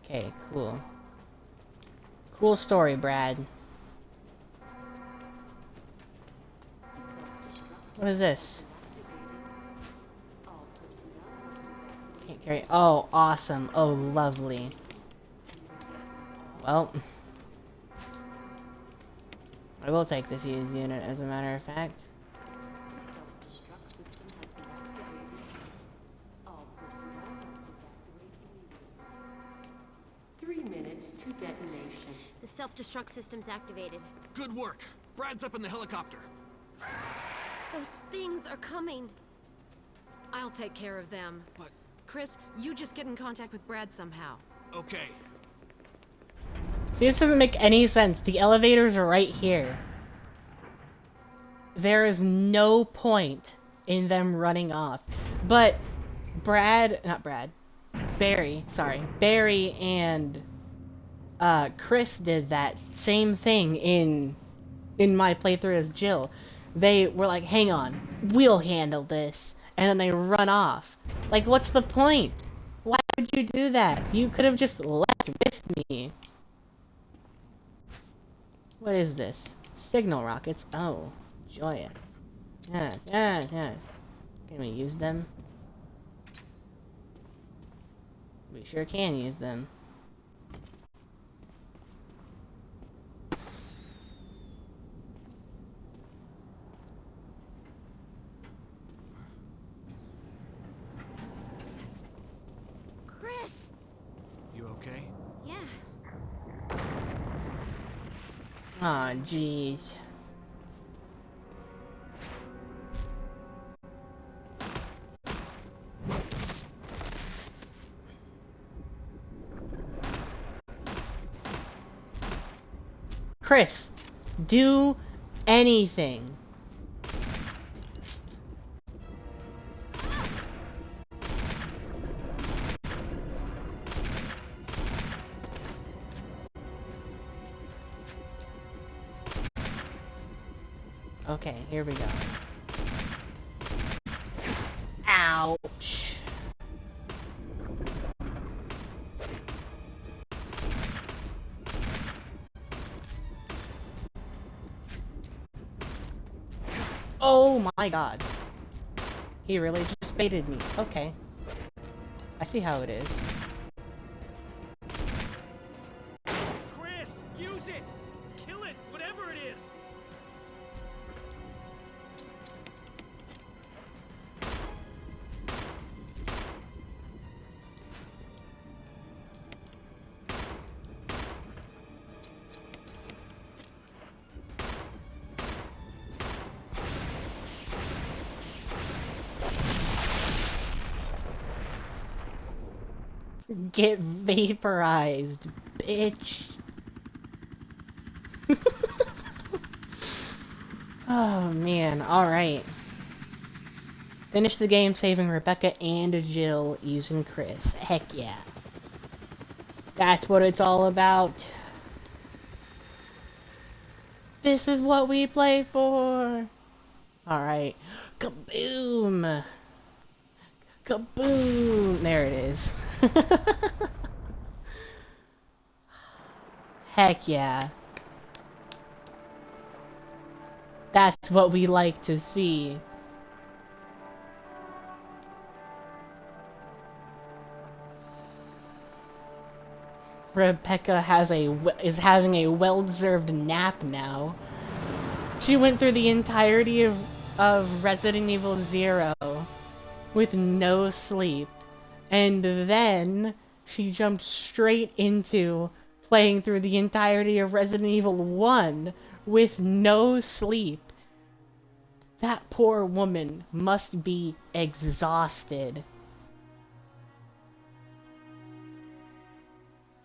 Okay, cool. Cool story, Brad. What is this? all personnel must evacuate Can't carry. Oh, awesome. Oh, lovely. Well, I will take the fuse unit as a matter of fact. self-destruct system has been activated. All personnel must evacuate immediately. 3 minutes to detonation. The self-destruct system's activated. Good work. Brad's up in the helicopter. Those things are coming. I'll take care of them. But, Chris, you just get in contact with Brad somehow. okay. See, this doesn't make any sense. The elevators are right here. There is no point in them running off. But Barry and Chris did that same thing in my playthrough as Jill. They were like, hang on, we'll handle this. And then they run off. Like, what's the point? Why would you do that? You could have just left with me. What is this? Signal rockets. Oh, joyous. Yes, yes, yes. Can we use them? We sure can use them. Chris! You okay? Yeah, Aw, jeez. Chris, do anything. Okay, here we go. Ouch. Oh my god. He really just baited me. Okay. I see how it is. Chris, use it! Kill it, whatever it is! Get vaporized, bitch. Oh man, alright. Finish the game saving Rebecca and Jill using Chris. Heck yeah. That's what it's all about. This is what we play for. Alright. Kaboom! Kaboom! There it is. Heck yeah. That's what we like to see. Rebecca is having a well-deserved nap now. She went through the entirety of Resident Evil 0 with no sleep. And then she jumped straight into playing through the entirety of Resident Evil 1 with no sleep. That poor woman must be exhausted.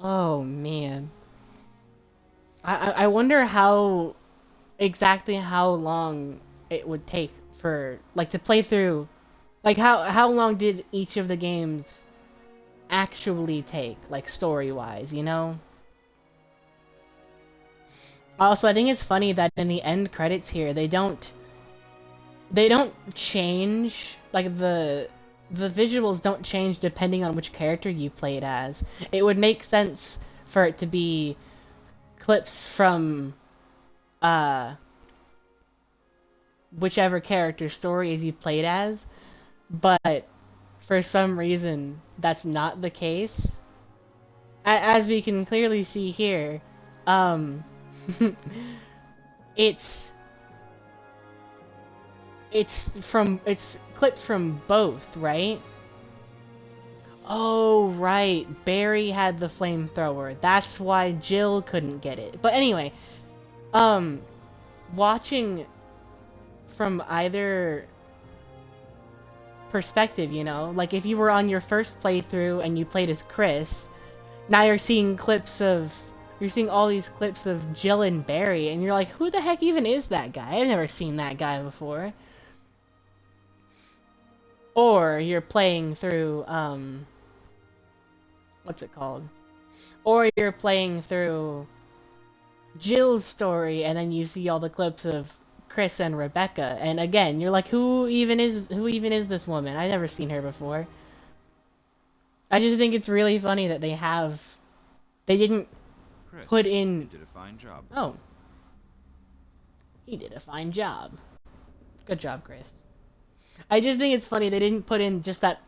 Oh man. I wonder exactly how long it would take for like to play through, like how long did each of the games actually take, like story-wise, you know? Also, I think it's funny that in the end credits here, they don't change, like the visuals don't change depending on which character you played as. It would make sense for it to be clips from whichever character stories you played as, but for some reason that's not the case. As we can clearly see here, it's clips from both, right? Oh, right. Barry had the flamethrower. That's why Jill couldn't get it. But anyway, watching from either perspective, you know, like if you were on your first playthrough and you played as Chris, now you're seeing all these clips of Jill and Barry, and you're like, who the heck even is that guy? I've never seen that guy before. Or you're playing through, what's it called? Or you're playing through Jill's story, and then you see all the clips of Chris and Rebecca, and again, you're like, who even is this woman? I've never seen her before. I just think it's really funny that they didn't Chris, put in... you did a fine job. Oh. He did a fine job. Good job, Chris. I just think it's funny they didn't put in just that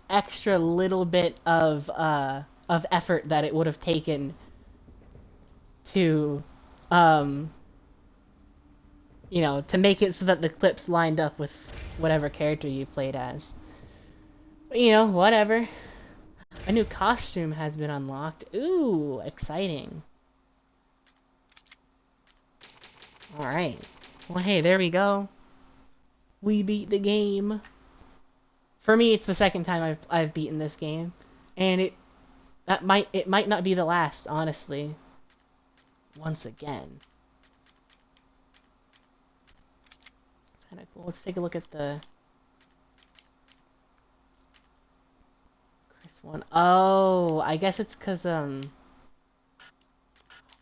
extra little bit of effort that it would have taken to, you know, to make it so that the clips lined up with whatever character you played as. But, you know, whatever. A new costume has been unlocked. Ooh, exciting. Alright. Well, hey, there we go. We beat the game. For me, it's the second time I've beaten this game. And it might not be the last, honestly. Once again. It's kind of cool. Let's take a look at the Chris one. Oh, I guess it's because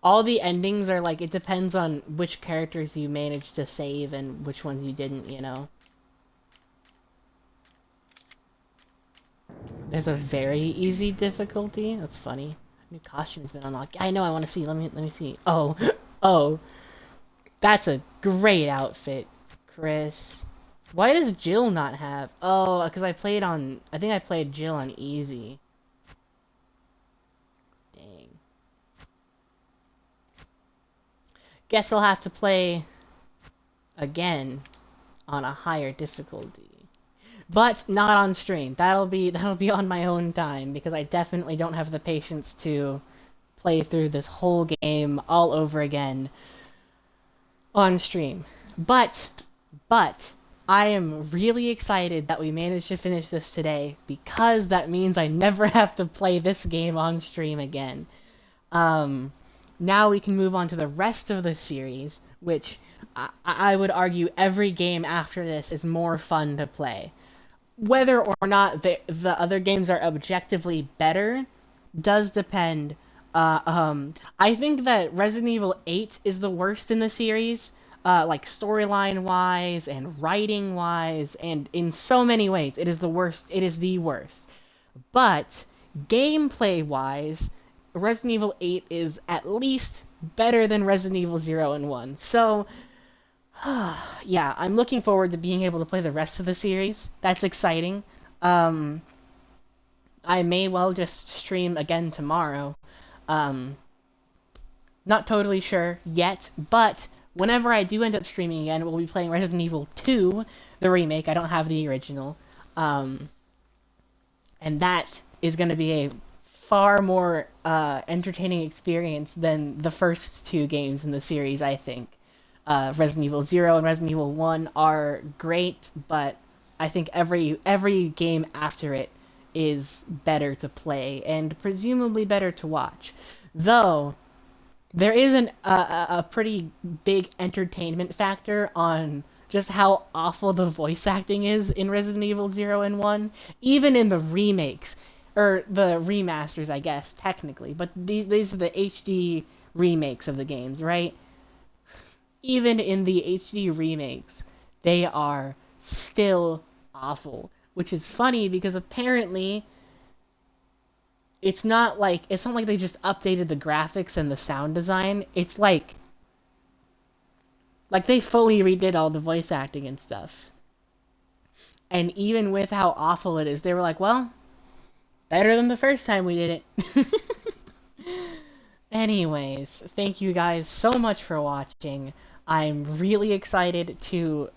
all the endings are like, it depends on which characters you managed to save and which ones you didn't, you know. There's a very easy difficulty. That's funny. New costume's been unlocked. I know, I want to see. Let me see. Oh, oh, that's a great outfit, Chris. Why does Jill not have? Oh, because I think I played Jill on easy. Dang. Guess I'll have to play again on a higher difficulty. But not on stream. That'll be on my own time, because I definitely don't have the patience to play through this whole game all over again on stream. But I am really excited that we managed to finish this today, because that means I never have to play this game on stream again. Now we can move on to the rest of the series, which I would argue every game after this is more fun to play. Whether or not the other games are objectively better does depend. I think that Resident Evil 8 is the worst in the series, like storyline-wise and writing-wise, and in so many ways, it is the worst. It is the worst. But gameplay-wise, Resident Evil 8 is at least better than Resident Evil 0 and 1. So, yeah, I'm looking forward to being able to play the rest of the series. That's exciting. I may well just stream again tomorrow. Not totally sure yet, but whenever I do end up streaming again, we'll be playing Resident Evil 2, the remake. I don't have the original. And that is going to be a far more entertaining experience than the first two games in the series, I think. Resident Evil 0 and Resident Evil 1 are great, but I think every game after it is better to play, and presumably better to watch. Though, there is a pretty big entertainment factor on just how awful the voice acting is in Resident Evil 0 and 1, even in the remakes, or the remasters, I guess, technically, but these are the HD remakes of the games, right? Even in the HD remakes, they are still awful. Which is funny, because apparently it's not like they just updated the graphics and the sound design. It's like they fully redid all the voice acting and stuff. And even with how awful it is, they were like, well, better than the first time we did it. Anyways, thank you guys so much for watching. I'm really excited to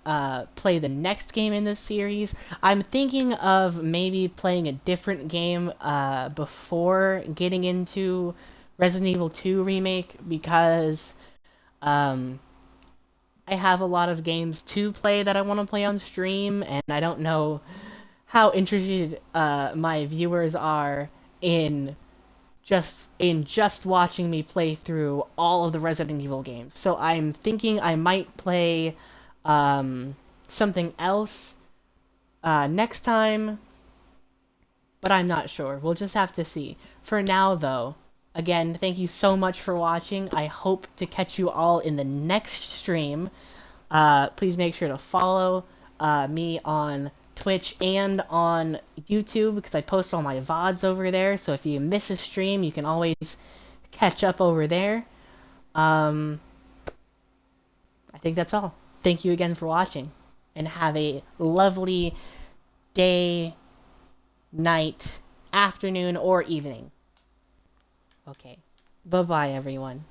play the next game in this series. I'm thinking of maybe playing a different game before getting into Resident Evil 2 Remake, because I have a lot of games to play that I want to play on stream, and I don't know how interested my viewers are in just watching me play through all of the Resident Evil games. So I'm thinking I might play something else next time, but I'm not sure. We'll just have to see. For now, though, again, thank you so much for watching. I hope to catch you all in the next stream. Please make sure to follow me on Twitch and on YouTube, because I post all my VODs over there, so if you miss a stream, you can always catch up over there. I think that's all. Thank you again for watching, and have a lovely day, night, afternoon, or evening. Okay. Bye-bye, everyone.